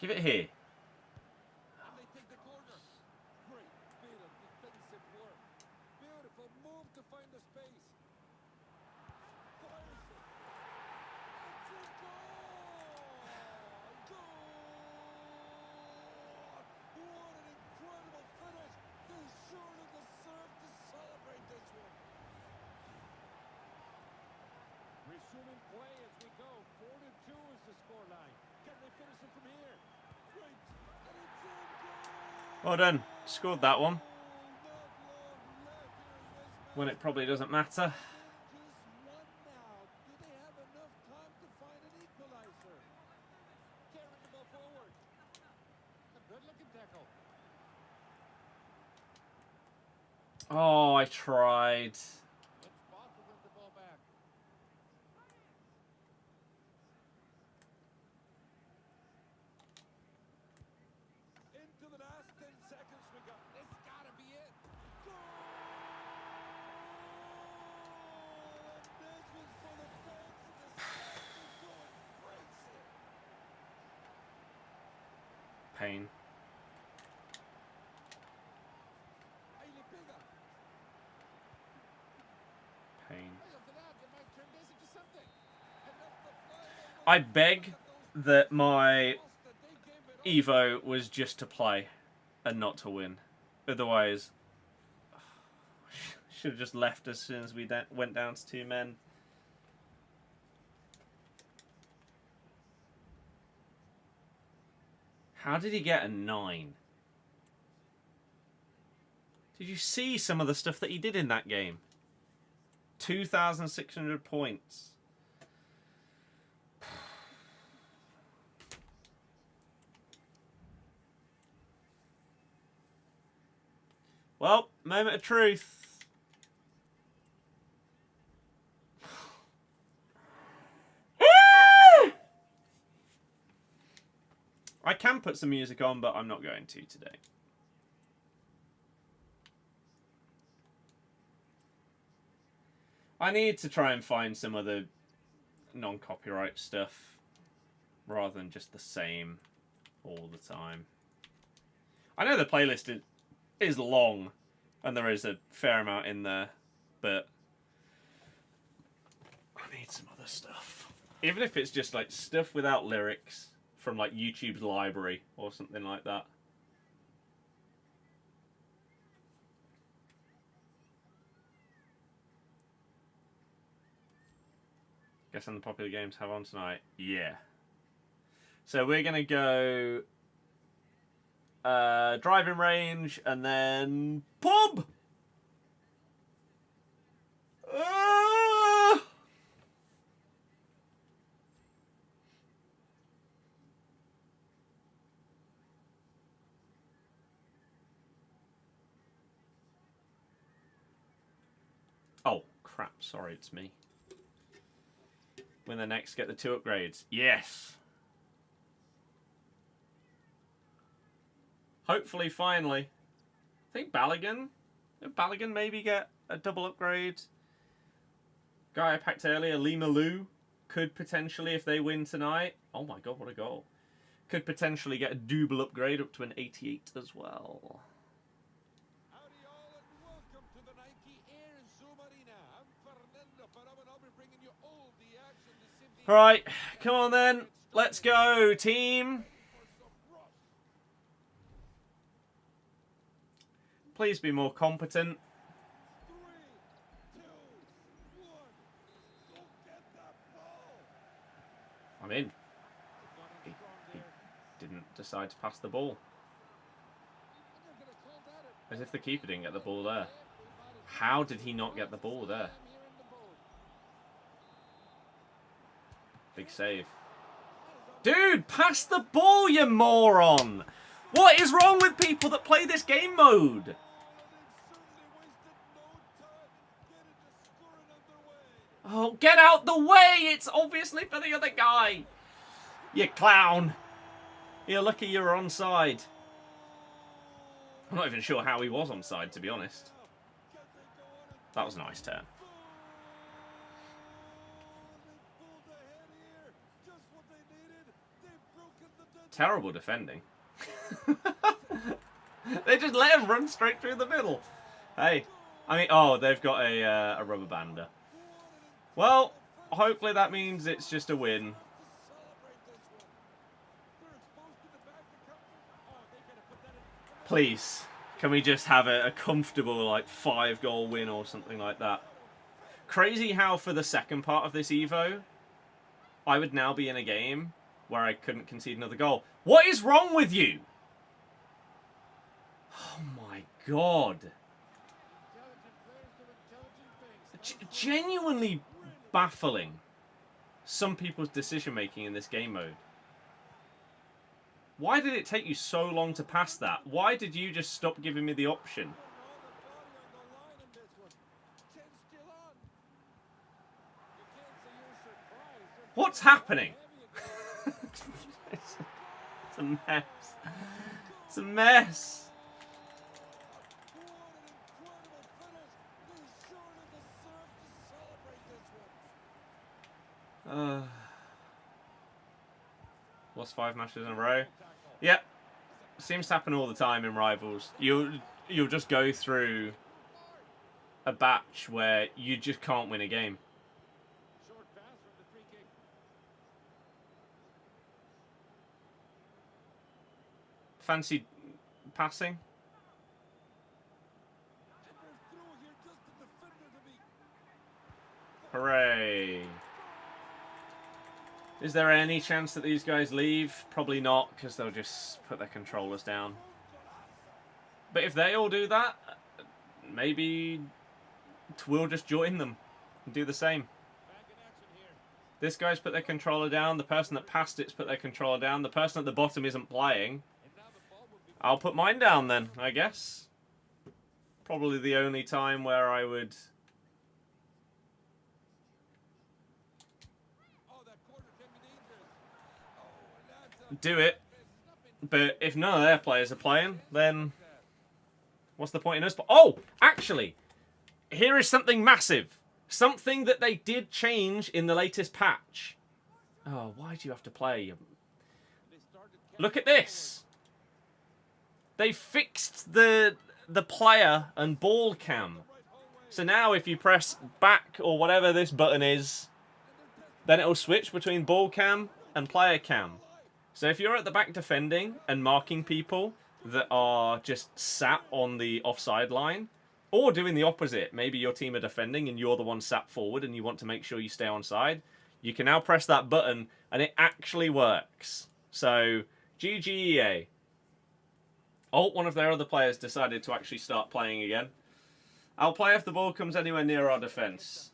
Give it here. Resuming play as we go. 4-2 is the scoreline. Can they finish it from here? Great. And it's in goal! Well done. Scored that one. When it probably doesn't matter. Just one now. Do they have enough time to find an equalizer? Carrying the ball forward. A good-looking tackle. Oh, I tried. It's Bob to win the ball back. Into the last 10 seconds we got. It's gotta be it. Goal! And this was for the fans and the stands are going crazy. Pain. Ahí le pega. Pain. Look at that. They might turn this into something. And that's the final I beg that my that they gave it all. Evo was just to play and not to win. Otherwise, should have just left as soon as we went down to 2 men. How did he get a 9? Did you see some of the stuff that he did in that game? 2,600 points. Well, moment of truth. I can put some music on, but I'm not going to today. I need to try and find some other non-copyright stuff rather than just the same all the time. I know the playlist is long and there is a fair amount in there, but I need some other stuff. Even if it's just like stuff without lyrics from like YouTube's library or something like that. Guessing the popular games have on tonight. Yeah. So we're going to go driving range and then pub. Oh, crap. Sorry, it's me. Win the next, get the 2 upgrades. Yes. Hopefully, finally. I think Bellingham. Did Bellingham maybe get a double upgrade? Guy I packed earlier, Lima Lou, could potentially, if they win tonight. Oh my god, what a goal. Could potentially get a double upgrade up to an 88 as well. Howdy all and welcome to the Nike Air Zoom Arena. I'm Fernando Paramo and I'll be bringing you all the action this evening. Alright, come on then. Let's go, team. Please be more competent. 3, 2, 1. Go get that ball. I'm in. He didn't decide to pass the ball. They're gonna call that As if the keeper didn't get the ball there. How did he not get the ball there? Big save. Dude, pass the ball, you moron! What is wrong with people that play this game mode? Oh, get out the way! It's obviously for the other guy! You clown! You're lucky you're onside. I'm not even sure how he was onside, to be honest. That was a nice turn. Terrible defending. They just let him run straight through the middle. Hey, I mean, oh, they've got a rubber bander. Well, hopefully that means it's just a win. Please, can we just have a comfortable, like, 5-goal win or something like that? Crazy how for the second part of this Evo, I would now be in a game where I couldn't concede another goal. What is wrong with you? Oh my god. Genuinely baffling some people's decision making in this game mode. Why did it take you so long to pass that? Why did you just stop giving me the option? What's happening? It's a mess. It's a mess. Lost 5 matches in a row. Yep. Seems to happen all the time in Rivals. You'll just go through a batch where you just can't win a game. Fancy passing? Hooray. Is there any chance that these guys leave? Probably not, because they'll just put their controllers down. But if they all do that, maybe we'll just join them and do the same. This guy's put their controller down. The person that passed it's put their controller down. The person at the bottom isn't playing. I'll put mine down then, I guess. Probably the only time where I would... do it. But if none of their players are playing, then what's the point in us? Oh, actually, here is something massive. Something that they did change in the latest patch. Oh, why do you have to play? Look at this. They fixed the player and ball cam. So now if you press back or whatever this button is, then it'll switch between ball cam and player cam. So if you're at the back defending and marking people that are just sat on the offside line, or doing the opposite, maybe your team are defending and you're the one sat forward and you want to make sure you stay onside, you can now press that button and it actually works. So, GG EA. Oh, one of their other players decided to actually start playing again. I'll play if the ball comes anywhere near our defence.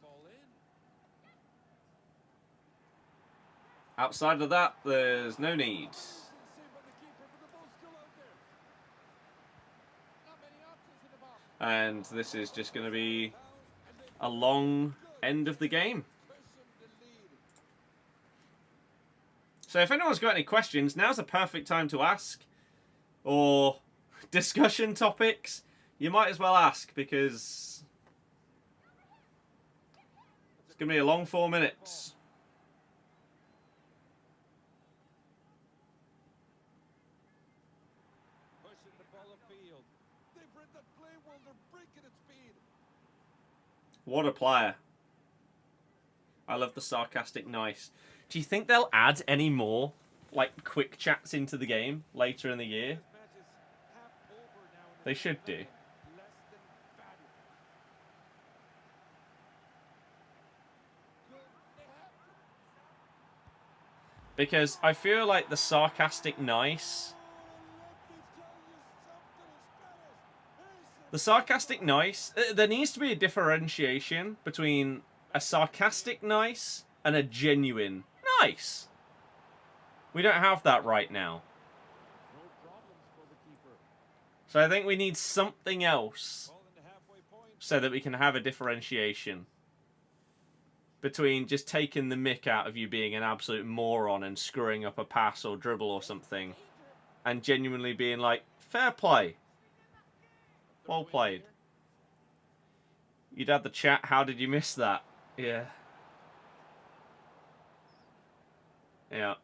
Outside of that, there's no need. And this is just going to be a long end of the game. So if anyone's got any questions, now's a perfect time to ask. Or discussion topics, you might as well ask, because it's going to be a long 4 minutes. What a player. I love the sarcastic nice. Do you think they'll add any more, like, quick chats into the game later in the year? They should do. Because I feel like the sarcastic nice... The sarcastic nice, there needs to be a differentiation between a sarcastic nice and a genuine nice. We don't have that right now. So I think we need something else so that we can have a differentiation between just taking the mick out of you being an absolute moron and screwing up a pass or dribble or something, and genuinely being like, fair play. Well played. You'd had the chat, how did you miss that? Yeah. Yeah.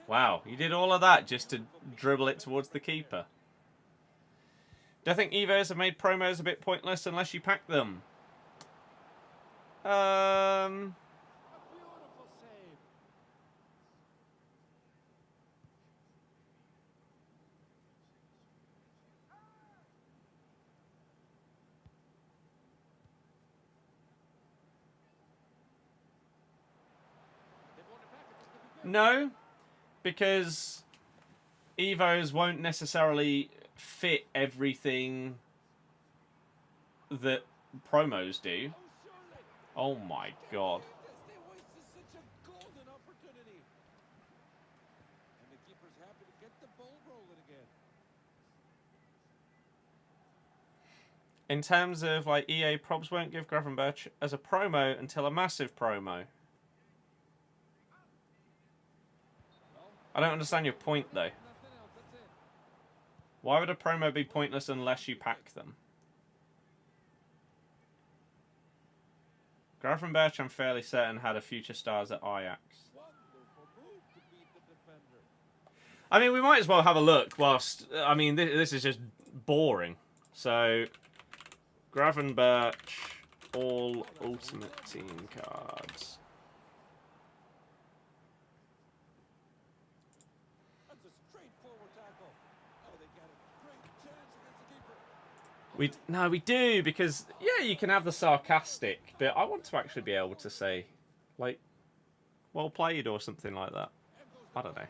Wow, you did all of that just to dribble it towards the keeper. Do I think Evos have made promos a bit pointless unless you pack them? No, because Evos won't necessarily fit everything that promos do. Oh my god. In terms of like EA, probs won't give Gravenberch as a promo until a massive promo. I don't understand your point though. Why would a promo be pointless unless you pack them? Gravenberch, I'm fairly certain, had a future stars at Ajax. I mean, we might as well have a look whilst... I mean, this is just boring. So, Gravenberch, all Ultimate Team cards. No, we do, because, yeah, you can have the sarcastic, but I want to actually be able to say, like, well played or something like that. I don't know.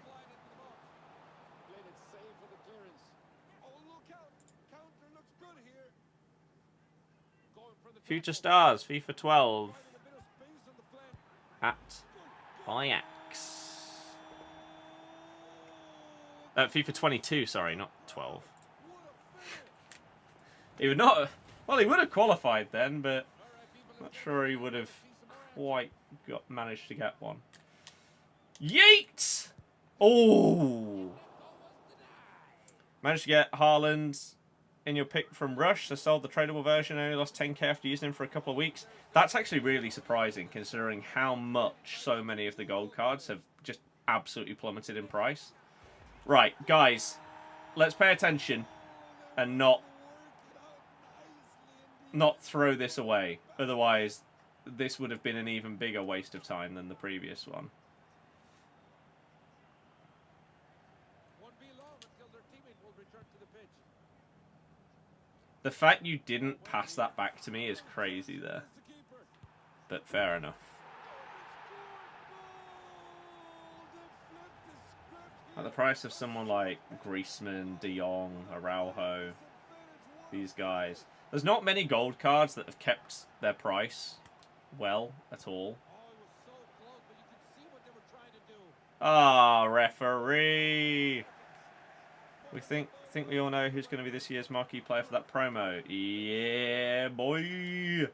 Future Stars, FIFA 12. At Ajax. FIFA 22, sorry, not 12. He would not... Well, he would have qualified then, but I'm not sure he would have quite managed to get one. Yeet! Oh! Managed to get Haaland in your pick from Rush. So sold the tradable version, only lost 10k after using him for a couple of weeks. That's actually really surprising, considering how much so many of the gold cards have just absolutely plummeted in price. Right, guys, let's pay attention and not throw this away. Otherwise, this would have been an even bigger waste of time than the previous one. The fact you didn't pass that back to me is crazy there. But fair enough. At the price of someone like Griezmann, De Jong, Araujo, these guys. There's not many gold cards that have kept their price well at all. Ah, referee! We think we all know who's going to be this year's marquee player for that promo. Yeah, boy!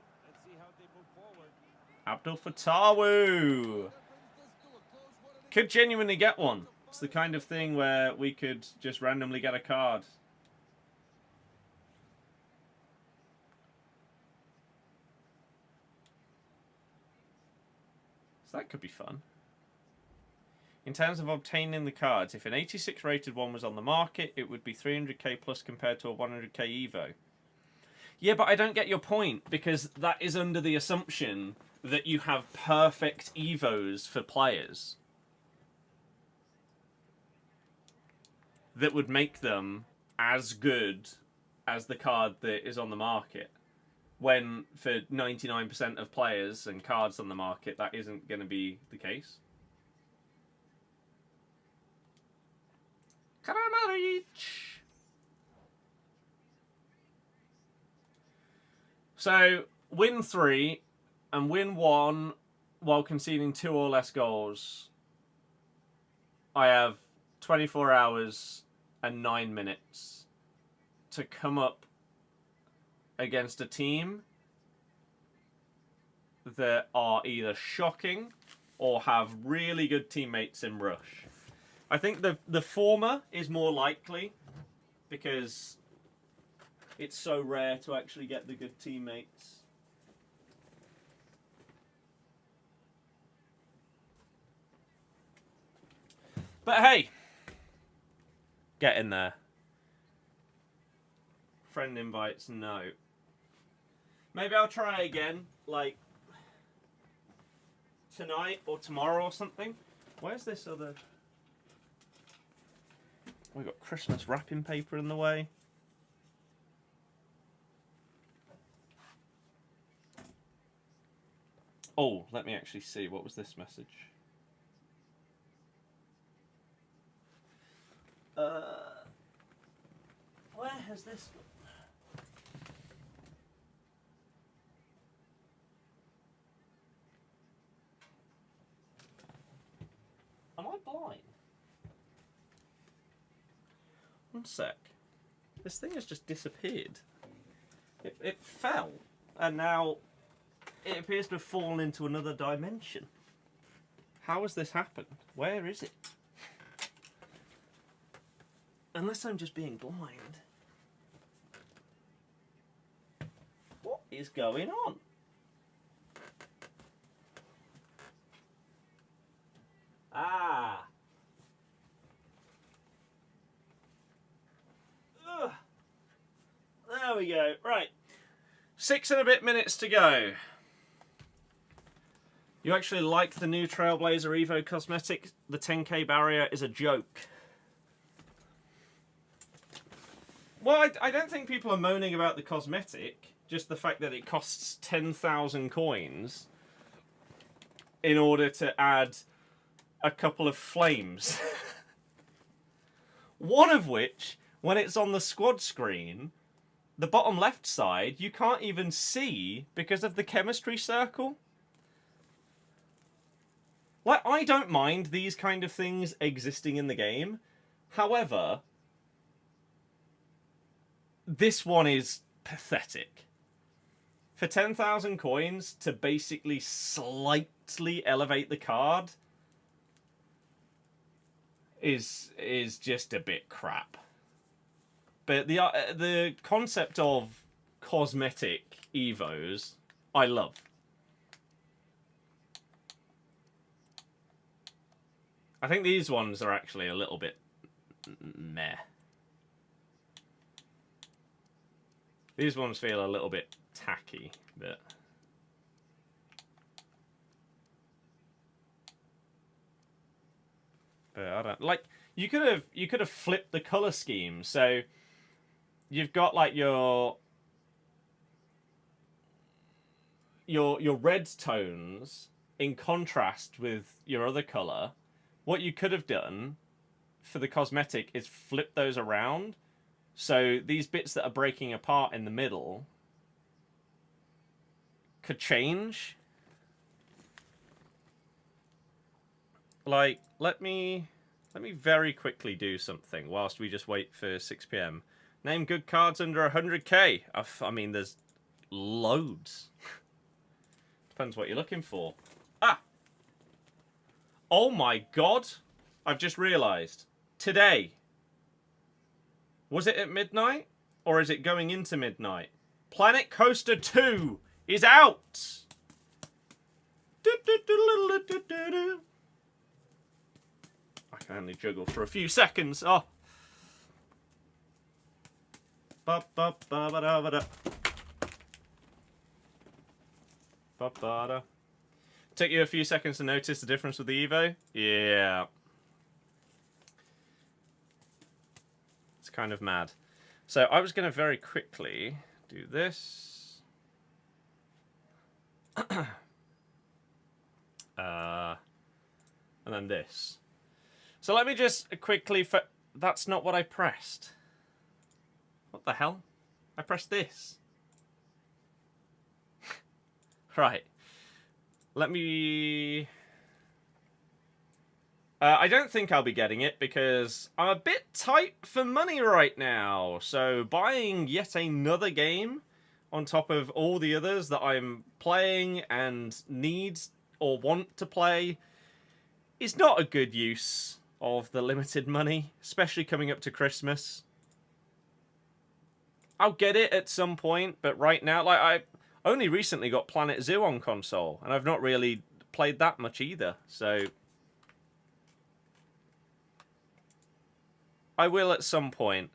Abdul Fatawu! Could genuinely get one. It's the kind of thing where we could just randomly get a card. So that could be fun. In terms of obtaining the cards, if an 86 rated one was on the market, it would be 300k plus compared to a 100k Evo. Yeah, but I don't get your point, because that is under the assumption that you have perfect Evos for players that would make them as good as the card that is on the market. When for 99% of players and cards on the market, that isn't going to be the case. Kramaric. So, win 3 and win 1 while conceding 2 or less goals. I have 24 hours and 9 minutes to come up against a team that are either shocking or have really good teammates in rush. I think the former is more likely because it's so rare to actually get the good teammates. But hey, get in there. Friend invites, no. Maybe I'll try again, like tonight or tomorrow or something. Where's this other... We've got Christmas wrapping paper in the way. Oh, let me actually see. What was this message? Where has this gone? Am I blind? One sec. This thing has just disappeared. It fell, and now it appears to have fallen into another dimension. How has this happened? Where is it? Unless I'm just being blind. What is going on? Ah. Ugh. There we go. Right. 6 and a bit minutes to go. You actually like the new Trailblazer Evo cosmetic? The 10k barrier is a joke. Well, I don't think people are moaning about the cosmetic. Just the fact that it costs 10,000 coins in order to add a couple of flames. One of which, when it's on the squad screen, the bottom left side, you can't even see because of the chemistry circle. Like, I don't mind these kind of things existing in the game. However, this one is pathetic. For 10,000 coins to basically slightly elevate the card is just a bit crap. But the concept of cosmetic Evos, I love. I think these ones are actually a little bit meh. These ones feel a little bit tacky, but I don't like. You could have flipped the color scheme, so you've got like your red tones in contrast with your other color. What you could have done for the cosmetic is flip those around. So these bits that are breaking apart in the middle could change. Like, let me very quickly do something whilst we just wait for 6 PM. Name good cards under 100k. I mean, there's loads. Depends what you're looking for. Ah! Oh my god! I've just realised. Today. Was it at midnight? Or is it going into midnight? Planet Coaster 2 is out! I can only juggle for a few seconds. Oh. Took you a few seconds to notice the difference with the Evo? Yeah. It's kind of mad. So I was going to very quickly do this. And then this. So let me just quickly... That's not what I pressed. What the hell? I pressed this. Right. Let me... I don't think I'll be getting it because I'm a bit tight for money right now. So buying yet another game on top of all the others that I'm playing and need or want to play is not a good use of the limited money, especially coming up to Christmas. I'll get it at some point, but right now, like, I only recently got Planet Zoo on console, and I've not really played that much either, so I will at some point.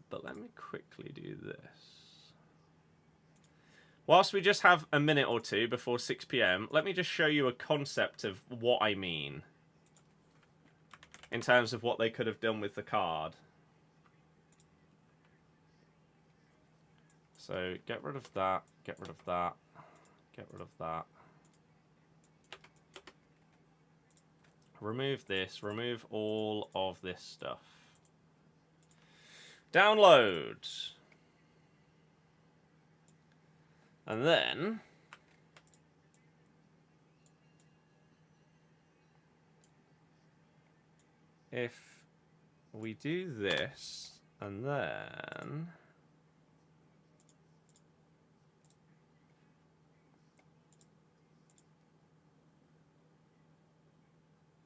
But let me quickly do this. Whilst we just have a minute or two before 6 PM, let me just show you a concept of what I mean in terms of what they could have done with the card. So get rid of that, get rid of that, get rid of that. Remove this, remove all of this stuff. Download. And then if we do this and then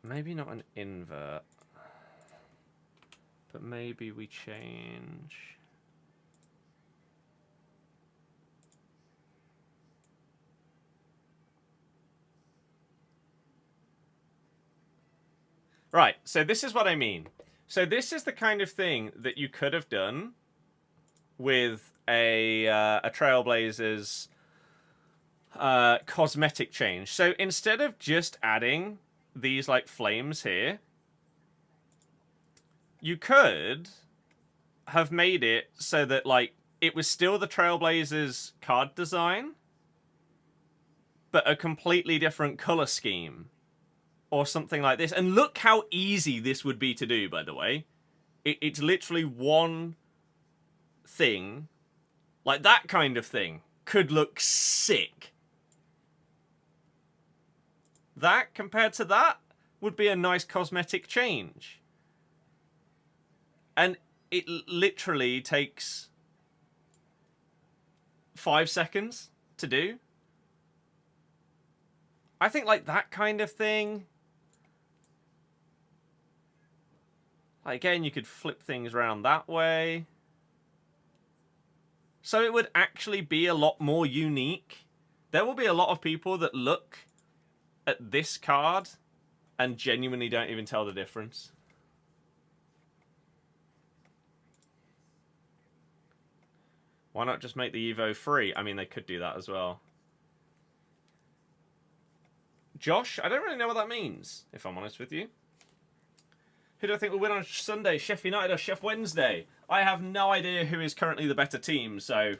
maybe not an invert, but maybe we change. Right, so this is what I mean. So this is the kind of thing that you could have done with a Trailblazers cosmetic change. So instead of just adding these like flames here, you could have made it so that like it was still the Trailblazers card design, but a completely different color scheme. Or something like this. And look how easy this would be to do, by the way. It's literally one thing. Like that kind of thing could look sick. That, compared to that, would be a nice cosmetic change. And it literally takes 5 seconds to do. I think like that kind of thing. Again, you could flip things around that way. So it would actually be a lot more unique. There will be a lot of people that look at this card and genuinely don't even tell the difference. Why not just make the Evo free? I mean, they could do that as well. Josh, I don't really know what that means, if I'm honest with you. Who do I think will win on Sunday? Sheffield United or Sheffield Wednesday? I have no idea who is currently the better team, so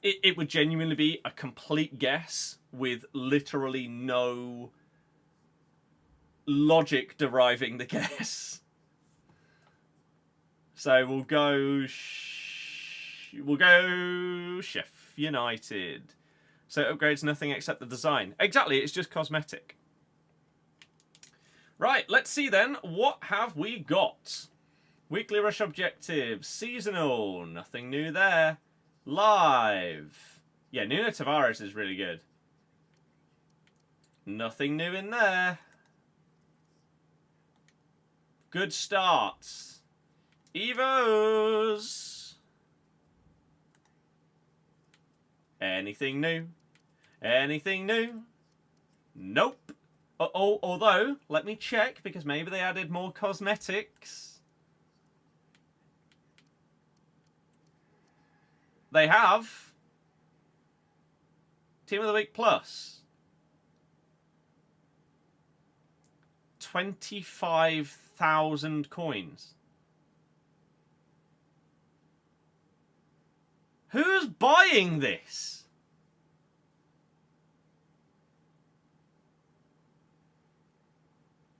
it would genuinely be a complete guess with literally no logic deriving the guess. So we'll go Sheffield United. So it upgrades nothing except the design. Exactly, it's just cosmetic. Right, let's see then. What have we got? Weekly rush objectives. Seasonal. Nothing new there. Live. Yeah, Nuno Tavares is really good. Nothing new in there. Good starts. Evos. Anything new? Anything new? Nope. Although, let me check, because maybe they added more cosmetics. They have. Team of the Week Plus. 25,000 coins. Who's buying this?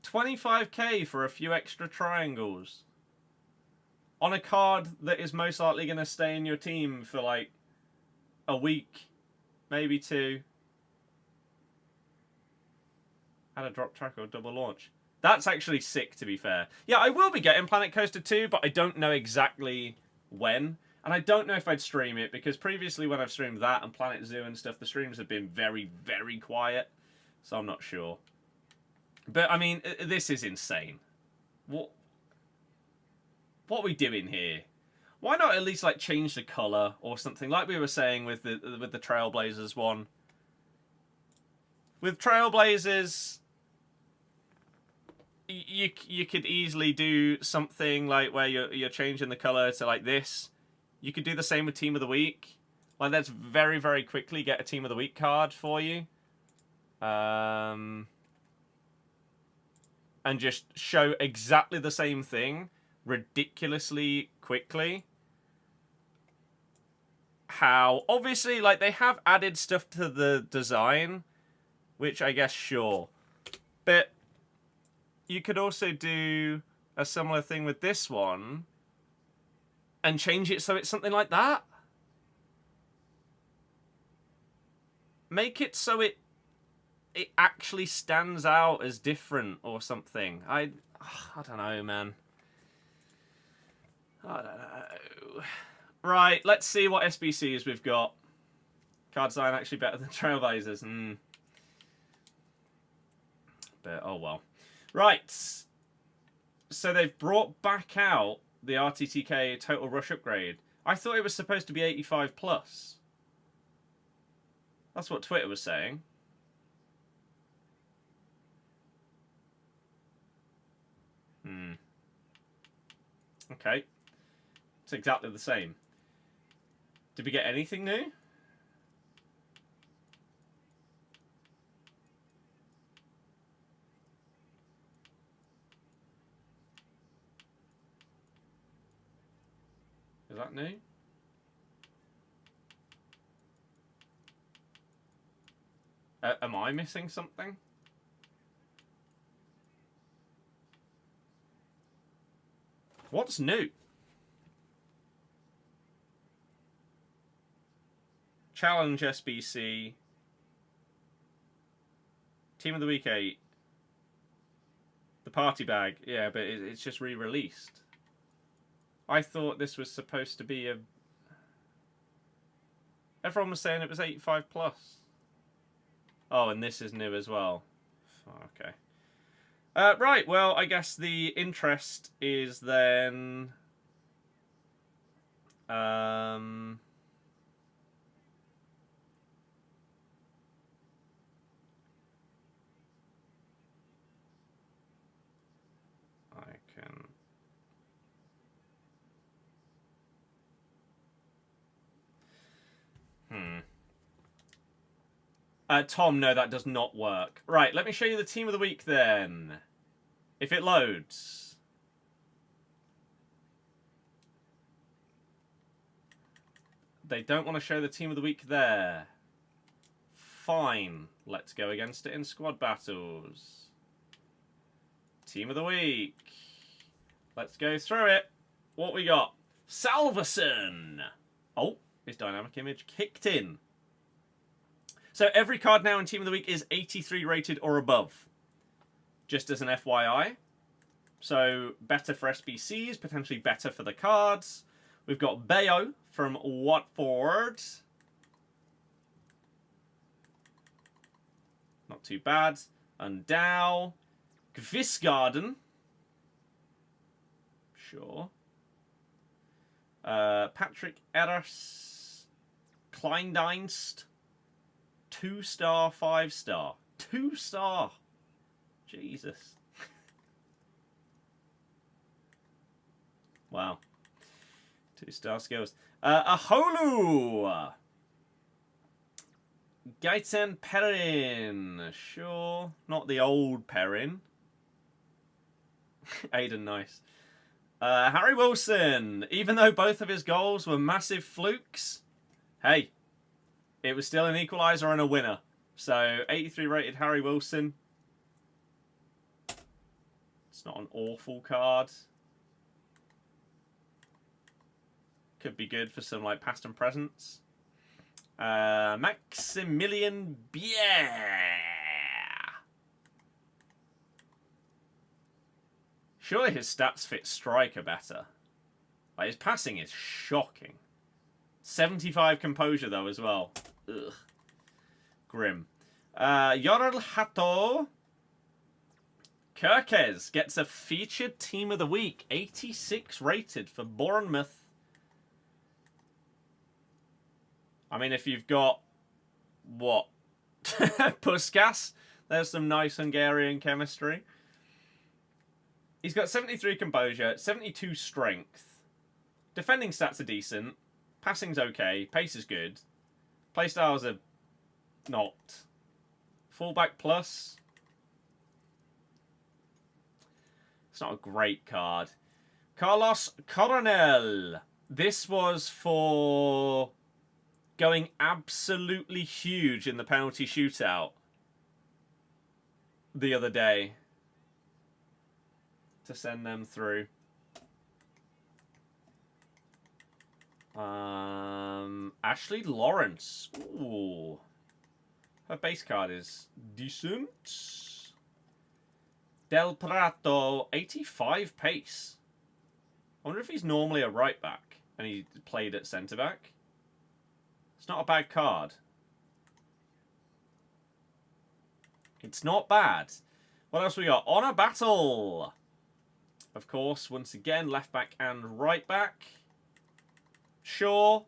$25k for a few extra triangles on a card that is most likely going to stay in your team for like a week, maybe 2. Add a drop track or double launch. That's actually sick, to be fair. Yeah, I will be getting Planet Coaster 2, but I don't know exactly when. And I don't know if I'd stream it, because previously when I've streamed that and Planet Zoo and stuff, the streams have been very, very quiet. So I'm not sure. But, I mean, this is insane. What are we doing here? Why not at least, like, change the colour or something? Like we were saying with the Trailblazers one. With Trailblazers, you could easily do something like where you're changing the colour to like this. You could do the same with Team of the Week. Like, that's very, very quickly get a Team of the Week card for you. And just show exactly the same thing ridiculously quickly. How, obviously, like, they have added stuff to the design, which I guess, sure. But you could also do a similar thing with this one and change it so it's something like that. Make it so it actually stands out as different or something. I don't know, man. I don't know. Right, let's see what SBCs we've got. Card design actually better than Trailblazers. But, oh well. Right. So they've brought back out the RTTK Total Rush upgrade. I thought it was supposed to be 85 plus. That's what Twitter was saying. Okay. It's exactly the same. Did we get anything new? Is that new? Am I missing something? What's new? Challenge SBC. Team of the Week 8. The party bag. Yeah, but it's just re-released. I thought this was supposed to be a... Everyone was saying it was 85 plus. Oh, and this is new as well. Okay. Right, well, I guess the interest is then... I can... Tom, no, that does not work. Right, let me show you the Team of the Week then. If it loads. They don't want to show the Team of the Week there. Fine. Let's go against it in squad battles. Team of the Week. Let's go through it. What we got? Salverson. Oh, his dynamic image kicked in. So every card now in Team of the Week is 83 rated or above. Just as an FYI. So better for SBCs, potentially better for the cards. We've got Bayo from Watford. Not too bad. Undow. Gvisgarden. Sure. Patrick Edders. Kleindienst. 2-star, 5-star. 2-star. Jesus. Wow. 2-star skills. Aholu. Gaiten Perrin. Sure. Not the old Perrin. Aiden, nice. Harry Wilson. Even though both of his goals were massive flukes, hey, it was still an equaliser and a winner. So, 83 rated Harry Wilson. It's not an awful card. Could be good for some like past and presents. Maximilian Bier. Surely his stats fit striker better. Like, his passing is shocking. 75 composure, though, as well. Ugh. Grim. Yorel Hato Kirkes gets a featured team of the week. 86 rated for Bournemouth. I mean, if you've got... What? Puskas? There's some nice Hungarian chemistry. He's got 73 composure, 72 strength. Defending stats are decent. Passing's okay. Pace is good. Playstyles are not. Fullback plus. It's not a great card. Carlos Coronel. This was for going absolutely huge in the penalty shootout the other day to send them through. Ashley Lawrence. Ooh. Her base card is decent. Del Prato, 85 pace. I wonder if he's normally a right back and he played at centre back. It's not a bad card. It's not bad. What else we got? Honor Battle. Of course, once again, left back and right back. Sure.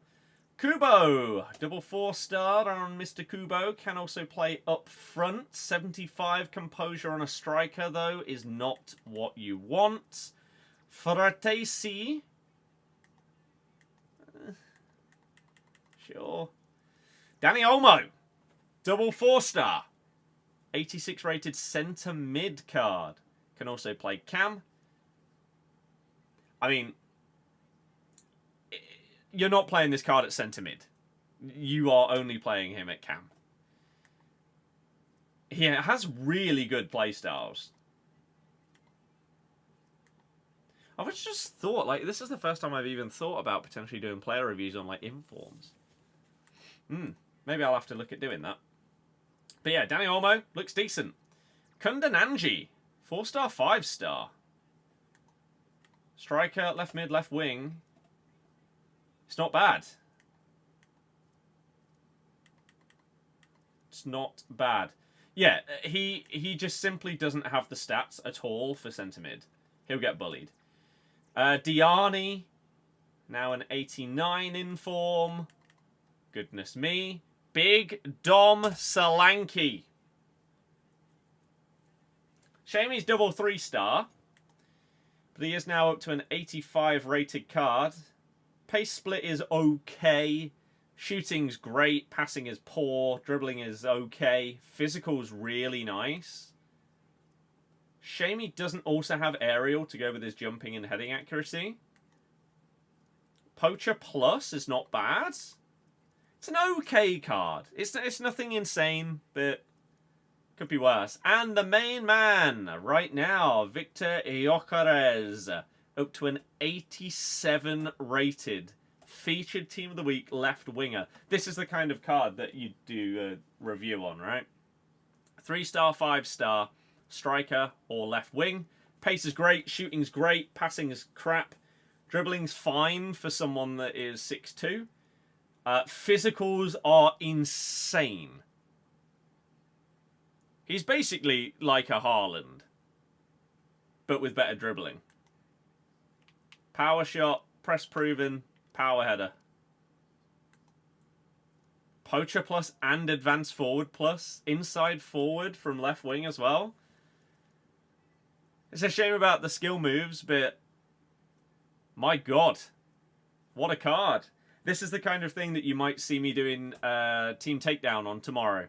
Kubo. Double 4-star on Mr. Kubo. Can also play up front. 75 composure on a striker, though, is not what you want. Fratesi. Sure. Danny Olmo. Double 4-star. 86 rated centre mid card. Can also play cam. I mean, you're not playing this card at centre mid. You are only playing him at cam. He has really good playstyles. I've just thought, like, this is the first time I've even thought about potentially doing player reviews on, like, informs. Maybe I'll have to look at doing that. But yeah, Danny Olmo looks decent. Kundananji, 4-star, 5-star. Striker, left mid, left wing. It's not bad. It's not bad. Yeah, he just simply doesn't have the stats at all for centre mid. He'll get bullied. Diani, now an 89 in form. Goodness me. Big Dom Solanke. Shame he's double 3-star. But he is now up to an 85 rated card. Pace split is okay. Shooting's great. Passing is poor. Dribbling is okay. Physical's really nice. Shame he doesn't also have aerial to go with his jumping and heading accuracy. Poacher Plus is not bad. It's an okay card. It's nothing insane, but could be worse. And the main man right now, Victor Gyökeres, up to an 87 rated featured team of the week left winger. This is the kind of card that you do a review on, right? 3-star, 5-star, striker or left wing. Pace is great, shooting's great, passing is crap, dribbling's fine for someone that is 6'2". Physicals are insane. He's basically like a Haaland, but with better dribbling. Power shot, press proven, power header. Poacher plus and advanced forward plus. Inside forward from left wing as well. It's a shame about the skill moves, but my God, what a card. This is the kind of thing that you might see me doing Team Takedown on tomorrow.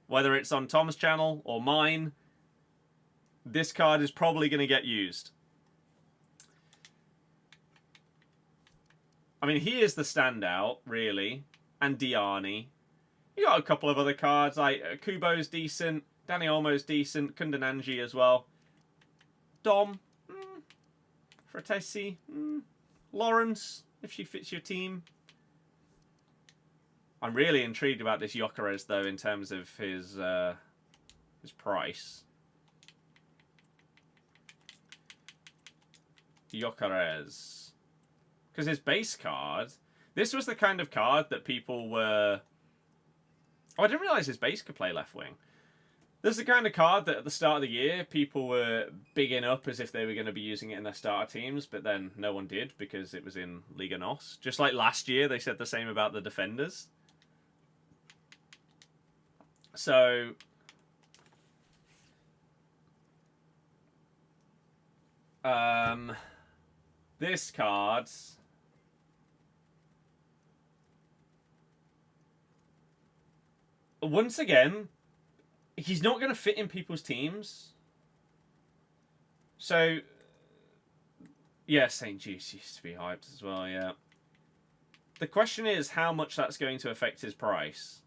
Whether it's on Tom's channel or mine, this card is probably going to get used. I mean, he is the standout, really. And Diani. You got a couple of other cards, like Kubo's decent, Danny Olmo's decent, Kundananji as well. Dom, Fratesi, Lawrence, if she fits your team. I'm really intrigued about this Gyökeres, though, in terms of his price. Gyökeres. Because his base card... This was the kind of card that people were... Oh, I didn't realise his base could play left wing. This is the kind of card that at the start of the year, people were bigging up as if they were going to be using it in their starter teams, but then no one did because it was in Liga NOS. Just like last year, they said the same about the defenders. So... this card... Once again, he's not going to fit in people's teams. So, yeah, St. Juice used to be hyped as well, yeah. The question is how much that's going to affect his price.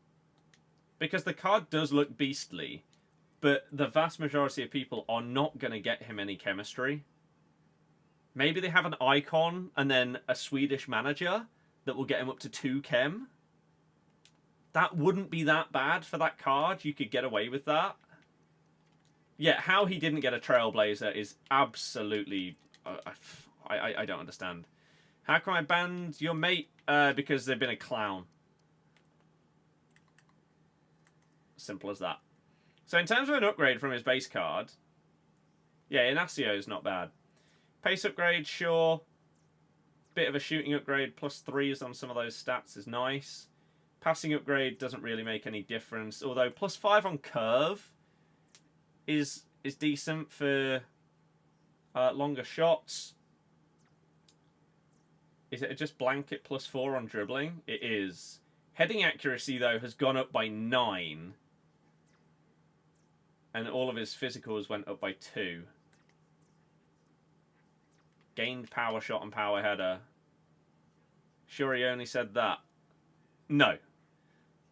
Because the card does look beastly, but the vast majority of people are not going to get him any chemistry. Maybe they have an icon and then a Swedish manager that will get him up to 2 chem. That wouldn't be that bad for that card. You could get away with that. Yeah, how he didn't get a Trailblazer is absolutely... I don't understand. How can I ban your mate? Because they've been a clown. Simple as that. So in terms of an upgrade from his base card... Yeah, Inacio is not bad. Pace upgrade, sure. Bit of a shooting upgrade. +3s on some of those stats is nice. Passing upgrade doesn't really make any difference, although +5 on curve is decent for longer shots. Is it just blanket +4 on dribbling? It is. Heading accuracy, though, has gone up by 9. And all of his physicals went up by 2. Gained power shot and power header. Sure he only said that? No.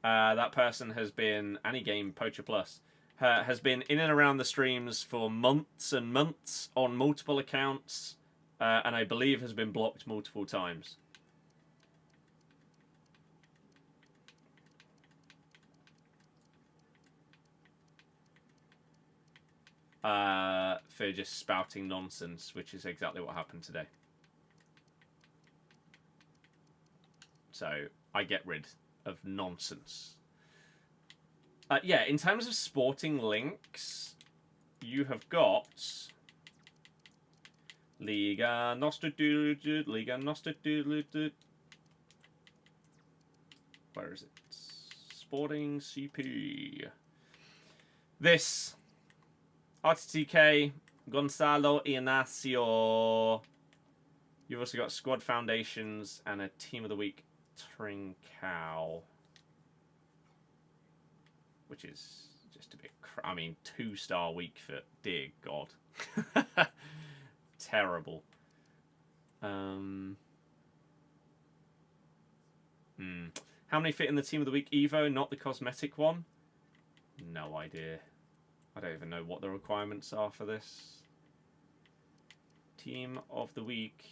That person has been, Any Game Poacher Plus, has been in and around the streams for months and months on multiple accounts, and I believe has been blocked multiple times. For just spouting nonsense, which is exactly what happened today. So, I get rid of nonsense. Yeah, in terms of sporting links, you have got Liga Nostra, Liga Nostra. Where is it? Sporting CP. This RTTK, Gonzalo Inacio. You've also got Squad Foundations and a Team of the Week, Trincao. Which is just a bit... I mean, 2-star week for... Dear God. Terrible. How many fit in the Team of the Week Evo, not the cosmetic one? No idea. I don't even know what the requirements are for this. Team of the Week.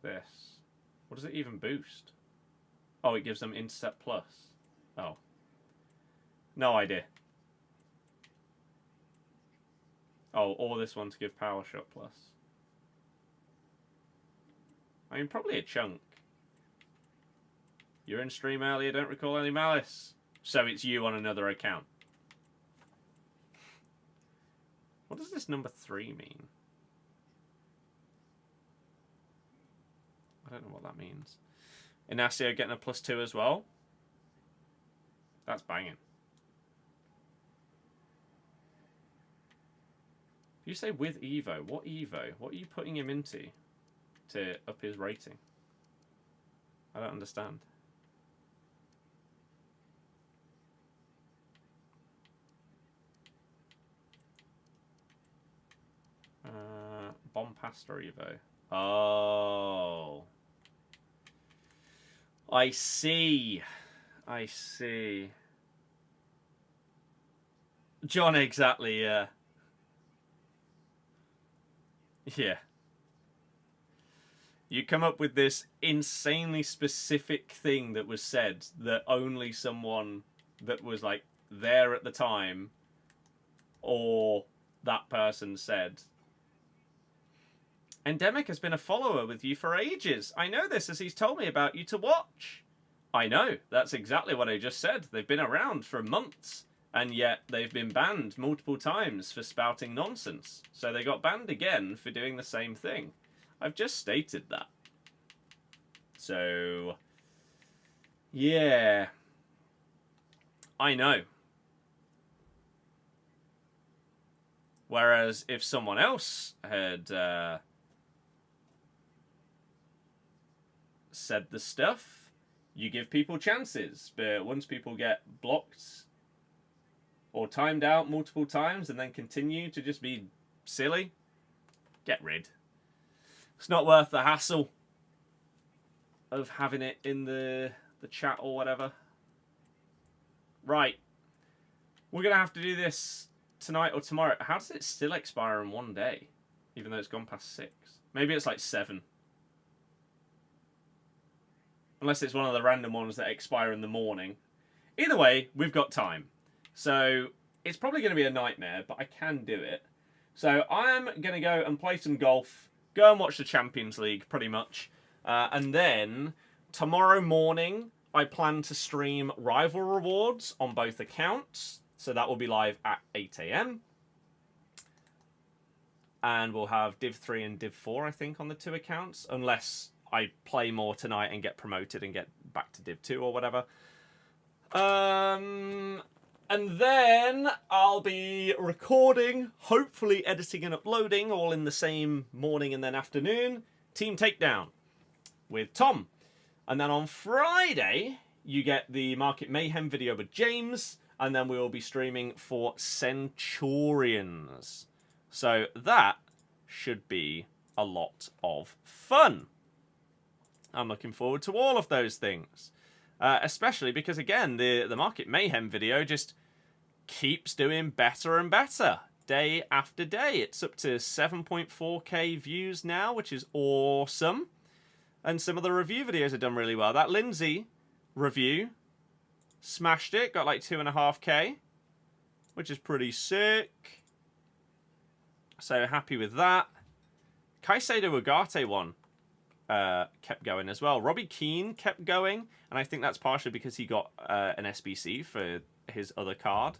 This. What does it even boost? Oh, it gives them Intercept Plus. Oh. No idea. Oh, or this one to give Power Shot Plus. I mean, probably a chunk. You're in stream earlier, don't recall any malice. So it's you on another account. What does this number 3 mean? I don't know what that means. Inacio getting a +2 as well. That's banging. You say with Evo. What Evo? What are you putting him into to up his rating? I don't understand. Bompasta Evo. Oh. I see. I see. John, exactly, yeah. Yeah. You come up with this insanely specific thing that was said that only someone that was, like, there at the time or that person said. Endemic has been a follower with you for ages. I know this as he's told me about you to watch. I know, that's exactly what I just said. They've been around for months, and yet they've been banned multiple times for spouting nonsense. So they got banned again for doing the same thing. I've just stated that. So, yeah. I know. Whereas if someone else had said the stuff, you give people chances. But once people get blocked or timed out multiple times and then continue to just be silly, get rid. It's not worth the hassle of having it in the chat or whatever. Right. We're going to have to do this tonight or tomorrow. How does it still expire in one day? Even though it's gone past 6. Maybe it's like 7. Unless it's one of the random ones that expire in the morning. Either way, we've got time. So, it's probably going to be a nightmare, but I can do it. So, I'm going to go and play some golf. Go and watch the Champions League, pretty much. And then, tomorrow morning, I plan to stream Rival Rewards on both accounts. So that will be live at 8 AM. And we'll have Div 3 and Div 4, I think, on the 2 accounts. Unless I play more tonight and get promoted and get back to Div 2 or whatever. And then I'll be recording, hopefully editing and uploading, all in the same morning and then afternoon, Team Takedown with Tom. And then on Friday, you get the Market Mayhem video with James. And then we will be streaming for Centurions. So that should be a lot of fun. I'm looking forward to all of those things. Especially because, again, the Market Mayhem video just keeps doing better and better. Day after day. It's up to 7.4k views now, which is awesome. And some of the review videos have done really well. That Lindsay review smashed it. Got like 2.5k. Which is pretty sick. So happy with that. Caicedo Ugarte one kept going as well. Robbie Keane kept going. And I think that's partially because he got an SBC for his other card.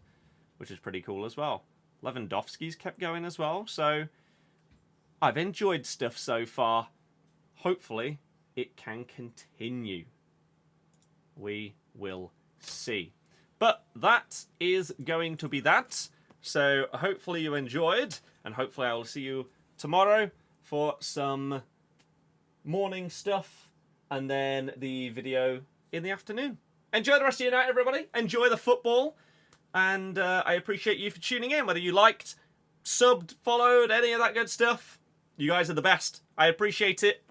Which is pretty cool as well. Lewandowski's kept going as well. So I've enjoyed stuff so far. Hopefully it can continue. We will see. But that is going to be that. So hopefully you enjoyed. And hopefully I will see you tomorrow for some morning stuff. And then the video in the afternoon. Enjoy the rest of your night, everybody. Enjoy the football. And I appreciate you for tuning in. Whether you liked, subbed, followed, any of that good stuff. You guys are the best. I appreciate it.